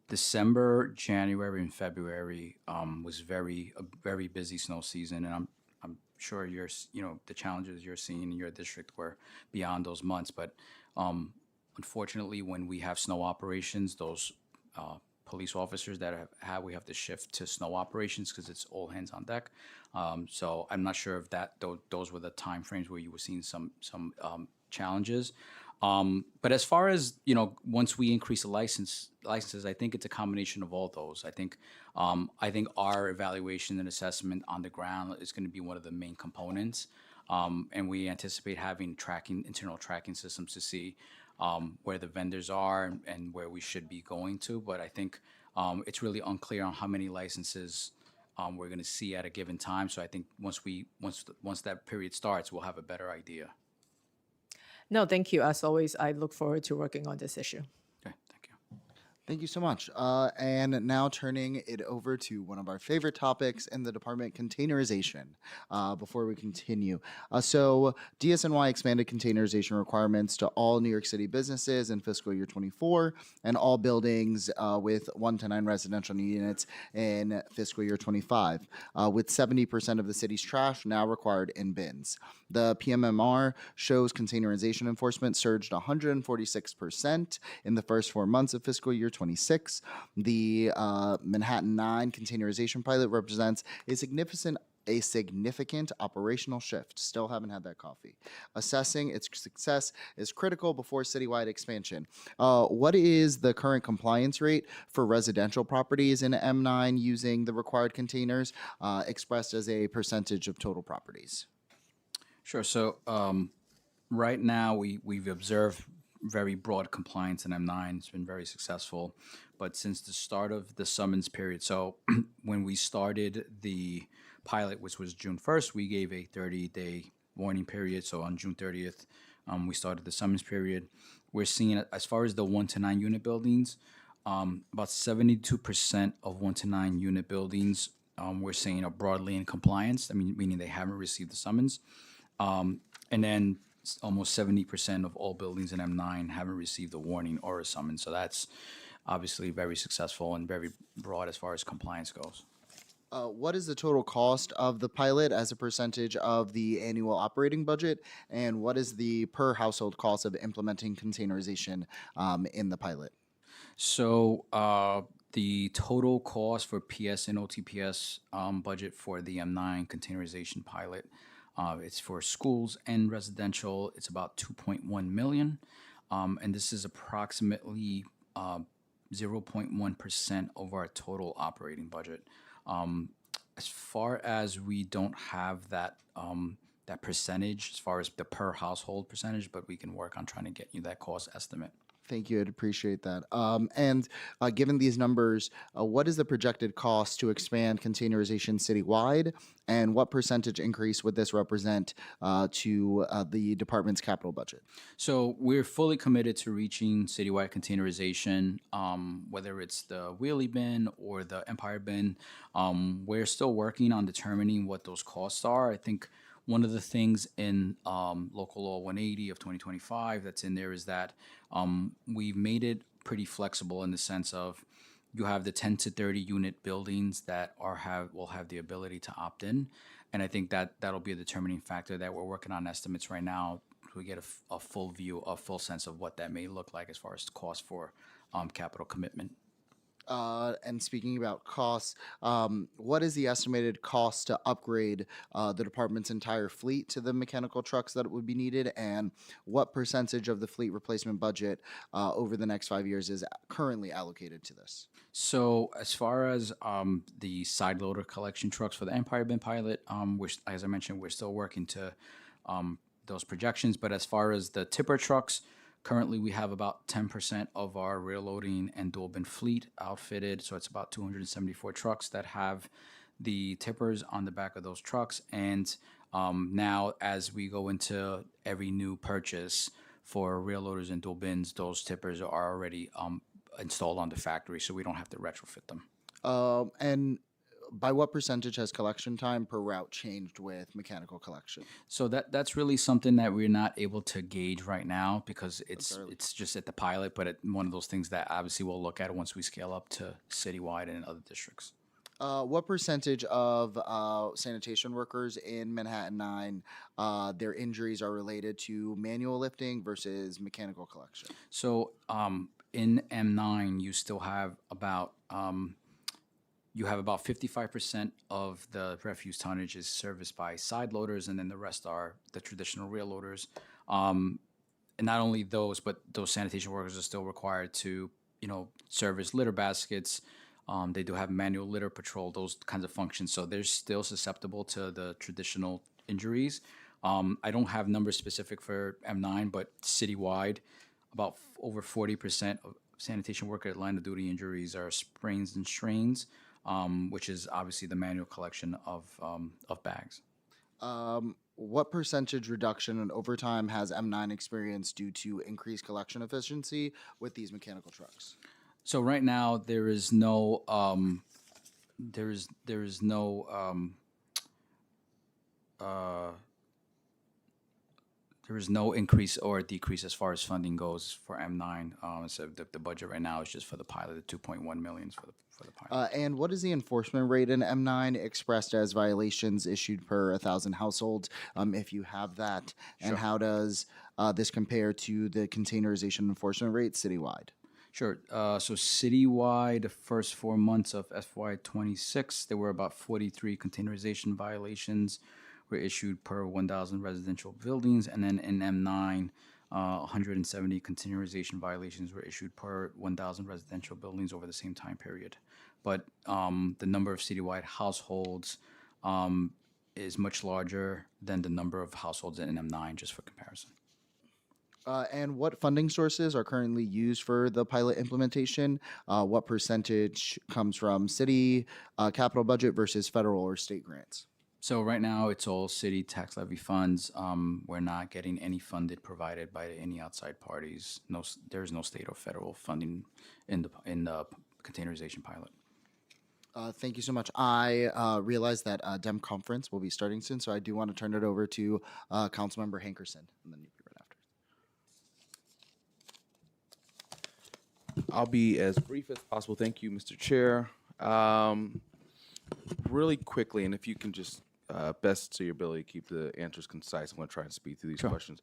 December, January, and February was a very busy snow season, and I'm sure the challenges you're seeing in your district were beyond those months. But unfortunately, when we have snow operations, those police officers that we have to shift to snow operations because it's all hands on deck. So I'm not sure if those were the time frames where you were seeing some challenges. But as far as, once we increase the licenses, I think it's a combination of all those. I think our evaluation and assessment on the ground is going to be one of the main components. And we anticipate having internal tracking systems to see where the vendors are and where we should be going to. But I think it's really unclear on how many licenses we're going to see at a given time. So I think once that period starts, we'll have a better idea. No, thank you. As always, I look forward to working on this issue. Okay, thank you. Thank you so much. And now turning it over to one of our favorite topics in the department, containerization. Before we continue, so DSNY expanded containerization requirements to all New York City businesses in fiscal year 24, and all buildings with 1 to 9 residential units in fiscal year 25, with 70% of the city's trash now required in bins. The PMMR shows containerization enforcement surged 146% in the first 4 months of fiscal year 26. The Manhattan 9 containerization pilot represents a significant operational shift. Still haven't had that coffee. Assessing its success is critical before citywide expansion. What is the current compliance rate for residential properties in M9 using the required containers, expressed as a percentage of total properties? Sure. So right now we've observed very broad compliance in M9. It's been very successful. But since the start of the summons period, so when we started the pilot, which was June 1st, we gave a 30-day warning period. So on June 30th, we started the summons period. We're seeing, as far as the 1 to 9 unit buildings, about 72% of 1 to 9 unit buildings we're saying are broadly in compliance. I mean, meaning they haven't received the summons. And then almost 70% of all buildings in M9 haven't received a warning or a summons. So that's obviously very successful and very broad as far as compliance goes. What is the total cost of the pilot as a percentage of the annual operating budget? And what is the per household cost of implementing containerization in the pilot? So the total cost for PS and OTPS budget for the M9 containerization pilot, it's for schools and residential. It's about 2.1 million, and this is approximately 0.1% of our total operating budget. As far as we don't have that that percentage, as far as the per household percentage, but we can work on trying to get you that cost estimate. Thank you. I'd appreciate that. And given these numbers, what is the projected cost to expand containerization citywide? And what percentage increase would this represent to the department's capital budget? So we're fully committed to reaching citywide containerization, whether it's the wheelie bin or the Empire bin. We're still working on determining what those costs are. I think one of the things in Local Law 180 of 2025 that's in there is that we've made it pretty flexible in the sense of you have the 10 to 30 unit buildings that will have the ability to opt in, and I think that'll be a determining factor that we're working on estimates right now so we get a full view, a full sense of what that may look like as far as the cost for capital commitment. And speaking about costs, what is the estimated cost to upgrade the department's entire fleet to the mechanical trucks that would be needed? And what percentage of the fleet replacement budget over the next 5 years is currently allocated to this? So as far as the side loader collection trucks for the Empire Bin pilot, as I mentioned, we're still working to those projections. But as far as the tipper trucks, currently we have about 10% of our rear loading and dual bin fleet outfitted. So it's about 274 trucks that have the tippers on the back of those trucks. And now as we go into every new purchase for rear loaders and dual bins, those tippers are already installed on the factory, so we don't have to retrofit them. And by what percentage has collection time per route changed with mechanical collection? So that's really something that we're not able to gauge right now because it's just at the pilot, but one of those things that obviously we'll look at once we scale up to citywide and other districts. What percentage of sanitation workers in Manhattan 9, their injuries are related to manual lifting versus mechanical collection? So in M9, you still have about 55% of the refuse tonnage is serviced by side loaders, and then the rest are the traditional rear loaders. And not only those, but those sanitation workers are still required to, service litter baskets. They do have manual litter patrol, those kinds of functions. So they're still susceptible to the traditional injuries. I don't have numbers specific for M9, but citywide, about over 40% of sanitation worker line of duty injuries are sprains and strains, which is obviously the manual collection of bags. What percentage reduction in overtime has M9 experienced due to increased collection efficiency with these mechanical trucks? So right now there is no increase or decrease as far as funding goes for M9. So the budget right now is just for the pilot, the 2.1 million for the pilot. And what is the enforcement rate in M9 expressed as violations issued per 1,000 households, if you have that? And Sure. how does this compare to the containerization enforcement rate citywide? Sure. So citywide, the first 4 months of FY26, there were about 43 containerization violations were issued per 1,000 residential buildings, and then in M9, 170 containerization violations were issued per 1,000 residential buildings over the same time period. But the number of citywide households is much larger than the number of households in M9, just for comparison. And what funding sources are currently used for the pilot implementation? What percentage comes from city capital budget versus federal or state grants? So right now, it's all city tax levy funds. We're not getting any funded provided by any outside parties. There's no state or federal funding in the containerization pilot. Thank you so much. I realize that DEM conference will be starting soon, so I do want to turn it over to Councilmember Hankerson. And then you I'll be as brief as possible. Thank you, Mr. Chair. Really quickly, and if you can just best to your ability, keep the answers concise. I'm going to try and speed through these questions.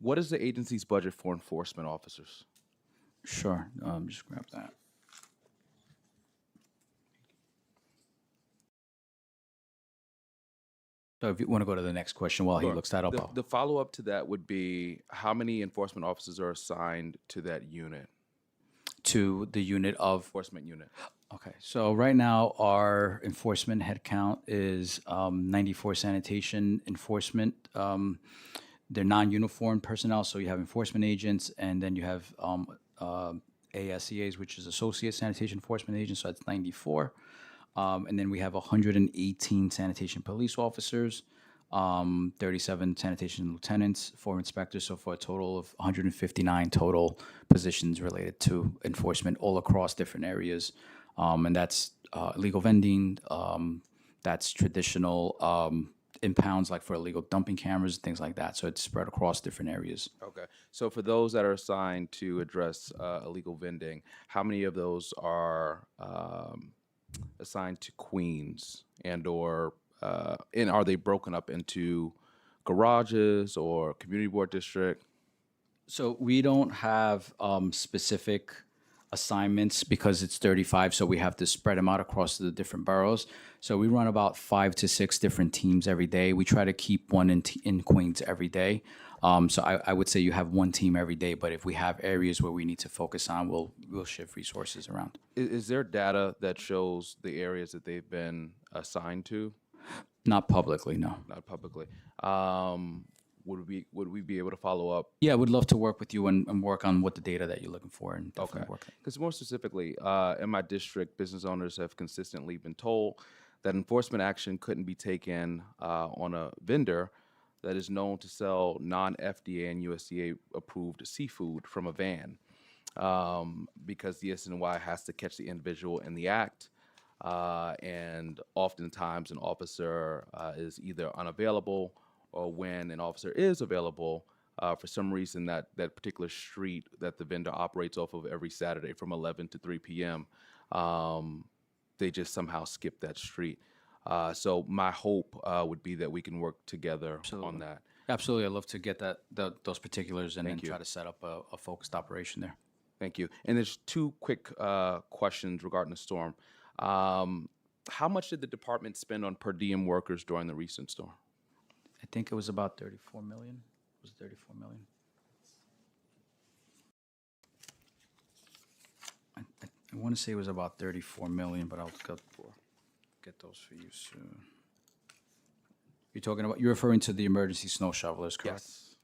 What is the agency's budget for enforcement officers? Sure. Just grab that. So if you want to go to the next question while he Sure. looks that up. The follow-up to that would be how many enforcement officers are assigned to that unit, to the unit of. enforcement unit? Okay, so right now our enforcement headcount is 94 sanitation enforcement. They're non-uniform personnel, so you have enforcement agents, and then you have ASEAs, which is Associate Sanitation Enforcement Agents, so that's 94. And then we have 118 sanitation police officers, 37 sanitation lieutenants, 4 inspectors, so for a total of 159 total positions related to enforcement all across different areas. And that's illegal vending, that's traditional impounds, like for illegal dumping cameras, things like that. So it's spread across different areas. Okay. So for those that are assigned to address illegal vending, how many of those are assigned to Queens and are they broken up into garages or community board district? So we don't have specific assignments because it's 35, so we have to spread them out across the different boroughs. So we run about 5 to 6 different teams every day. We try to keep one in Queens every day. So I would say you have one team every day, but if we have areas where we need to focus on, we'll shift resources around. Is there data that shows the areas that they've been assigned to? Not publicly, no. Not publicly. Would we be able to follow up? Yeah, I would love to work with you and work on what the data that you're looking for and definitely Okay. work. Because more specifically, in my district, business owners have consistently been told that enforcement action couldn't be taken on a vendor that is known to sell non-FDA and USDA approved seafood from a van, because the SNY has to catch the individual in the act, and oftentimes an officer is either unavailable, or when an officer is available, for some reason that particular street that the vendor operates off of every Saturday from 11 to 3 p.m., they just somehow skip that street. So my hope would be that we can work together on that. Absolutely, I'd love to get those particulars and then Thank you. try to set up a focused operation there. Thank you. And there's 2 quick questions regarding the storm. How much did the department spend on per diem workers during the recent storm? I think it was about 34 million. It was 34 million. I want to say it was about 34 million, but I'll get those for you soon. You're referring to the emergency snow shovelers, correct? Yes.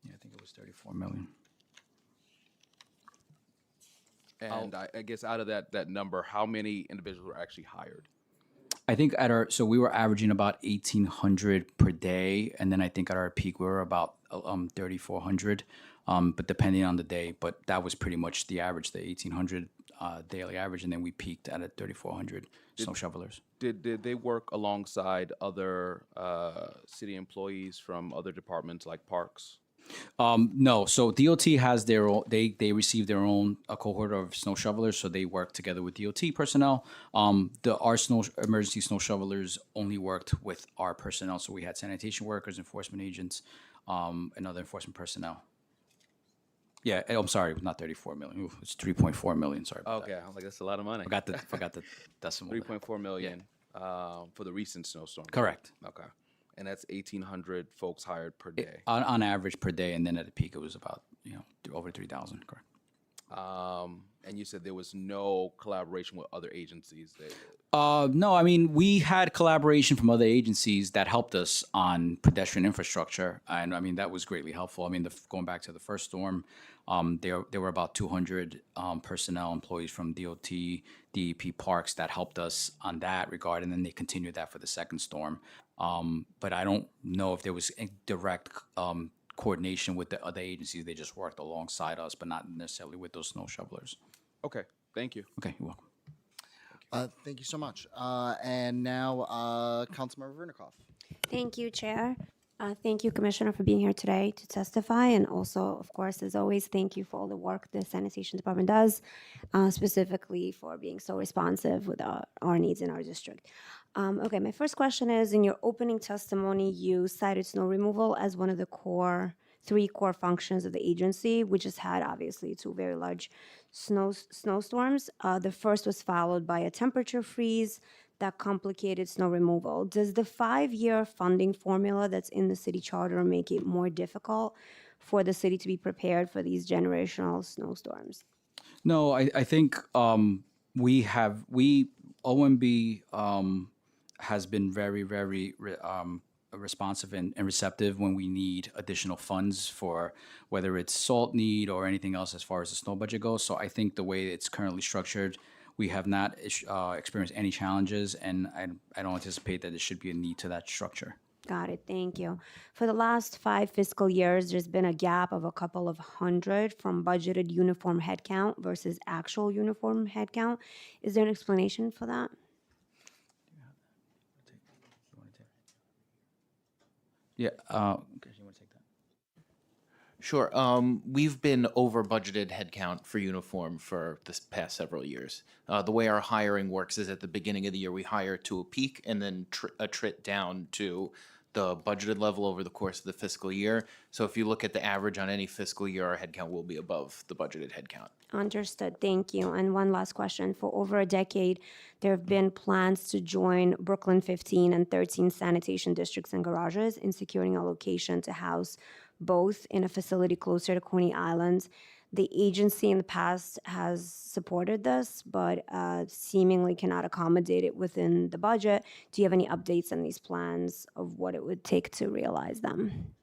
Yeah, I think it was 34 million. And I guess out of that number, how many individuals were actually hired? I think so we were averaging about 1,800 per day, and then I think at our peak we were about 3,400, but depending on the day. But that was pretty much the average, the 1,800 daily average, and then we peaked at 3,400 snow shovelers. Did they work alongside other city employees from other departments like parks? No, so DOT has their own. They receive their own cohort of snow shovelers, so they work together with DOT personnel. Our emergency snow shovelers only worked with our personnel, so we had sanitation workers, enforcement agents, and other enforcement personnel. Yeah, I'm sorry, not 34 million. Ooh, it's 3.4 million. Sorry about Okay, I'm like, that's a lot of money. that. Forgot the decimal. 3.4 million for the recent snowstorm. Correct. Okay. And that's 1,800 folks hired per day. On average per day, and then at the peak it was about over 3,000. Correct. And you said there was no collaboration with other agencies. No, I mean, we had collaboration from other agencies that helped us on pedestrian infrastructure. And I mean, that was greatly helpful. I mean, going back to the first storm, there were about 200 personnel employees from DOT, DEP Parks that helped us on that regard. And then they continued that for the second storm. But I don't know if there was a direct coordination with the other agencies. They just worked alongside us, but not necessarily with those snow shovelers. Okay, thank you. Okay, you're welcome. Thank you so much. And now, Councilmember Vernikoff. Thank you, Chair. Thank you, Commissioner, for being here today to testify. And also, of course, as always, thank you for all the work the Sanitation Department does, specifically for being so responsive with our needs in our district. Okay, my first question is, in your opening testimony, you cited snow removal as one of the three core functions of the agency. We just had, obviously, two very large snowstorms. The first was followed by a temperature freeze that complicated snow removal. Does the 5-year funding formula that's in the city charter make it more difficult for the city to be prepared for these generational snowstorms? No, I think OMB has been very responsive and receptive when we need additional funds for whether it's salt need or anything else as far as the snow budget goes. So I think the way it's currently structured, we have not experienced any challenges, and I don't anticipate that there should be a need to that structure. Got it, thank you. For the last 5 fiscal years, there's been a gap of a couple of hundred from budgeted uniform headcount versus actual uniform headcount. Is there an explanation for that? Yeah, okay, you want to take that? Sure. We've been over budgeted headcount for uniform for this past several years. The way our hiring works is at the beginning of the year, we hire to a peak and then attrit down to the budgeted level over the course of the fiscal year. So if you look at the average on any fiscal year, our headcount will be above the budgeted headcount. Understood, thank you. And one last question. For over a decade, there have been plans to join Brooklyn 15 and 13 sanitation districts and garages in securing a location to house both in a facility closer to Coney Island. The agency in the past has supported this, but seemingly cannot accommodate it within the budget. Do you have any updates on these plans of what it would take to realize them?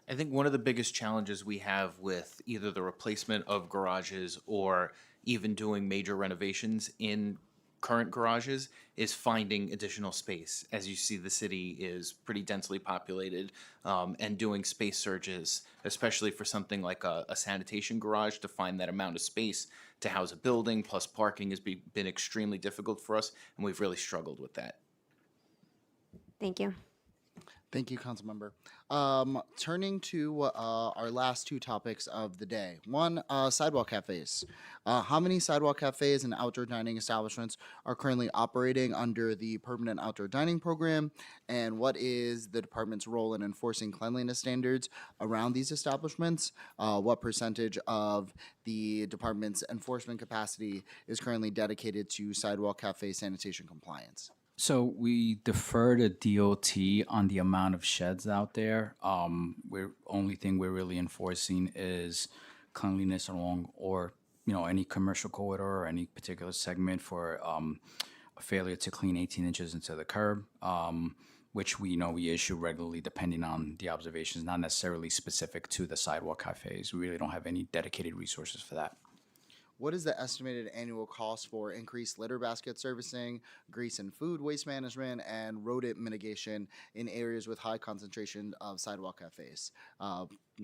I think one of the biggest challenges we have with either the replacement of garages or even doing major renovations in current garages is finding additional space. As you see, the city is pretty densely populated, and doing space searches, especially for something like a sanitation garage, to find that amount of space to house a building plus parking has been extremely difficult for us, and we've really struggled with that. Thank you. Thank you, Councilmember. Turning to our last two topics of the day. One, sidewalk cafes. How many sidewalk cafes and outdoor dining establishments are currently operating under the permanent outdoor dining program? And what is the department's role in enforcing cleanliness standards around these establishments? What percentage of the department's enforcement capacity is currently dedicated to sidewalk cafe sanitation compliance? So we defer to DOT on the amount of sheds out there. Only thing we're really enforcing is cleanliness along, or any commercial corridor or any particular segment for a failure to clean 18 inches into the curb, which we issue regularly depending on the observations, not necessarily specific to the sidewalk cafes. We really don't have any dedicated resources for that. What is the estimated annual cost for increased litter basket servicing, grease and food waste management, and rodent mitigation in areas with high concentration of sidewalk cafes?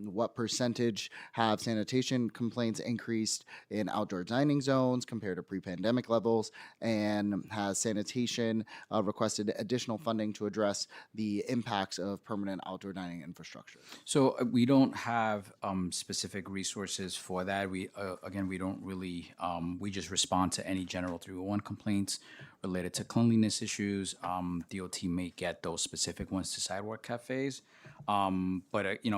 What percentage have sanitation complaints increased in outdoor dining zones compared to pre-pandemic levels? And has sanitation requested additional funding to address the impacts of permanent outdoor dining infrastructure? So we don't have specific resources for that. We don't really, we just respond to any general 301 complaints related to cleanliness issues. DOT may get those specific ones to sidewalk cafes. But we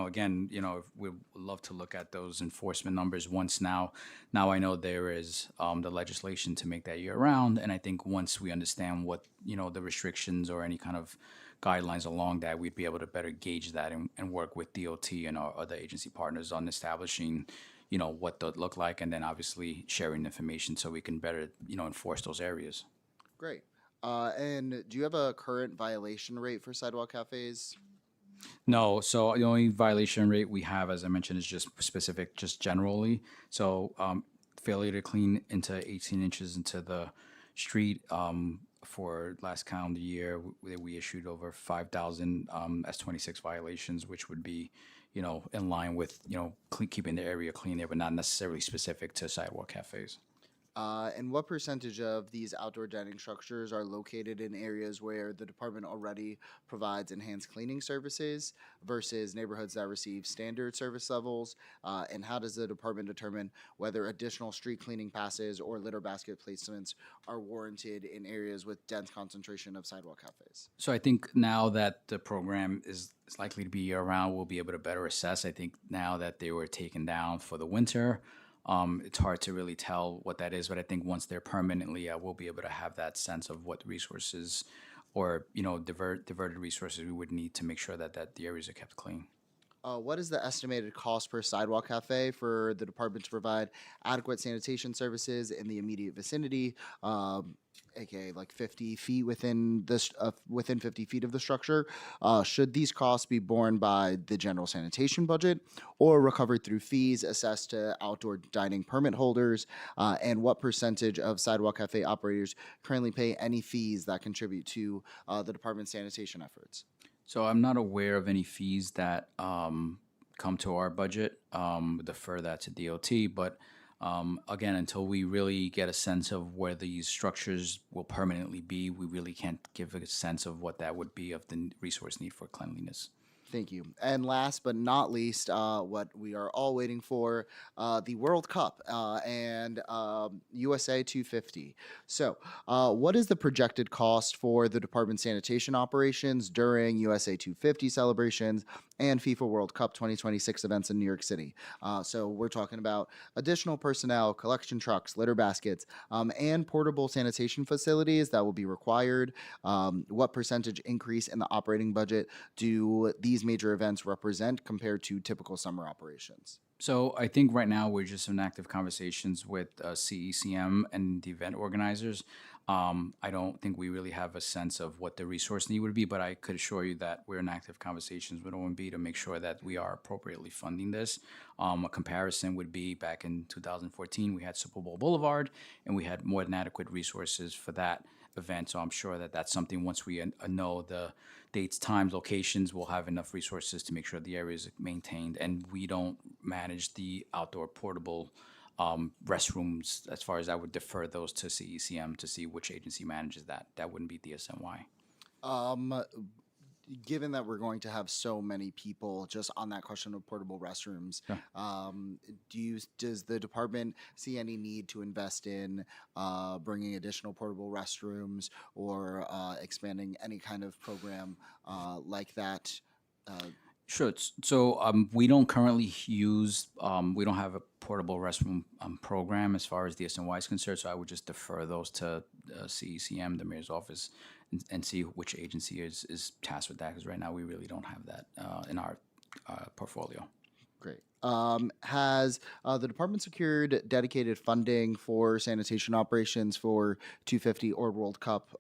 would love to look at those enforcement numbers once now I know there is the legislation to make that year round. And I think once we understand what, the restrictions or any kind of guidelines along that, we'd be able to better gauge that and work with DOT and our other agency partners on establishing, what they'll look like, and then obviously sharing information so we can better, enforce those areas. Great. And do you have a current violation rate for sidewalk cafes? No, so the only violation rate we have, as I mentioned, is just specific, just generally. So failure to clean into 18 inches into the street. For last calendar year, we issued over 5,000 S26 violations, which would be, in line with, keeping the area clean there, but not necessarily specific to sidewalk cafes. And what percentage of these outdoor dining structures are located in areas where the department already provides enhanced cleaning services versus neighborhoods that receive standard service levels? And how does the department determine whether additional street cleaning passes or litter basket placements are warranted in areas with dense concentration of sidewalk cafes? So I think now that the program is likely to be around, we'll be able to better assess. I think now that they were taken down for the winter, it's hard to really tell what that is. But I think once they're permanently, we'll be able to have that sense of what resources or, diverted resources we would need to make sure that the areas are kept clean. What is the estimated cost per sidewalk cafe for the department to provide adequate sanitation services in the immediate vicinity, aka like 50 feet within within 50 feet of the structure? Should these costs be borne by the general sanitation budget or recovered through fees assessed to outdoor dining permit holders? And what percentage of sidewalk cafe operators currently pay any fees that contribute to the department's sanitation efforts? So I'm not aware of any fees that come to our budget. Defer that to DOT. But again, until we really get a sense of where these structures will permanently be, we really can't give a sense of what that would be of the resource need for cleanliness. Thank you. And last but not least, what we are all waiting for, the World Cup and USA 250. So, what is the projected cost for the department sanitation operations during USA 250 celebrations and FIFA World Cup 2026 events in New York City? So we're talking about additional personnel, collection trucks, litter baskets, and portable sanitation facilities that will be required. What percentage increase in the operating budget do these major events represent compared to typical summer operations? So I think right now we're just in active conversations with CECM and the event organizers. I don't think we really have a sense of what the resource need would be, but I could assure you that we're in active conversations with OMB to make sure that we are appropriately funding this. A comparison would be back in 2014, we had Super Bowl Boulevard, and we had more than adequate resources for that event. So I'm sure that that's something, once we know the dates, times, locations, we'll have enough resources to make sure the area is maintained. And we don't manage the outdoor portable restrooms. As far as I would defer those to CECM to see which agency manages that. That wouldn't be DSNY. Given that we're going to have so many people, just on that question of portable restrooms, does the department see any need to invest in bringing additional portable restrooms or expanding any kind of program like that? Sure. So we don't currently use, we don't have a portable restroom program as far as DSNY is concerned. So I would just defer those to CECM, the mayor's office, and see which agency is tasked with that. Because right now we really don't have that in our portfolio. Great. Has the department secured dedicated funding for sanitation operations for 250 or World Cup?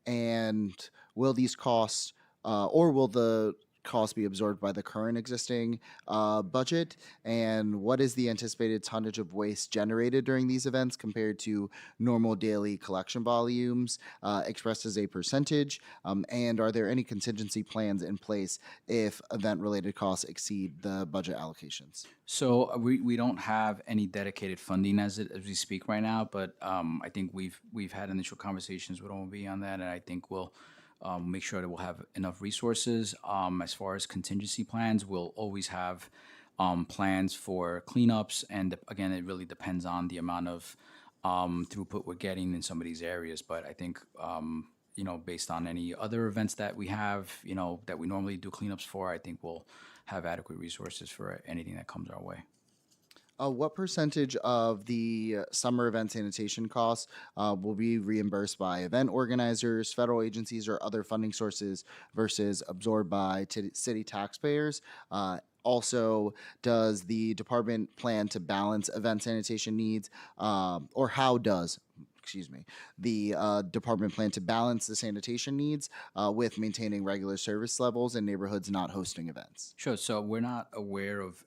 And will these costs, or will the costs be absorbed by the current existing budget? And what is the anticipated tonnage of waste generated during these events compared to normal daily collection volumes, expressed as a percentage? And are there any contingency plans in place if event-related costs exceed the budget allocations? So we don't have any dedicated funding as we speak right now, but I think we've had initial conversations with OMB on that, and I think we'll make sure that we'll have enough resources. As far as contingency plans, we'll always have plans for cleanups. And again, it really depends on the amount of throughput we're getting in some of these areas. But I think, based on any other events that we have, that we normally do cleanups for, I think we'll have adequate resources for anything that comes our way. What percentage of the summer event sanitation costs will be reimbursed by event organizers, federal agencies, or other funding sources versus absorbed by city taxpayers? Also, does the department plan to balance event sanitation needs, or how does the department plan to balance the sanitation needs with maintaining regular service levels in neighborhoods not hosting events? Sure. So we're not aware of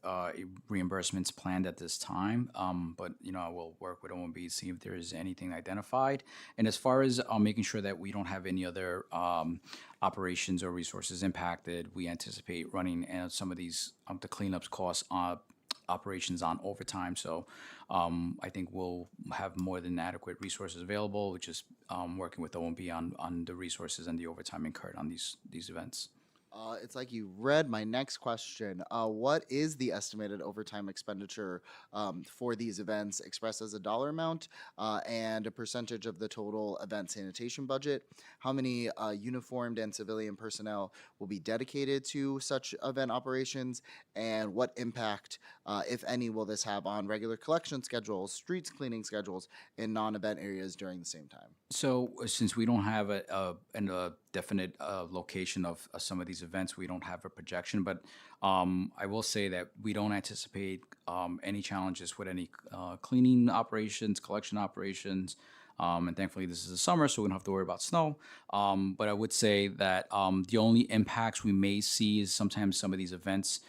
reimbursements planned at this time, but I will work with OMB to see if there is anything identified. And as far as making sure that we don't have any other operations or resources impacted, we anticipate running some of these the cleanups costs operations on overtime. So I think we'll have more than adequate resources available, which is working with OMB on the resources and the overtime incurred on these events. It's like you read my next question. What is the estimated overtime expenditure for these events expressed as a dollar amount and a percentage of the total event sanitation budget? How many uniformed and civilian personnel will be dedicated to such event operations? And what impact, if any, will this have on regular collection schedules, streets cleaning schedules in non-event areas during the same time? So since we don't have a definite location of some of these events, we don't have a projection. But I will say that we don't anticipate any challenges with any cleaning operations, collection operations. And thankfully, this is the summer, so we don't have to worry about snow. But I would say that the only impacts we may see is sometimes some of these events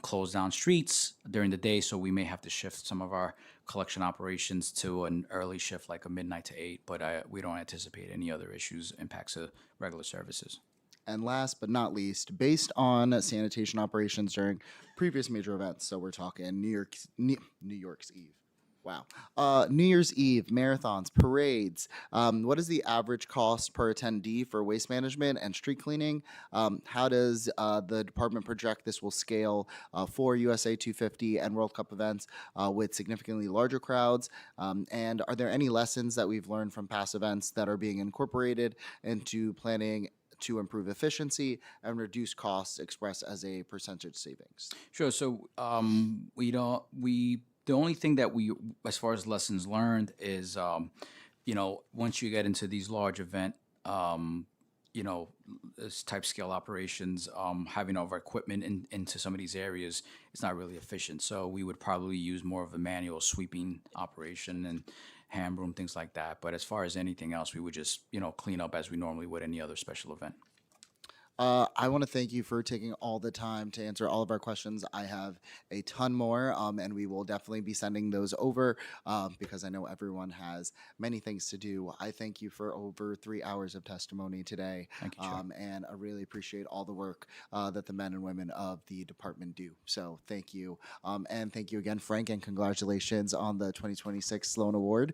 close down streets during the day, so we may have to shift some of our collection operations to an early shift, like a midnight to 8. But we don't anticipate any other issues, impacts of regular services. And last but not least, based on sanitation operations during previous major events, so we're talking New Year's Eve. Wow. New Year's Eve, marathons, parades. What is the average cost per attendee for waste management and street cleaning? How does the department project this will scale for USA 250 and World Cup events with significantly larger crowds? And are there any lessons that we've learned from past events that are being incorporated into planning to improve efficiency and reduce costs expressed as a percentage savings? Sure. So the only thing that we, as far as lessons learned, is once you get into these large event, this type scale operations, having over equipment into some of these areas, it's not really efficient. So we would probably use more of a manual sweeping operation and hand broom, things like that. But as far as anything else, we would just clean up as we normally would any other special event. I want to thank you for taking all the time to answer all of our questions. I have a ton more, and we will definitely be sending those over because I know everyone has many things to do. I thank you for over 3 hours of testimony today. Thank you, Chair. And I really appreciate all the work that the men and women of the department do. So thank you. And thank you again, Frank, and congratulations on the 2026 Sloan Award.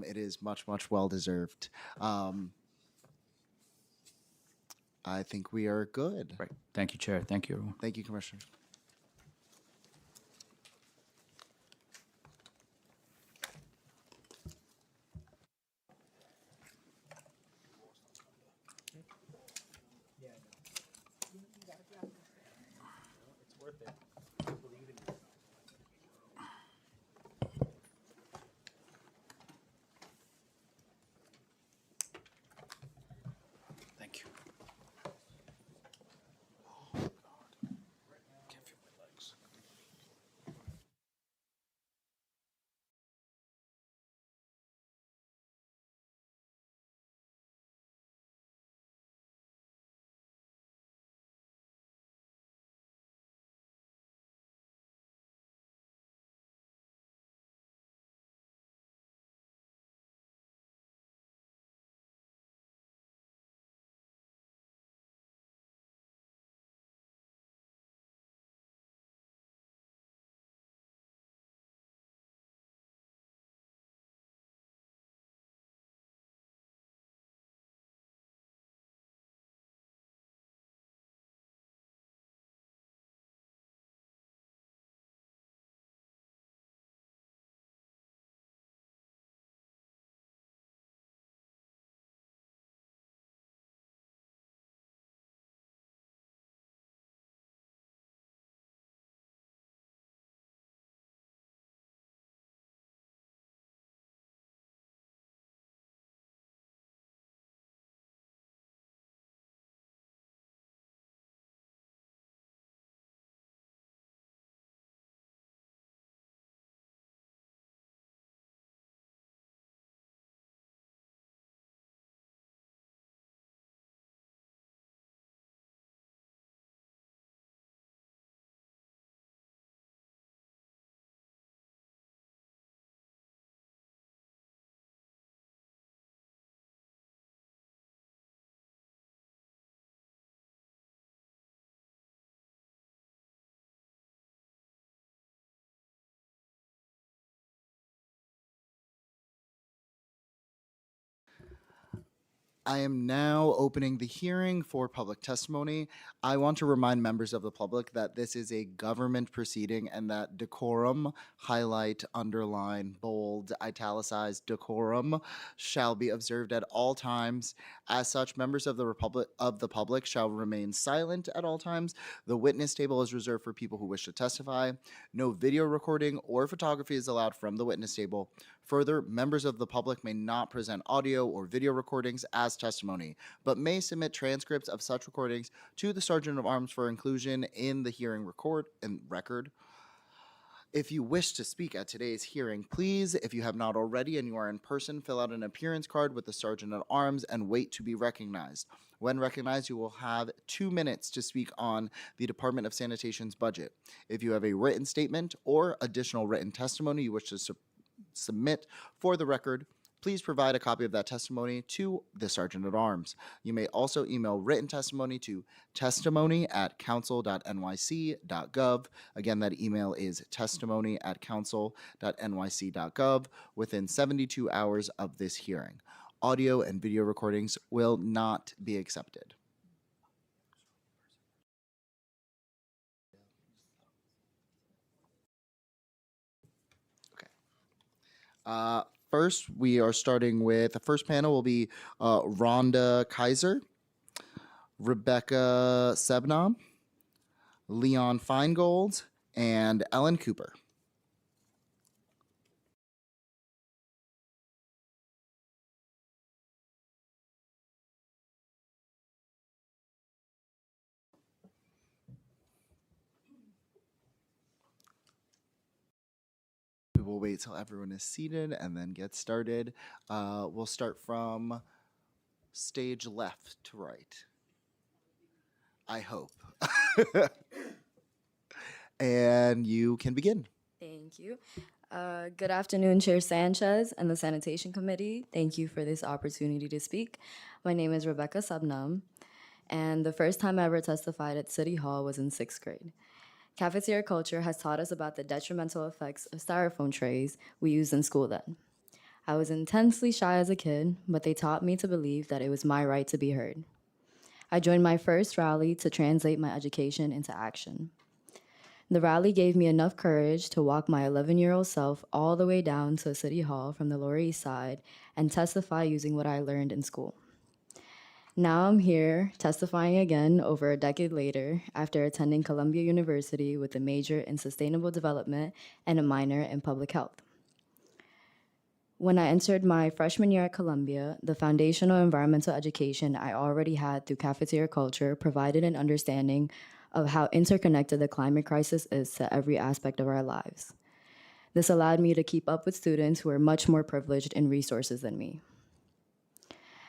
It is much, much well-deserved. I think we are good. Right. Thank you, Chair. Thank you, everyone. Thank you, Commissioner. Thank you. I am now opening the hearing for public testimony. I want to remind members of the public that this is a government proceeding and that decorum, highlight, underline, bold, italicized decorum, shall be observed at all times. As such, members of the public shall remain silent at all times. The witness table is reserved for people who wish to testify. No video recording or photography is allowed from the witness table. Further, members of the public may not present audio or video recordings as testimony, but may submit transcripts of such recordings to the Sergeant of Arms for inclusion in the hearing record. If you wish to speak at today's hearing, please, if you have not already and you are in person, fill out an appearance card with the Sergeant at Arms and wait to be recognized. When recognized, you will have 2 minutes to speak on the Department of Sanitation's budget. If you have a written statement or additional written testimony you wish to submit for the record, please provide a copy of that testimony to the Sergeant at Arms. You may also email written testimony to testimony@council.nyc.gov. Again, that email is testimony@council.nyc.gov within 72 hours of this hearing. Audio and video recordings will not be accepted. First, we are starting with the first panel will be Rhonda Kaiser, Rebecca Sebnam, Leon Feingold, and Ellen Cooper. We will wait till everyone is seated and then get started. We'll start from stage left to right. I hope. And you can begin. Thank you. Good afternoon, Chair Sanchez and the Sanitation Committee. Thank you for this opportunity to speak. My name is Rebecca Subnam, and the first time I ever testified at City Hall was in 6th grade. Cafeteria culture has taught us about the detrimental effects of styrofoam trays we used in school then. I was intensely shy as a kid, but they taught me to believe that it was my right to be heard. I joined my first rally to translate my education into action. The rally gave me enough courage to walk my 11-year-old self all the way down to City Hall from the Lower East Side and testify using what I learned in school. Now I'm here testifying again over a decade later after attending Columbia University with a major in sustainable development and a minor in public health. When I entered my freshman year at Columbia, the foundational environmental education I already had through cafeteria culture provided an understanding of how interconnected the climate crisis is to every aspect of our lives. This allowed me to keep up with students who are much more privileged in resources than me.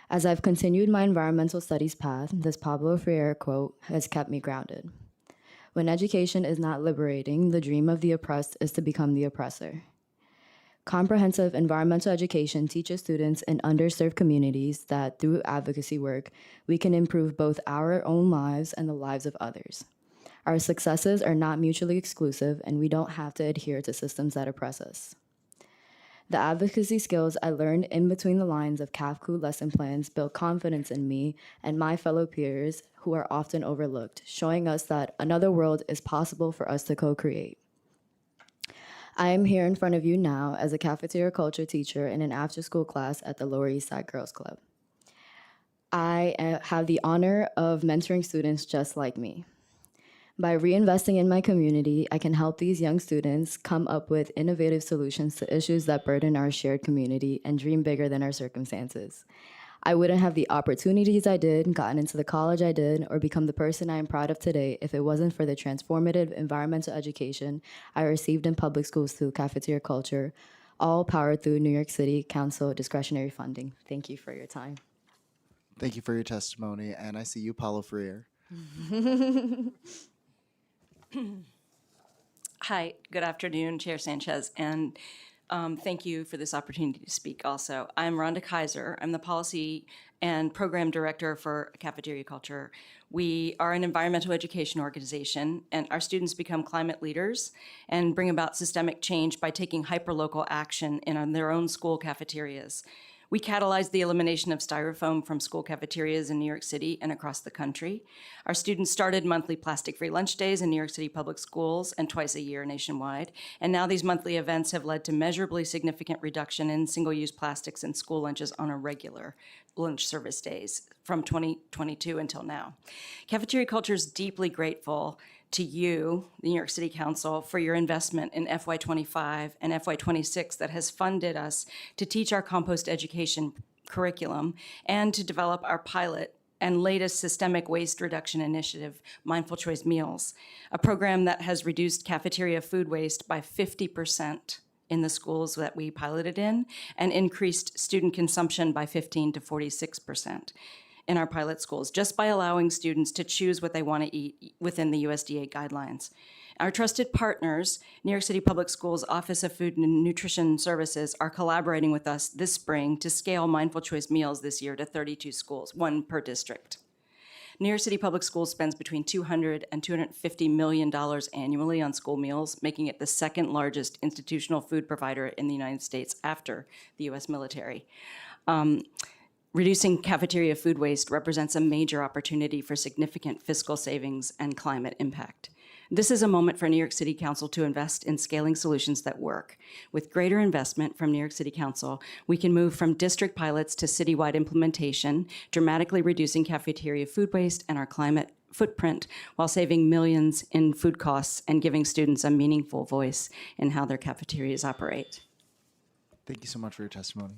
As I've continued my environmental studies path, this Pablo Freire quote has kept me grounded. When education is not liberating, the dream of the oppressed is to become the oppressor. Comprehensive environmental education teaches students in underserved communities that through advocacy work, we can improve both our own lives and the lives of others. Our successes are not mutually exclusive, and we don't have to adhere to systems that oppress us. The advocacy skills I learned in between the lines of CAFCU lesson plans built confidence in me and my fellow peers who are often overlooked, showing us that another world is possible for us to co-create. I am here in front of you now as a cafeteria culture teacher in an after-school class at the Lower East Side Girls Club. I have the honor of mentoring students just like me. By reinvesting in my community, I can help these young students come up with innovative solutions to issues that burden our shared community and dream bigger than our circumstances. I wouldn't have the opportunities I did, gotten into the college I did, or become the person I am proud of today if it wasn't for the transformative environmental education I received in public schools through cafeteria culture, all powered through New York City Council discretionary funding. Thank you for your time. Thank you for your testimony, and I see you, Paulo Freire. Hi, good afternoon, Chair Sanchez, and thank you for this opportunity to speak also. I'm Rhonda Kaiser. I'm the Policy and Program Director for Cafeteria Culture. We are an environmental education organization, and our students become climate leaders and bring about systemic change by taking hyperlocal action in their own school cafeterias. We catalyzed the elimination of styrofoam from school cafeterias in New York City and across the country. Our students started monthly plastic-free lunch days in New York City public schools and twice a year nationwide. And now these monthly events have led to measurably significant reduction in single-use plastics in school lunches on a regular lunch service days from 2022 until now. Cafeteria culture is deeply grateful to you, the New York City Council, for your investment in FY25 and FY26 that has funded us to teach our compost education curriculum and to develop our pilot and latest systemic waste reduction initiative, Mindful Choice Meals, a program that has reduced cafeteria food waste by 50% in the schools that we piloted in and increased student consumption by 15 to 46% in our pilot schools, just by allowing students to choose what they want to eat within the USDA guidelines. Our trusted partners, New York City Public Schools Office of Food and Nutrition Services, are collaborating with us this spring to scale Mindful Choice Meals this year to 32 schools, one per district. New York City Public Schools spends between $200 and $250 million annually on school meals, making it the second largest institutional food provider in the United States after the US military. Reducing cafeteria food waste represents a major opportunity for significant fiscal savings and climate impact. This is a moment for New York City Council to invest in scaling solutions that work. With greater investment from New York City Council, we can move from district pilots to citywide implementation, dramatically reducing cafeteria food waste and our climate footprint while saving millions in food costs and giving students a meaningful voice in how their cafeterias operate. Thank you so much for your testimony.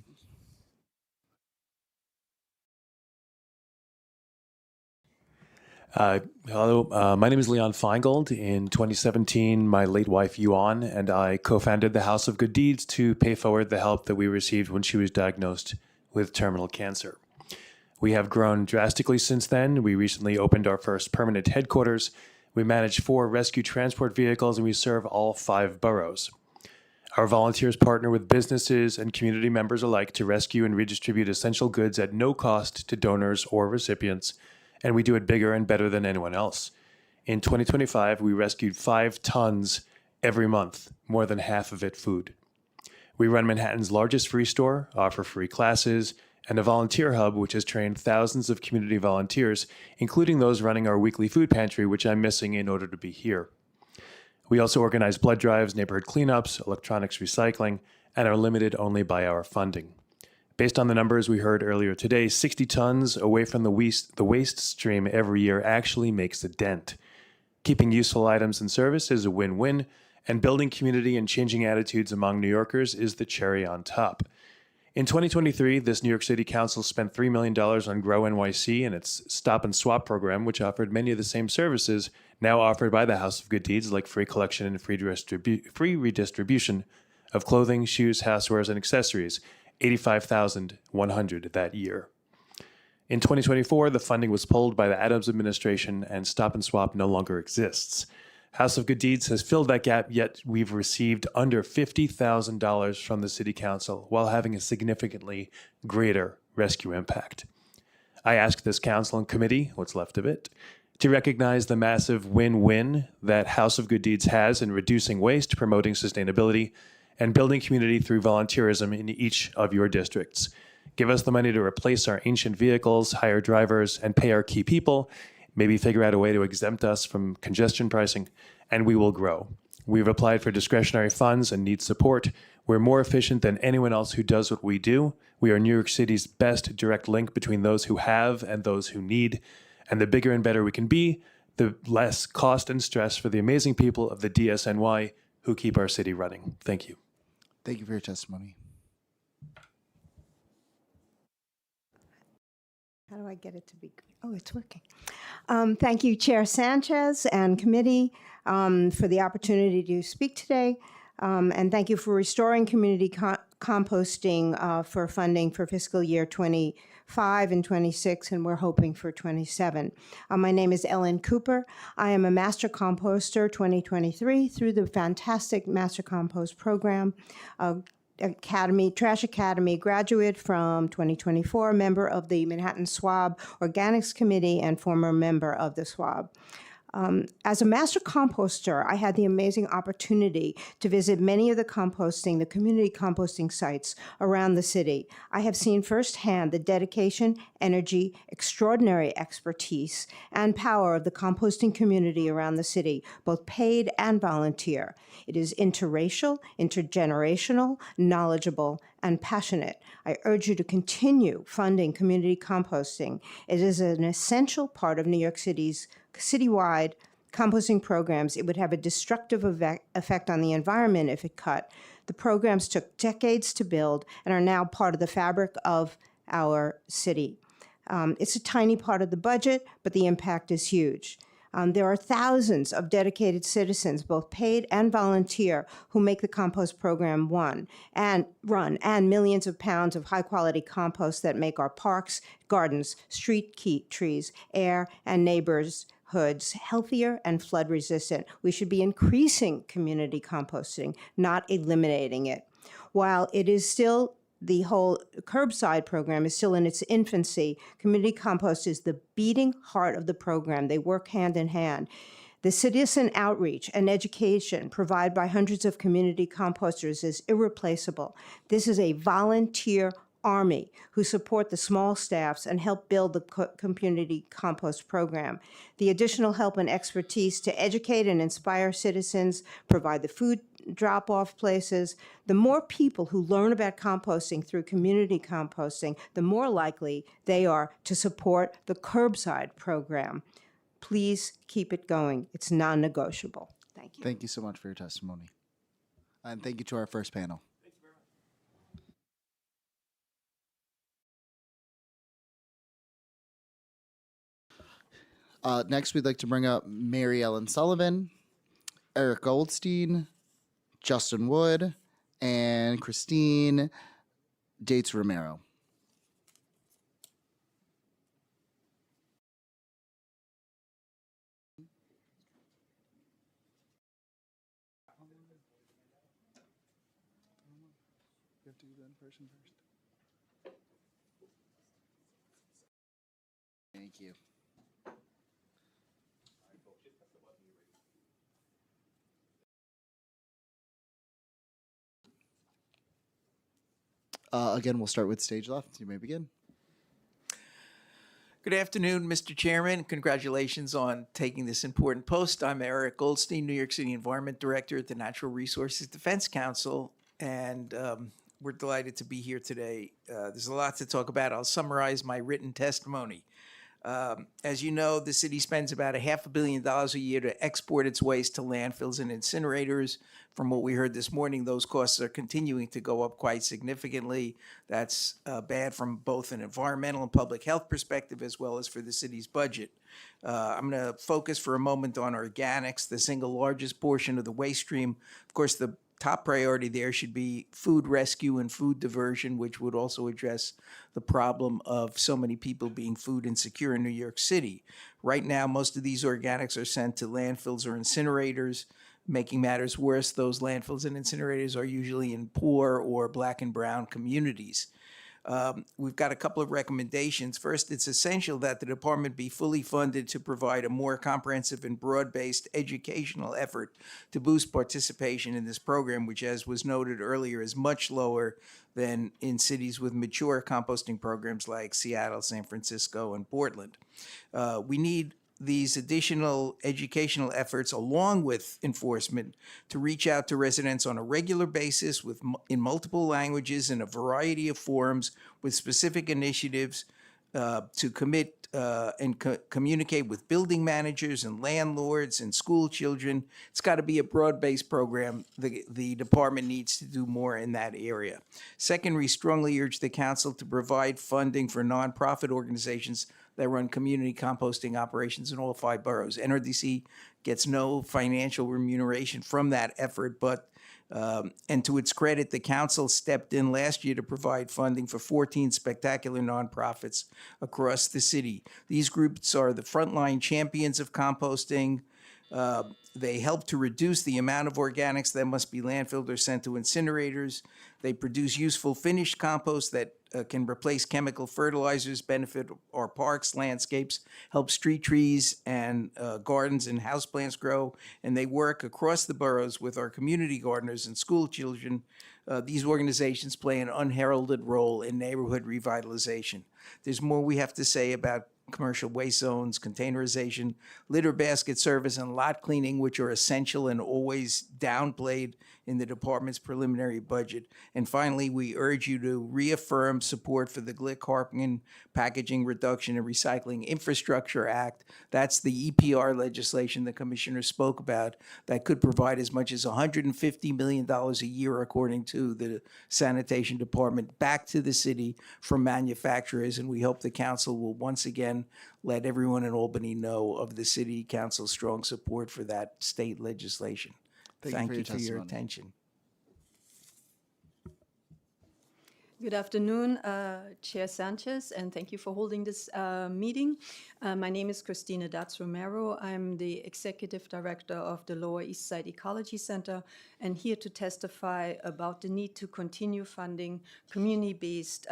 Hello, my name is Leon Feingold. In 2017, my late wife Yuan and I co-founded the House of Good Deeds to pay forward the help that we received when she was diagnosed with terminal cancer. We have grown drastically since then. We recently opened our first permanent headquarters. We manage 4 rescue transport vehicles and we serve all 5 boroughs. Our volunteers partner with businesses and community members alike to rescue and redistribute essential goods at no cost to donors or recipients, and we do it bigger and better than anyone else. In 2025, we rescued 5 tons every month, more than half of it food. We run Manhattan's largest free store, offer free classes, and a volunteer hub which has trained thousands of community volunteers, including those running our weekly food pantry, which I'm missing in order to be here. We also organize blood drives, neighborhood cleanups, electronics recycling, and are limited only by our funding. Based on the numbers we heard earlier today, 60 tons away from the waste stream every year actually makes a dent. Keeping useful items in service is a win-win, and building community and changing attitudes among New Yorkers is the cherry on top. In 2023, this New York City Council spent $3 million on Grow NYC and its Stop and Swap program, which offered many of the same services now offered by the House of Good Deeds, like free collection and free redistribution of clothing, shoes, housewares, and accessories, 85,100 that year. In 2024, the funding was pulled by the Adams administration and Stop and Swap no longer exists. House of Good Deeds has filled that gap, yet we've received under $50,000 from the City Council while having a significantly greater rescue impact. I ask this council and committee, what's left of it, to recognize the massive win-win that House of Good Deeds has in reducing waste, promoting sustainability, and building community through volunteerism in each of your districts. Give us the money to replace our ancient vehicles, hire drivers, and pay our key people, maybe figure out a way to exempt us from congestion pricing, and we will grow. We've applied for discretionary funds and need support. We're more efficient than anyone else who does what we do. We are New York City's best direct link between those who have and those who need. And the bigger and better we can be, the less cost and stress for the amazing people of the DSNY who keep our city running. Thank you. Thank you for your testimony. How do I get it to be? Oh, it's working. Thank you, Chair Sanchez and committee, for the opportunity to speak today. And thank you for restoring community composting for funding for fiscal year 25 and 26, and we're hoping for 27. My name is Ellen Cooper. I am a Master Composter 2023 through the fantastic Master Compost program. Trash Academy graduate from 2024, member of the Manhattan SWAB Organics Committee, and former member of the SWAB. As a master composter, I had the amazing opportunity to visit many of the community composting sites around the city. I have seen firsthand the dedication, energy, extraordinary expertise, and power of the composting community around the city, both paid and volunteer. It is interracial, intergenerational, knowledgeable, and passionate. I urge you to continue funding community composting. It is an essential part of New York City's citywide composting programs. It would have a destructive effect on the environment if it cut. The programs took decades to build and are now part of the fabric of our city. It's a tiny part of the budget, but the impact is huge. There are thousands of dedicated citizens, both paid and volunteer, who make the compost program run, and millions of pounds of high-quality compost that make our parks, gardens, street trees, air, and neighborhoods healthier and flood-resistant. We should be increasing community composting, not eliminating it. While it is still the whole curbside program is still in its infancy, community compost is the beating heart of the program. They work hand in hand. The citizen outreach and education provided by hundreds of community composters is irreplaceable. This is a volunteer army who support the small staffs and help build the community compost program. The additional help and expertise to educate and inspire citizens, provide the food drop-off places. The more people who learn about composting through community composting, the more likely they are to support the curbside program. Please keep it going. It's non-negotiable. Thank you. Thank you so much for your testimony. And thank you to our first panel. Next, we'd like to bring up Mary Ellen Sullivan, Eric Goldstein, Justin Wood, and Christine Dates Romero. You have to do that in person first. Thank you. Again, we'll start with stage left. You may begin. Good afternoon, Mr. Chairman. Congratulations on taking this important post. I'm Eric Goldstein, New York City Environment Director at the Natural Resources Defense Council, and we're delighted to be here today. There's a lot to talk about. I'll summarize my written testimony. As you know, the city spends about $500 million a year to export its waste to landfills and incinerators. From what we heard this morning, those costs are continuing to go up quite significantly. That's bad from both an environmental and public health perspective, as well as for the city's budget. I'm going to focus for a moment on organics, the single largest portion of the waste stream. Of course, the top priority there should be food rescue and food diversion, which would also address the problem of so many people being food insecure in New York City. Right now, most of these organics are sent to landfills or incinerators. Making matters worse, those landfills and incinerators are usually in poor or black and brown communities. We've got a couple of recommendations. First, it's essential that the department be fully funded to provide a more comprehensive and broad-based educational effort to boost participation in this program, which, as was noted earlier, is much lower than in cities with mature composting programs like Seattle, San Francisco, and Portland. We need these additional educational efforts, along with enforcement, to reach out to residents on a regular basis in multiple languages in a variety of forums with specific initiatives to commit and communicate with building managers and landlords and school children. It's got to be a broad-based program. The department needs to do more in that area. Second, we strongly urge the council to provide funding for nonprofit organizations that run community composting operations in all 5 boroughs. NRDC gets no financial remuneration from that effort, but and to its credit, the council stepped in last year to provide funding for 14 spectacular nonprofits across the city. These groups are the frontline champions of composting, They help to reduce the amount of organics that must be landfilled or sent to incinerators. They produce useful finished compost that can replace chemical fertilizers, benefit our parks, landscapes, help street trees and gardens and houseplants grow. And they work across the boroughs with our community gardeners and school children. These organizations play an unheralded role in neighborhood revitalization. There's more we have to say about commercial waste zones, containerization, litter basket service, and lot cleaning, which are essential and always downplayed in the department's preliminary budget. And finally, we urge you to reaffirm support for the Glick-Harpingen Packaging Reduction and Recycling Infrastructure Act. That's the EPR legislation the commissioner spoke about that could provide as much as $150 million a year, according to the Sanitation Department, back to the city from manufacturers. And we hope the council will once again let everyone in Albany know of the city council's strong support for that state legislation. Thank you for your attention. Good afternoon, Chair Sanchez, and thank you for holding this meeting. My name is Christina Datz-Romero. I'm the Executive Director of the Lower East Side Ecology Center and here to testify about the need to continue funding community-based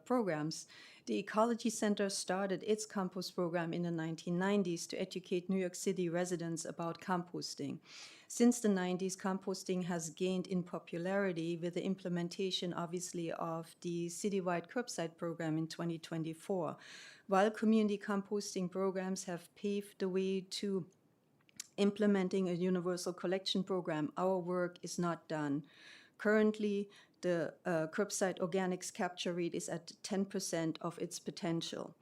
programs. The Ecology Center started its compost program in the 1990s to educate New York City residents about composting. Since the 90s, composting has gained in popularity with the implementation, obviously, of the citywide curbside program in 2024. While community composting programs have paved the way to implementing a universal collection program, our work is not done. Currently, the curbside organics capture rate is at 10% of its potential.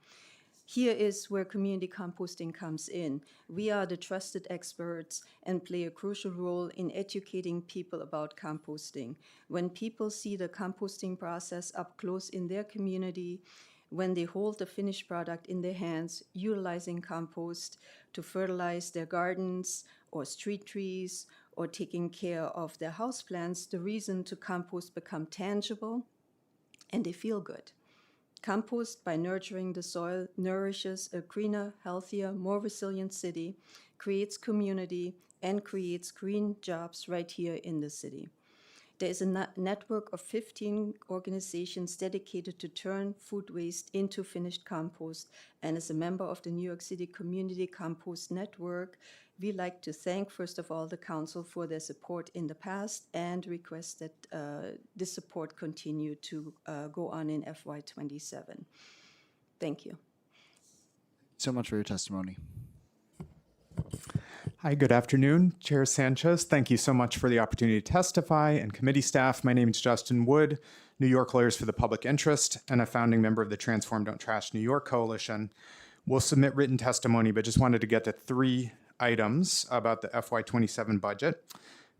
Here is where community composting comes in. We are the trusted experts and play a crucial role in educating people about composting. When people see the composting process up close in their community, when they hold the finished product in their hands, utilizing compost to fertilize their gardens or street trees or taking care of their houseplants, the reason to compost become tangible and they feel good. Compost, by nurturing the soil, nourishes a greener, healthier, more resilient city, creates community, and creates green jobs right here in the city. There is a network of 15 organizations dedicated to turn food waste into finished compost, and as a member of the New York City Community Compost Network, we like to thank, first of all, the council for their support in the past and request that this support continue to go on in FY27. Thank you. So much for your testimony. Hi, good afternoon, Chair Sanchez. Thank you so much for the opportunity to testify, and committee staff. My name is Justin Wood, New York Lawyers for the Public Interest, and a founding member of the Transform Don't Trash New York Coalition. We'll submit written testimony, but just wanted to get to 3 items about the FY27 budget.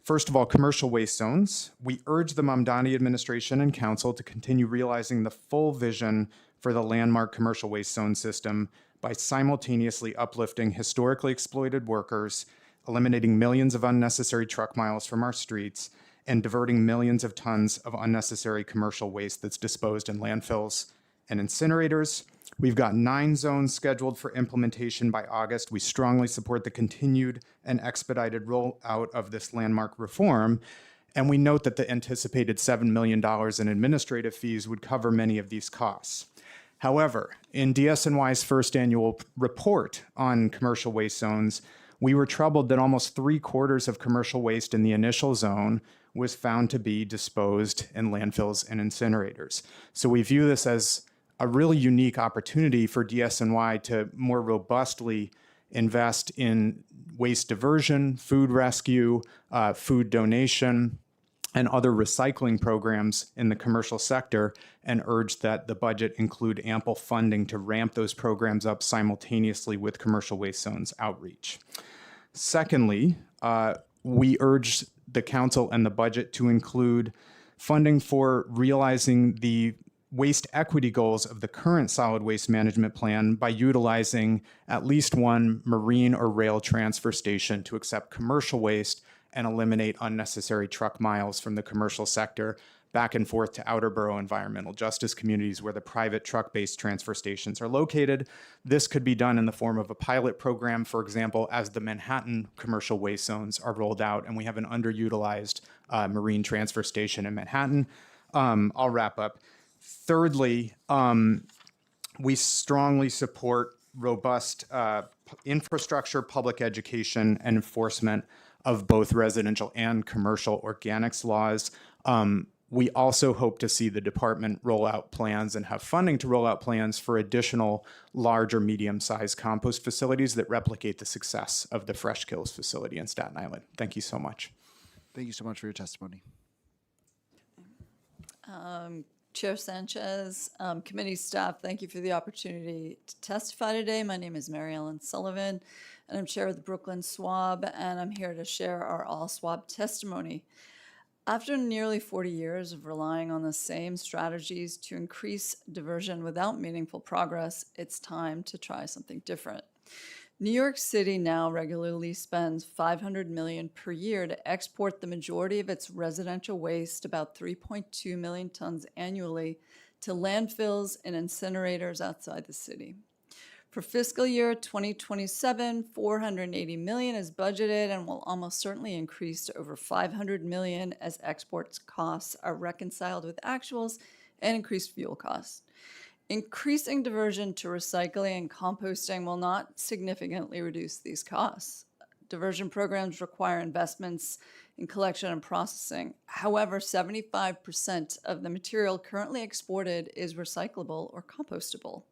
First of all, commercial waste zones. We urge the Mamdani administration and council to continue realizing the full vision for the landmark commercial waste zone system by simultaneously uplifting historically exploited workers, eliminating millions of unnecessary truck miles from our streets, and diverting millions of tons of unnecessary commercial waste that's disposed in landfills and incinerators. We've got 9 zones scheduled for implementation by August. We strongly support the continued and expedited rollout of this landmark reform. And we note that the anticipated $7 million in administrative fees would cover many of these costs. However, in DSNY's first annual report on commercial waste zones, we were troubled that almost 3/4 of commercial waste in the initial zone was found to be disposed in landfills and incinerators. So we view this as a really unique opportunity for DSNY to more robustly invest in waste diversion, food rescue, food donation, and other recycling programs in the commercial sector, and urge that the budget include ample funding to ramp those programs up simultaneously with commercial waste zones outreach. Secondly, we urge the council and the budget to include funding for realizing the waste equity goals of the current solid waste management plan by utilizing at least one marine or rail transfer station to accept commercial waste and eliminate unnecessary truck miles from the commercial sector. back and forth to outer borough environmental justice communities where the private truck-based transfer stations are located. This could be done in the form of a pilot program, for example, as the Manhattan commercial waste zones are rolled out, and we have an underutilized marine transfer station in Manhattan. I'll wrap up. Thirdly, we strongly support robust infrastructure, public education, and enforcement of both residential and commercial organics laws. We also hope to see the department roll out plans and have funding to roll out plans for additional large or medium-sized compost facilities that replicate the success of the Fresh Kills facility in Staten Island. Thank you so much. Thank you so much for your testimony. Chair Sanchez, committee staff, thank you for the opportunity to testify today. My name is Mary Ellen Sullivan, and I'm chair of the Brooklyn SWAB, and I'm here to share our all SWAB testimony. After nearly 40 years of relying on the same strategies to increase diversion without meaningful progress, it's time to try something different. New York City now regularly spends $500 million per year to export the majority of its residential waste, about 3.2 million tons annually, to landfills and incinerators outside the city. For fiscal year 2027, $480 million is budgeted and will almost certainly increase to over $500 million as exports costs are reconciled with actuals and increased fuel costs. Increasing diversion to recycling and composting will not significantly reduce these costs. Diversion programs require investments in collection and processing. However, 75% of the material currently exported is recyclable or compostable.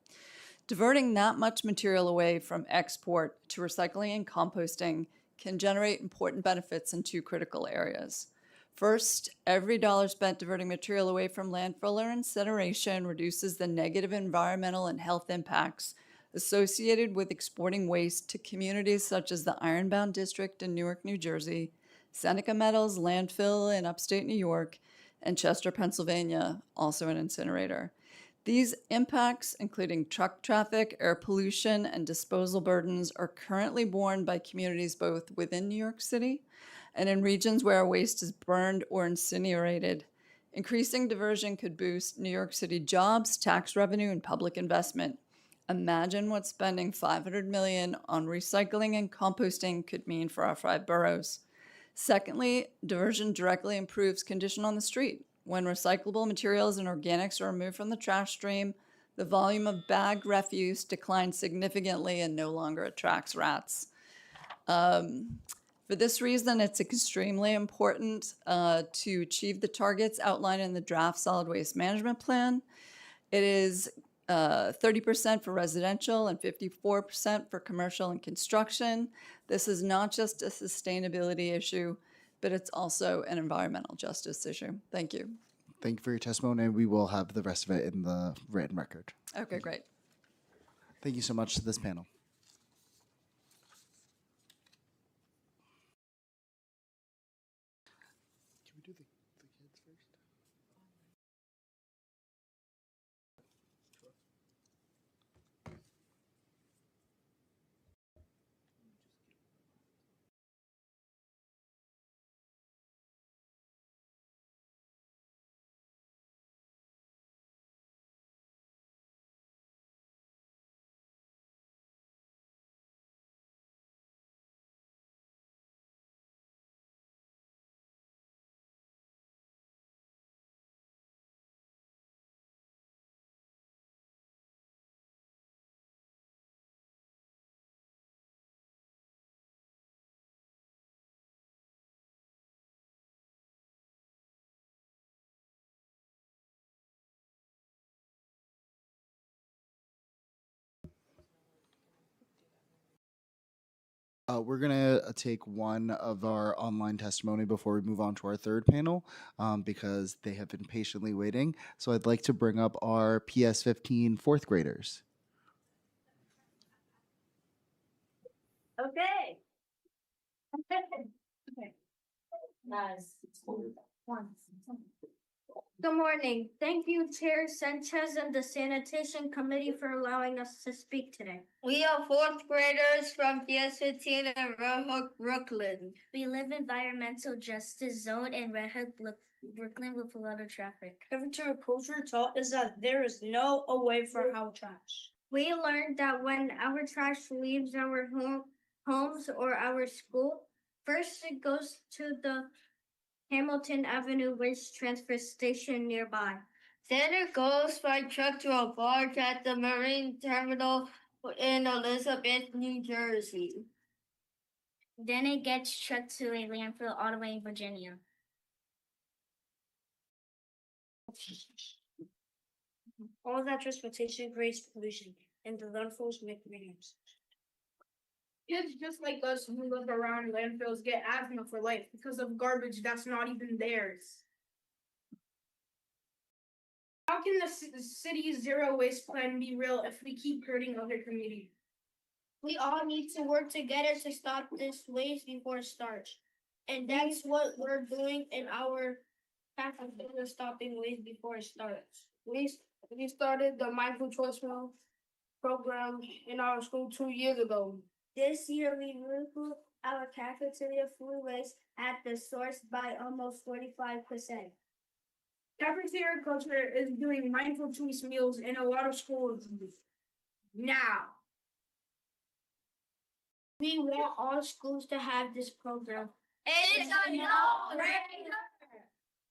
Diverting that much material away from export to recycling and composting can generate important benefits in two critical areas. First, every dollar spent diverting material away from landfill or incineration reduces the negative environmental and health impacts associated with exporting waste to communities such as the Ironbound District in Newark, New Jersey, Seneca Metals landfill in upstate New York, and Chester, Pennsylvania, also an incinerator. These impacts, including truck traffic, air pollution, and disposal burdens, are currently borne by communities both within New York City and in regions where waste is burned or incinerated. Increasing diversion could boost New York City jobs, tax revenue, and public investment. Imagine what spending $500 million on recycling and composting could mean for our 5 boroughs. Secondly, diversion directly improves condition on the street. When recyclable materials and organics are removed from the trash stream, the volume of bagged refuse declines significantly and no longer attracts rats. For this reason, it's extremely important to achieve the targets outlined in the draft solid waste management plan. It is 30% for residential and 54% for commercial and construction. This is not just a sustainability issue, but it's also an environmental justice issue. Thank you. Thank you for your testimony, and we will have the rest of it in the written record. Okay, great. Thank you so much to this panel. Can we do the kids first? We're going to take one of our online testimony before we move on to our third panel because they have been patiently waiting. So I'd like to bring up our PS15 fourth graders. Okay. Nice. Good morning. Thank you, Chair Sanchez and the Sanitation Committee for allowing us to speak today. We are fourth graders from PS15 in Red Hook, Brooklyn. We live in Environmental Justice Zone in Red Hook, Brooklyn with a lot of traffic. Cafeteria culture taught us that there is no away for our trash. We learned that when our trash leaves our homes or our school, first it goes to the Hamilton Avenue waste transfer station nearby. Then it goes by truck to a barge at the marine terminal in Elizabeth, New Jersey. Then it gets trucked to a landfill all the way in Virginia. All that transportation creates pollution, and the landfills make millions. Kids just like us who live around landfills get asthma for life because of garbage that's not even theirs. How can the city's zero waste plan be real if we keep hurting other communities? We all need to work together to stop this waste before it starts. And that's what we're doing in our path of stopping waste before it starts. We started the Mindful Choice Meal program in our school 2 years ago. This year, we removed our cafeteria food waste at the source by almost 45%. Cafeteria culture is doing mindful choice meals in a lot of schools now. We want all schools to have this program. It's a no-brainer.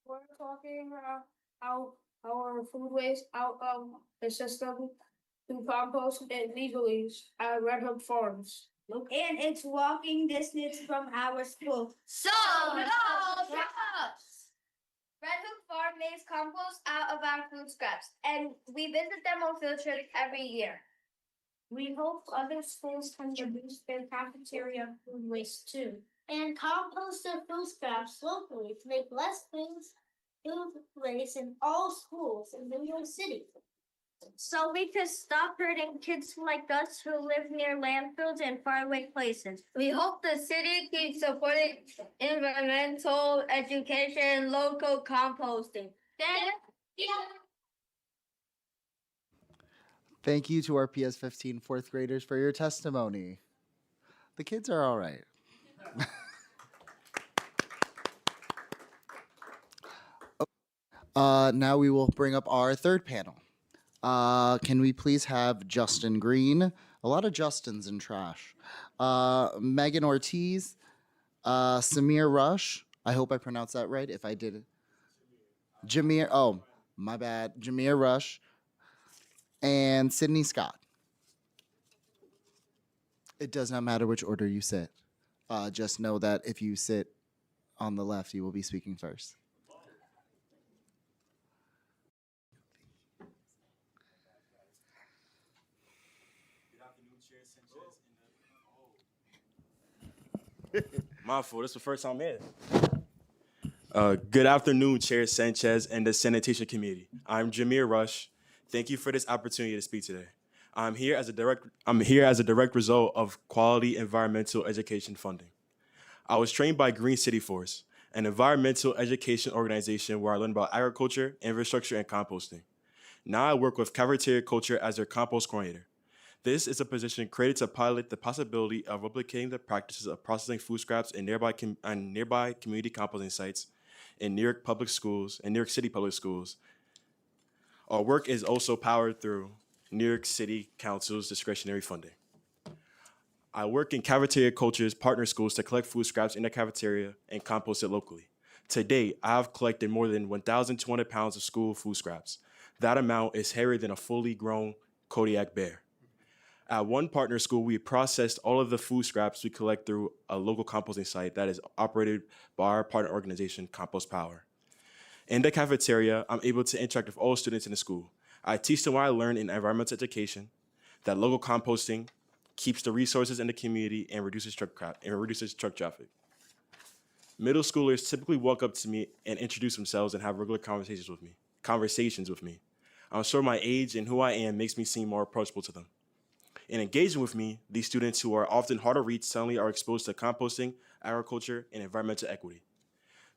We're talking how our food waste out of the system to compost and legally at Red Hook Farms. And it's walking distance from our school. So no trucks! Red Hook Farm makes compost out of our food scraps, and we visit them on field trips every year. We hope other schools can reduce their cafeteria food waste too, and compost their food scraps locally to make less things food waste in all schools in New York City. So we could stop hurting kids like us who live near landfills and faraway places. We hope the city keeps supporting environmental education and local composting. Thank you. Thank you to our PS15 fourth graders for your testimony. The kids are all right. Now we will bring up our third panel. Can we please have Justin Green? A lot of Justins in trash. Megan Ortiz, Samir Rush. I hope I pronounced that right. If I did, Jameer. Oh, my bad. Jameer Rush and Sydney Scott. It does not matter which order you sit. Just know that if you sit on the left, you will be speaking first. My fault. This is the first time here. Good afternoon, Chair Sanchez and the Sanitation Committee. I'm Jameer Rush. Thank you for this opportunity to speak today. I'm here as a direct result of quality environmental education funding. I was trained by Green City Force, an environmental education organization where I learned about agriculture, infrastructure, and composting. Now I work with Cafeteria Culture as their compost coordinator. This is a position created to pilot the possibility of replicating the practices of processing food scraps in nearby community composting sites in New York public schools and New York City public schools. Our work is also powered through New York City Council's discretionary funding. I work in Cafeteria Culture's partner schools to collect food scraps in the cafeteria and compost it locally. To date, I have collected more than 1,200 pounds of school food scraps. That amount is heavier than a fully grown Kodiak bear. At one partner school, we processed all of the food scraps we collect through a local composting site that is operated by our partner organization, Compost Power. In the cafeteria, I'm able to interact with all students in the school. I teach them what I learned in environmental education, that local composting keeps the resources in the community and reduces truck traffic. Middle schoolers typically walk up to me and introduce themselves and have regular conversations with me. I'm sure my age and who I am makes me seem more approachable to them. In engaging with me, these students who are often hard to reach suddenly are exposed to composting, agriculture, and environmental equity.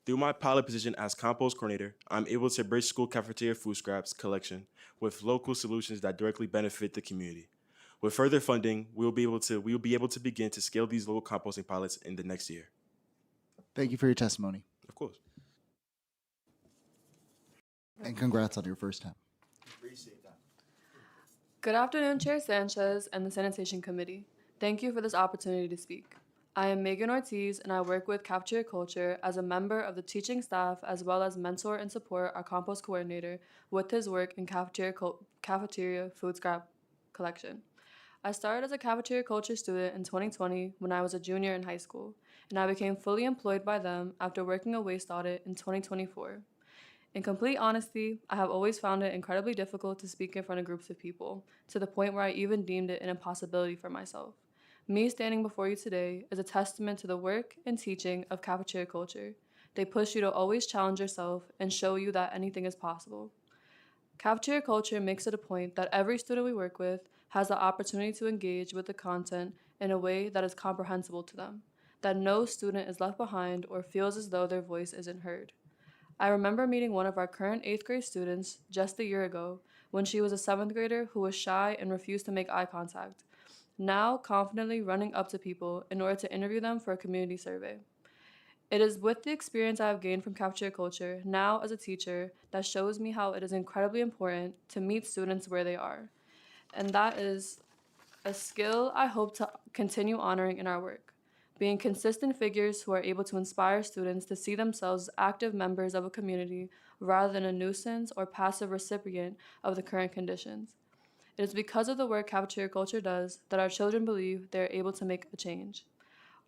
Through my pilot position as compost coordinator, I'm able to bridge school cafeteria food scraps collection with local solutions that directly benefit the community. With further funding, we will be able to begin to scale these local composting pilots in the next year. Thank you for your testimony. Of course. And congrats on your first time. Good afternoon, Chair Sanchez and the Sanitation Committee. Thank you for this opportunity to speak. I am Megan Ortiz, and I work with Cafeteria Culture as a member of the teaching staff, as well as mentor and support our compost coordinator with his work in cafeteria food scrap collection. I started as a Cafeteria Culture student in 2020 when I was a junior in high school, and I became fully employed by them after working a waste audit in 2024. In complete honesty, I have always found it incredibly difficult to speak in front of groups of people, to the point where I even deemed it an impossibility for myself. Me standing before you today is a testament to the work and teaching of Cafeteria Culture. They push you to always challenge yourself and show you that anything is possible. Cafeteria Culture makes it a point that every student we work with has the opportunity to engage with the content in a way that is comprehensible to them, that no student is left behind or feels as though their voice isn't heard. I remember meeting one of our current 8th grade students just a year ago when she was a 7th grader who was shy and refused to make eye contact, now confidently running up to people in order to interview them for a community survey. It is with the experience I have gained from Cafeteria Culture now as a teacher that shows me how it is incredibly important to meet students where they are. And that is a skill I hope to continue honoring in our work. Being consistent figures who are able to inspire students to see themselves as active members of a community rather than a nuisance or passive recipient of the current conditions. It is because of the work Cafeteria Culture does that our children believe they are able to make a change.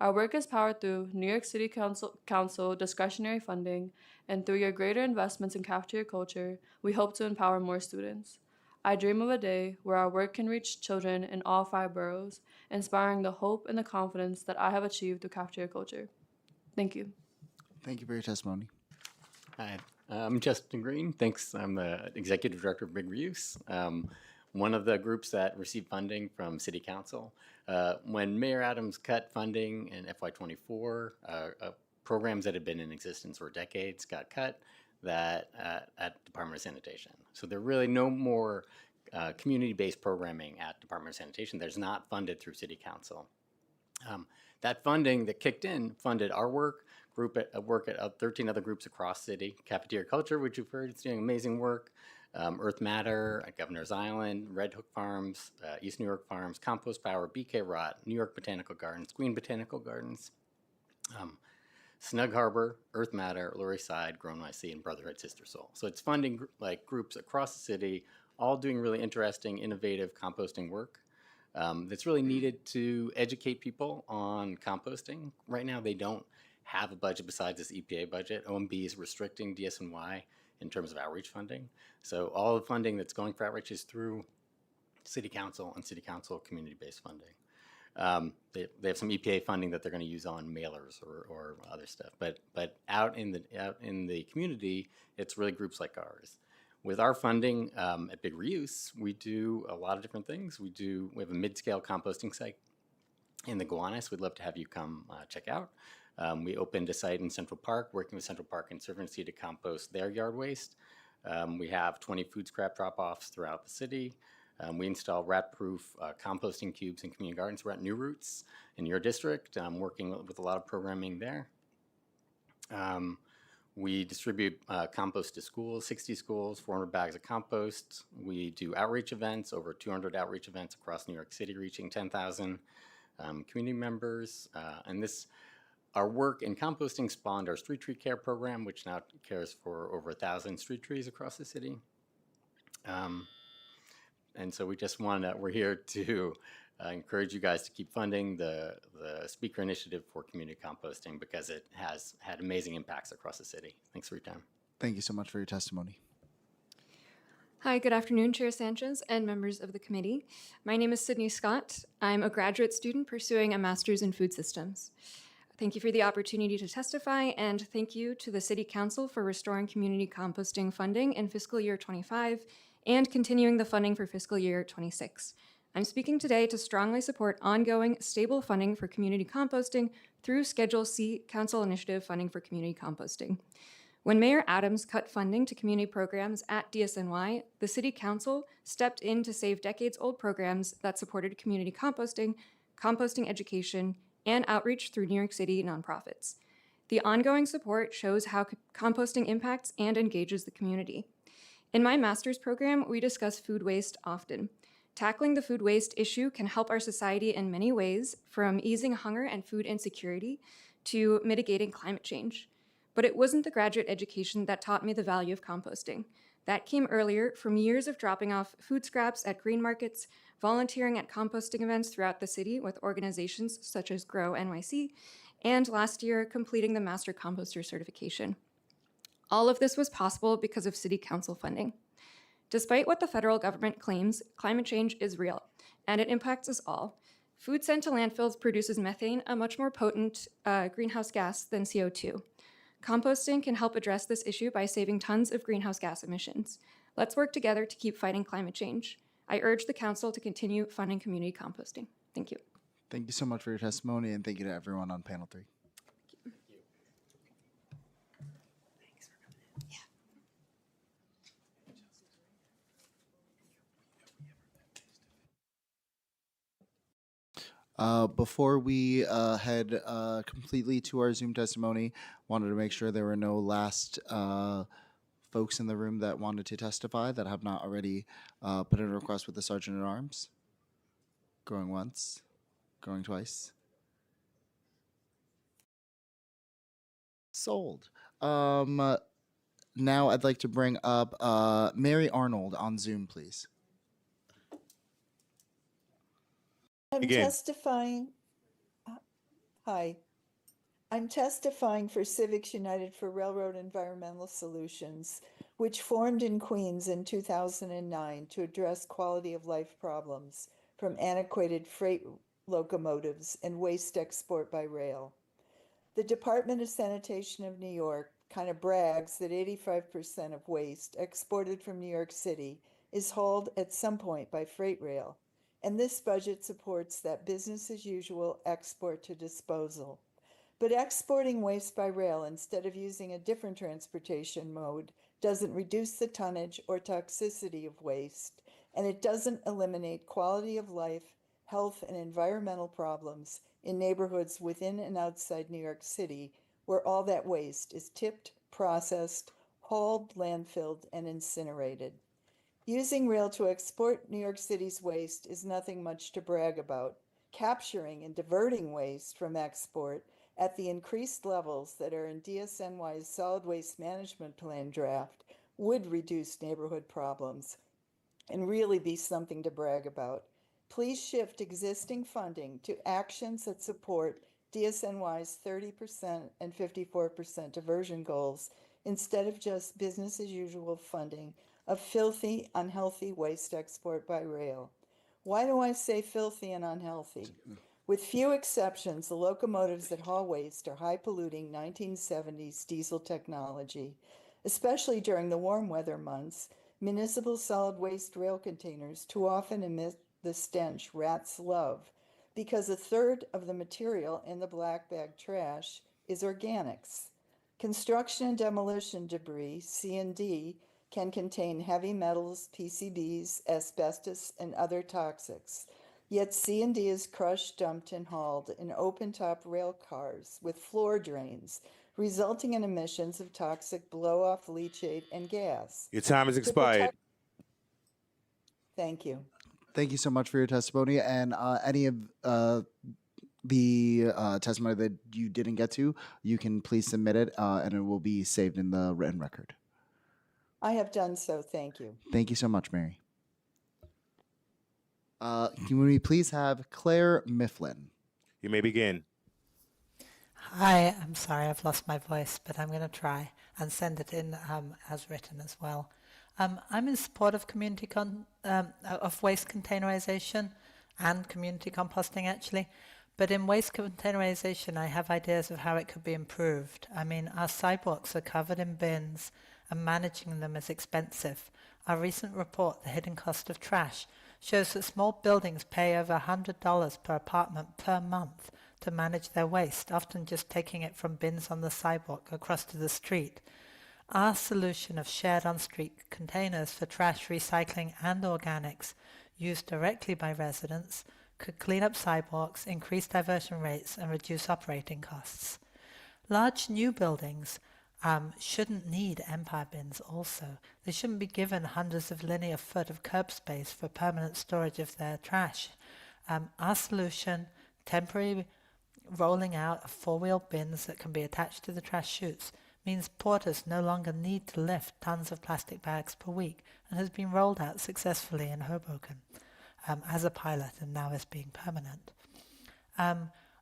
Our work is powered through New York City Council discretionary funding, and through your greater investments in Cafeteria Culture, we hope to empower more students. I dream of a day where our work can reach children in all 5 boroughs, inspiring the hope and the confidence that I have achieved through Cafeteria Culture. Thank you. Thank you for your testimony. Hi, I'm Justin Green. Thanks. I'm the Executive Director of Big Reuse, one of the groups that received funding from City Council. When Mayor Adams cut funding in FY24, programs that had been in existence for decades got cut at Department of Sanitation. So there are really no more community-based programming at Department of Sanitation. There's not funded through City Council. That funding that kicked in funded our work at 13 other groups across city. Cafeteria Culture, which you've heard, is doing amazing work. Earth Matter at Governor's Island, Red Hook Farms, East New York Farms, Compost Power, BK Rot, New York Botanical Gardens, Queen Botanical Gardens, Snug Harbor, Earth Matter, Lower East Side, Grown YC, and Brotherhood Sister Soul. So it's funding groups across the city, all doing really interesting, innovative composting work that's really needed to educate people on composting. Right now, they don't have a budget besides this EPA budget. OMB is restricting DSNY in terms of outreach funding. So all the funding that's going for outreach is through City Council and City Council community-based funding. They have some EPA funding that they're going to use on mailers or other stuff, but out in the community, it's really groups like ours. With our funding at Big Reuse, we do a lot of different things. We have a mid-scale composting site in the Gowanus. We'd love to have you come check out. We opened a site in Central Park, working with Central Park Conservancy to compost their yard waste. We have 20 food scrap drop-offs throughout the city. We install rat-proof composting cubes in community gardens. We're at New Roots in your district, working with a lot of programming there. We distribute compost to schools, 60 schools, 400 bags of compost. We do outreach events, over 200 outreach events across New York City, reaching 10,000 community members. Our work in composting spawned our street tree care program, which now cares for over 1,000 street trees across the city. And so we're here to encourage you guys to keep funding the Speaker Initiative for Community Composting because it has had amazing impacts across the city. Thanks for your time. Thank you so much for your testimony. Hi, good afternoon, Chair Sanchez and members of the committee. My name is Sydney Scott. I'm a graduate student pursuing a master's in food systems. Thank you for the opportunity to testify, and thank you to the City Council for restoring community composting funding in fiscal year 25 and continuing the funding for fiscal year 26. I'm speaking today to strongly support ongoing, stable funding for community composting through Schedule C Council Initiative funding for community composting. When Mayor Adams cut funding to community programs at DSNY, the City Council stepped in to save decades-old programs that supported community composting, composting education, and outreach through New York City nonprofits. The ongoing support shows how composting impacts and engages the community. In my master's program, we discuss food waste often. Tackling the food waste issue can help our society in many ways, from easing hunger and food insecurity to mitigating climate change. But it wasn't the graduate education that taught me the value of composting. That came earlier from years of dropping off food scraps at green markets, volunteering at composting events throughout the city with organizations such as Grow NYC, and last year completing the Master Composter certification. All of this was possible because of city council funding. Despite what the federal government claims, climate change is real, and it impacts us all. Food sent to landfills produces methane, a much more potent greenhouse gas than CO2. Composting can help address this issue by saving tons of greenhouse gas emissions. Let's work together to keep fighting climate change. I urge the council to continue funding community composting. Thank you. Thank you so much for your testimony, and thank you to everyone on panel 3. Before we head completely to our Zoom testimony, wanted to make sure there were no last folks in the room that wanted to testify that have not already put in a request with the Sergeant at Arms. Going once, going twice. Sold. Now I'd like to bring up Mary Arnold on Zoom, please. I'm testifying. Hi. I'm testifying for Civics United for Railroad Environmental Solutions, which formed in Queens in 2009 to address quality of life problems from antiquated freight locomotives and waste export by rail. The Department of Sanitation of New York kind of brags that 85% of waste exported from New York City is hauled at some point by freight rail. And this budget supports that business as usual export to disposal. But exporting waste by rail instead of using a different transportation mode doesn't reduce the tonnage or toxicity of waste, and it doesn't eliminate quality of life, health, and environmental problems in neighborhoods within and outside New York City, where all that waste is tipped, processed, hauled, landfilled, and incinerated. Using rail to export New York City's waste is nothing much to brag about. Capturing and diverting waste from export at the increased levels that are in DSNY's Solid Waste Management Plan draft would reduce neighborhood problems and really be something to brag about. Please shift existing funding to actions that support DSNY's 30% and 54% diversion goals instead of just business as usual funding of filthy, unhealthy waste export by rail. Why do I say filthy and unhealthy? With few exceptions, the locomotives that haul waste are high-polluting 1970s diesel technology. Especially during the warm weather months, municipal solid waste rail containers too often emit the stench rats love because a third of the material in the black bag trash is organics. Construction and demolition debris, C&D, can contain heavy metals, PCBs, asbestos, and other toxics. Yet C&D is crushed, dumped, and hauled in open-top rail cars with floor drains, resulting in emissions of toxic blow-off leachate and gas. Your time has expired. Thank you. Thank you so much for your testimony. And any of the testimony that you didn't get to, you can please submit it, and it will be saved in the written record. I have done so. Thank you. Thank you so much, Mary. Can we please have Claire Mifflin? You may begin. Hi, I'm sorry I've lost my voice, but I'm going to try and send it in as written as well. I'm in support of of waste containerization and community composting, actually. But in waste containerization, I have ideas of how it could be improved. I mean, our sidewalks are covered in bins, and managing them is expensive. Our recent report, The Hidden Cost of Trash, shows that small buildings pay over $100 per apartment per month to manage their waste, often just taking it from bins on the sidewalk across to the street. Our solution of shared on-street containers for trash, recycling, and organics used directly by residents could clean up sidewalks, increase diversion rates, and reduce operating costs. Large new buildings shouldn't need empire bins also. They shouldn't be given hundreds of linear foot of curb space for permanent storage of their trash. Our solution, temporary rolling out of four-wheel bins that can be attached to the trash chutes, means porters no longer need to lift tons of plastic bags per week and has been rolled out successfully in Hoboken as a pilot and now is being permanent.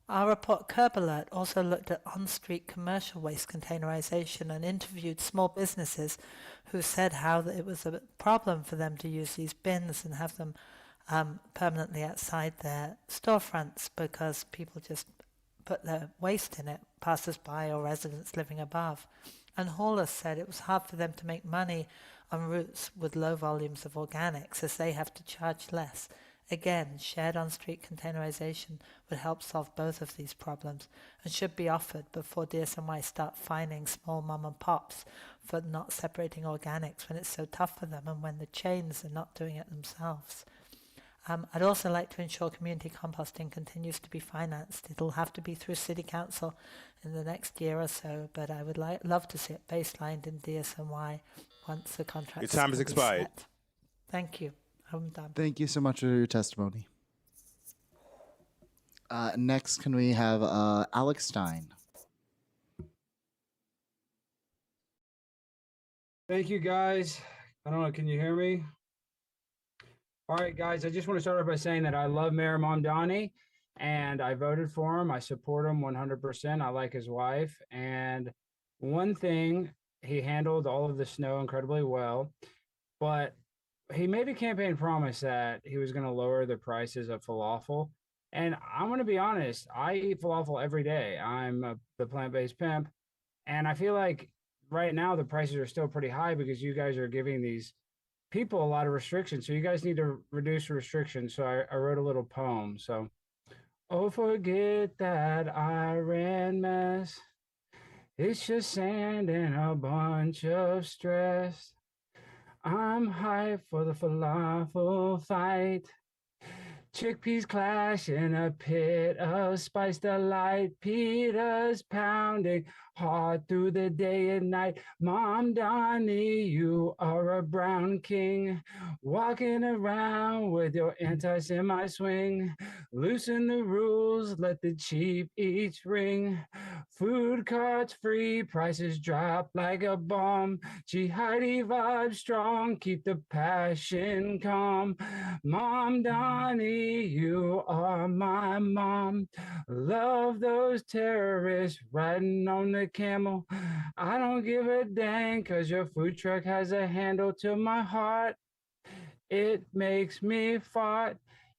Our report Curb Alert also looked at on-street commercial waste containerization and interviewed small businesses who said how that it was a problem for them to use these bins and have them permanently outside their storefronts because people just put their waste in it, passers-by or residents living above. And haulers said it was hard for them to make money on routes with low volumes of organics as they have to charge less. Again, shared on-street containerization would help solve both of these problems and should be offered before DSNY start fining small mom and pops for not separating organics when it's so tough for them and when the chains are not doing it themselves. I'd also like to ensure community composting continues to be financed. It'll have to be through City Council in the next year or so, but I would love to see it baselined in DSNY once the contract. Your time has expired. Thank you. I'm done. Thank you so much for your testimony. Next, can we have Alex Stein? Thank you, guys. I don't know, can you hear me? All right, guys, I just want to start off by saying that I love Mayor Mamdani, and I voted for him. I support him 100%. I like his wife. And one thing, he handled all of the snow incredibly well, but he made a campaign promise that he was going to lower the prices of falafel. And I'm going to be honest, I eat falafel every day. I'm the plant-based pimp. And I feel like right now the prices are still pretty high because you guys are giving these people a lot of restrictions. So you guys need to reduce restrictions. So I wrote a little poem. So, oh, forget that Iran mess. It's just sand and a bunch of stress. I'm hyped for the falafel fight. Chickpeas clash in a pit of spice delight. Pitas pounding hard through the day and night. Mamdani, you are a brown king, walking around with your anti-Semite swing. Loosen the rules, let the cheap each ring. Food carts free, prices drop like a bomb. Jihadi vibe strong, keep the passion calm. Mamdani, you are my mom. Love those terrorists riding on the camel. I don't give a dang, cause your food truck has a handle to my heart. It makes me fart.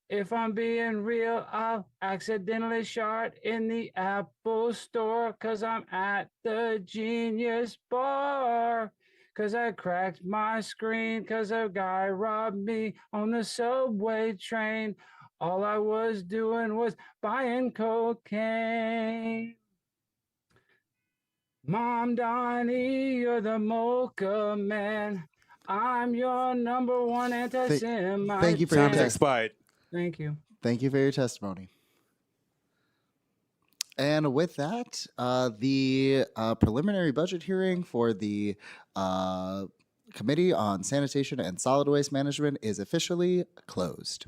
If I'm being real, I'll accidentally shart in the Apple store, cause I'm at the Genius Bar. Cause I cracked my screen, cause a guy robbed me on the subway train. All I was doing was buying cocaine. Mamdani, you're the mocha man. I'm your number one anti-Semite. Thank you for your Time has expired. Thank you. Thank you for your testimony. And with that, the preliminary budget hearing for the Committee on Sanitation and Solid Waste Management is officially closed.